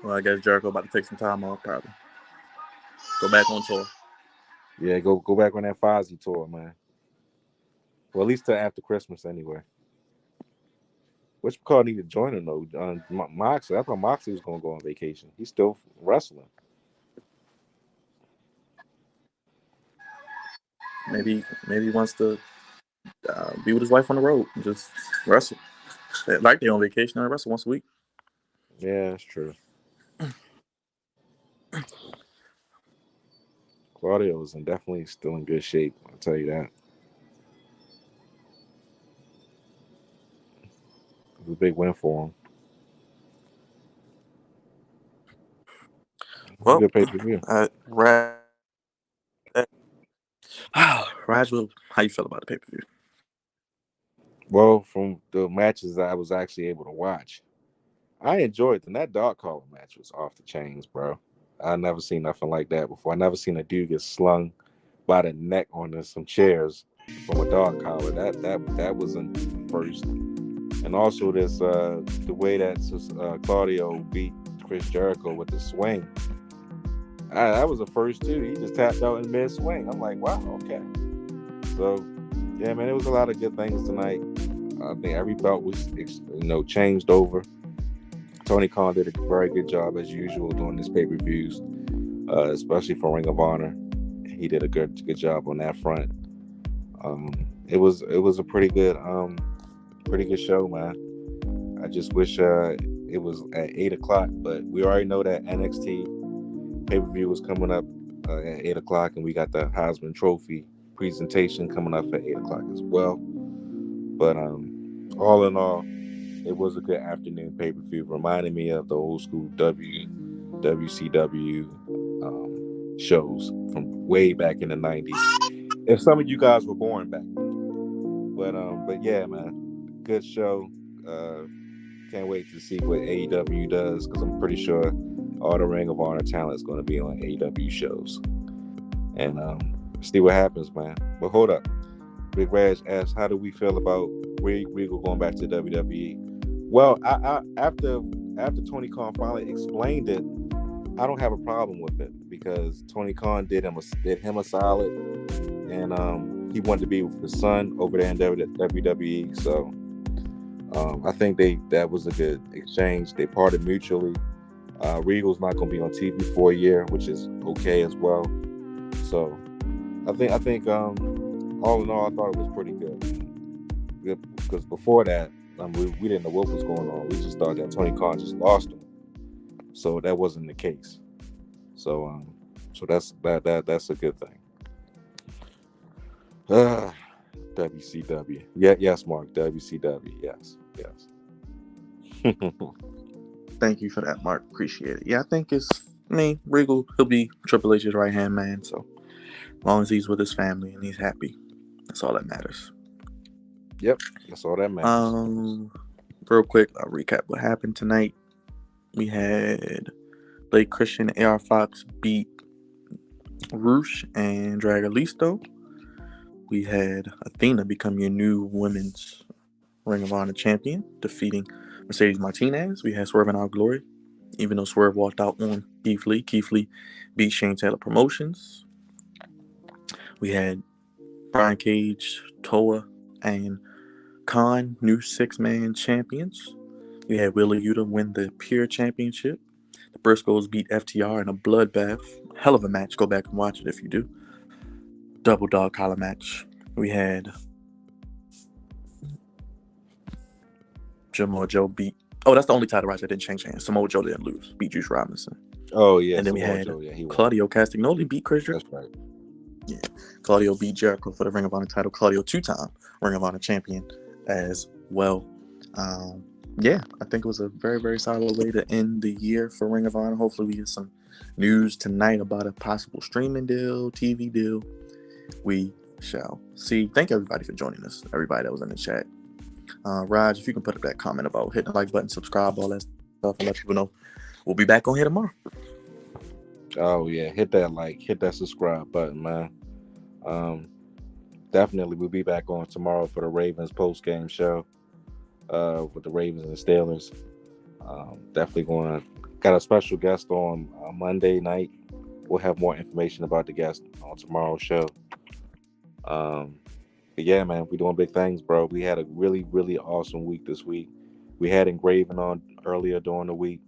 Well, I guess Jericho about to take some time off, probably. Go back on tour. Yeah, go back on that Fozzy tour, man. Well, at least till after Christmas, anyway. Which call need to join him though? Moxley. I thought Moxley was gonna go on vacation. He's still wrestling. Maybe he wants to be with his wife on the road and just wrestle. Like they're on vacation and wrestle once a week. Yeah, that's true. Claudio is definitely still in good shape. I'll tell you that. It was a big win for him. Well, good pay-per-view. Raj, how you feel about the pay-per-view? Well, from the matches that I was actually able to watch, I enjoyed them. That dog collar match was off the chains, bro. I never seen nothing like that before. I never seen a dude get slung by the neck onto some chairs from a dog collar. That wasn't the first And also this the way that Claudio beat Chris Jericho with the swing. That was the first too. He just tapped out in mid swing. I'm like, wow, okay. So yeah, man, it was a lot of good things tonight. I think every belt was changed over. Tony Khan did a very good job as usual doing his pay-per-views, especially for Ring of Honor. He did a good job on that front. It was a pretty good show, man. I just wish it was at 8:00, but we already know that NXT pay-per-view was coming up at 8:00, and we got the Heisman Trophy presentation coming up at 8:00 as well. But all in all, it was a good afternoon pay-per-view. Reminded me of the old school WCW shows from way back in the 90s. If some of you guys were born back then. But yeah, man, good show. Can't wait to see what AEW does, because I'm pretty sure all the Ring of Honor talent is going to be on AEW shows. And see what happens, man. But hold up. Big Reg asks, how do we feel about Regal going back to WWE? Well, I after Tony Khan finally explained it, I don't have a problem with it, because Tony Khan did him a solid, and he wanted to be with his son over there in WWE. So I think that was a good exchange. They parted mutually. Regal's not going to be on TV for a year, which is okay as well. So I think all in all, I thought it was pretty good. Because before that, we didn't know what was going on. We just thought that Tony Khan just lost him. So that wasn't the case. So that's a good thing. WCW. Yeah, yes, Mark. WCW. Yes. Thank you for that, Mark. Appreciate it. Yeah, I think Regal, he'll be Triple H's right-hand man, so as long as he's with his family and he's happy, that's all that matters. Yep, that's all that matters. Real quick, I'll recap what happened tonight. We had Blake Christian and AR Fox beat Roosh and Dragalisto. We had Athena become your new women's Ring of Honor champion, defeating Mercedes Martinez. We had Swerve and Our Glory, even though Swerve walked out on Keith Lee. Keith Lee beat Shane Taylor Promotions. We had Brian Cage, Toa, and Khan, new 6-man champions. We had Wheeler Yuta win the Pure Championship. The Briscoes beat FTR in a bloodbath. Hell of a match. Go back and watch it if you do. Double dog collar match. We had Samoa Joe beat. Oh, that's the only title match that didn't change hands. Samoa Joe didn't lose. Beat Juice Robinson. Oh yeah. And then Samoa we had Joe, yeah, Claudio Castagnoli beat Chris Jericho. That's right. Yeah. Claudio beat Jericho for the Ring of Honor title. Claudio, 2-time Ring of Honor champion as well. Yeah, I think it was a very, very solid way to end the year for Ring of Honor. Hopefully we get some news tonight about a possible streaming deal, TV deal. We shall see. Thank everybody for joining us, everybody that was in the chat. Raj, if you can put up that comment about hitting the like button, subscribe, all that stuff, and let people know. We'll be back on here tomorrow. Oh yeah, hit that like, hit that subscribe button, man. Definitely we'll be back on tomorrow for the Ravens post-game show with the Ravens and the Steelers. Definitely got a special guest on Monday night. We'll have more information about the guest on tomorrow's show. But yeah, man, we're doing big things, bro. We had a really, really awesome week this week. We had Engraven on earlier during the week.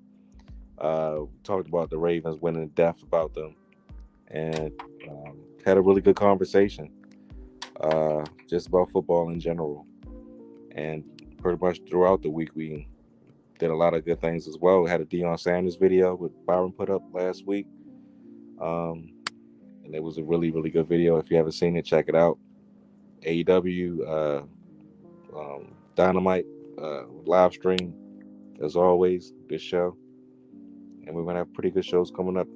Talked about the Ravens, went in depth about them, and had a really good conversation just about football in general. And pretty much throughout the week, we did a lot of good things as well. We had a Deion Sanders video with Byron put up last week. And it was a really, really good video. If you haven't seen it, check it out. AEW Dynamite live stream, as always, good show. And we're going to have pretty good shows coming up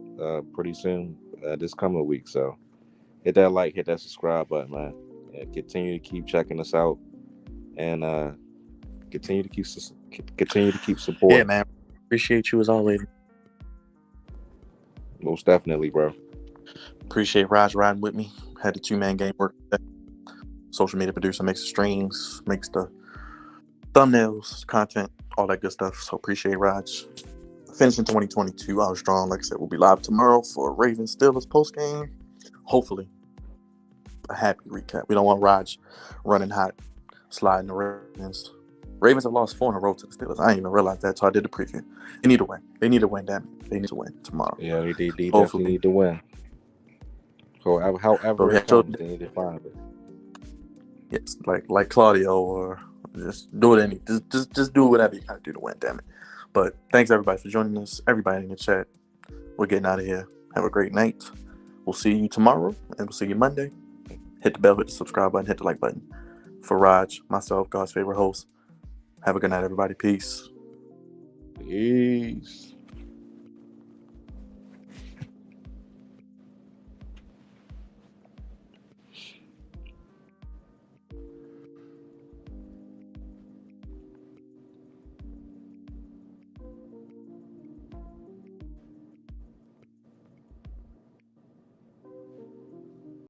pretty soon this coming week. So hit that like, hit that subscribe button, man. And continue to keep checking us out. And continue to keep supporting. Yeah, man. Appreciate you as always. Most definitely, bro. Appreciate Raj riding with me. Had the 2-man game work. Social media producer makes the streams, makes the thumbnails, content, all that good stuff. So appreciate Raj. Finishing 2022 out strong. Like I said, we'll be live tomorrow for Ravens Steelers post game. Hopefully, a happy recap. We don't want Raj running hot, sliding the Ravens. Ravens have lost 4 in a row to the Steelers. I didn't even realize that, so I did the preview. They need to win. They need to win, damn it. They need to win tomorrow. Yeah, they definitely need to win. So however it comes, they need to find it. Yes, like Claudio, or just do it just do whatever you gotta do to win, damn it. But thanks everybody for joining us. Everybody in the chat. We're getting out of here. Have a great night. We'll see you tomorrow, and we'll see you Monday. Hit the bell, hit the subscribe button, hit the like button. For Raj, myself, God's favorite host. Have a good night, everybody. Peace. Peace.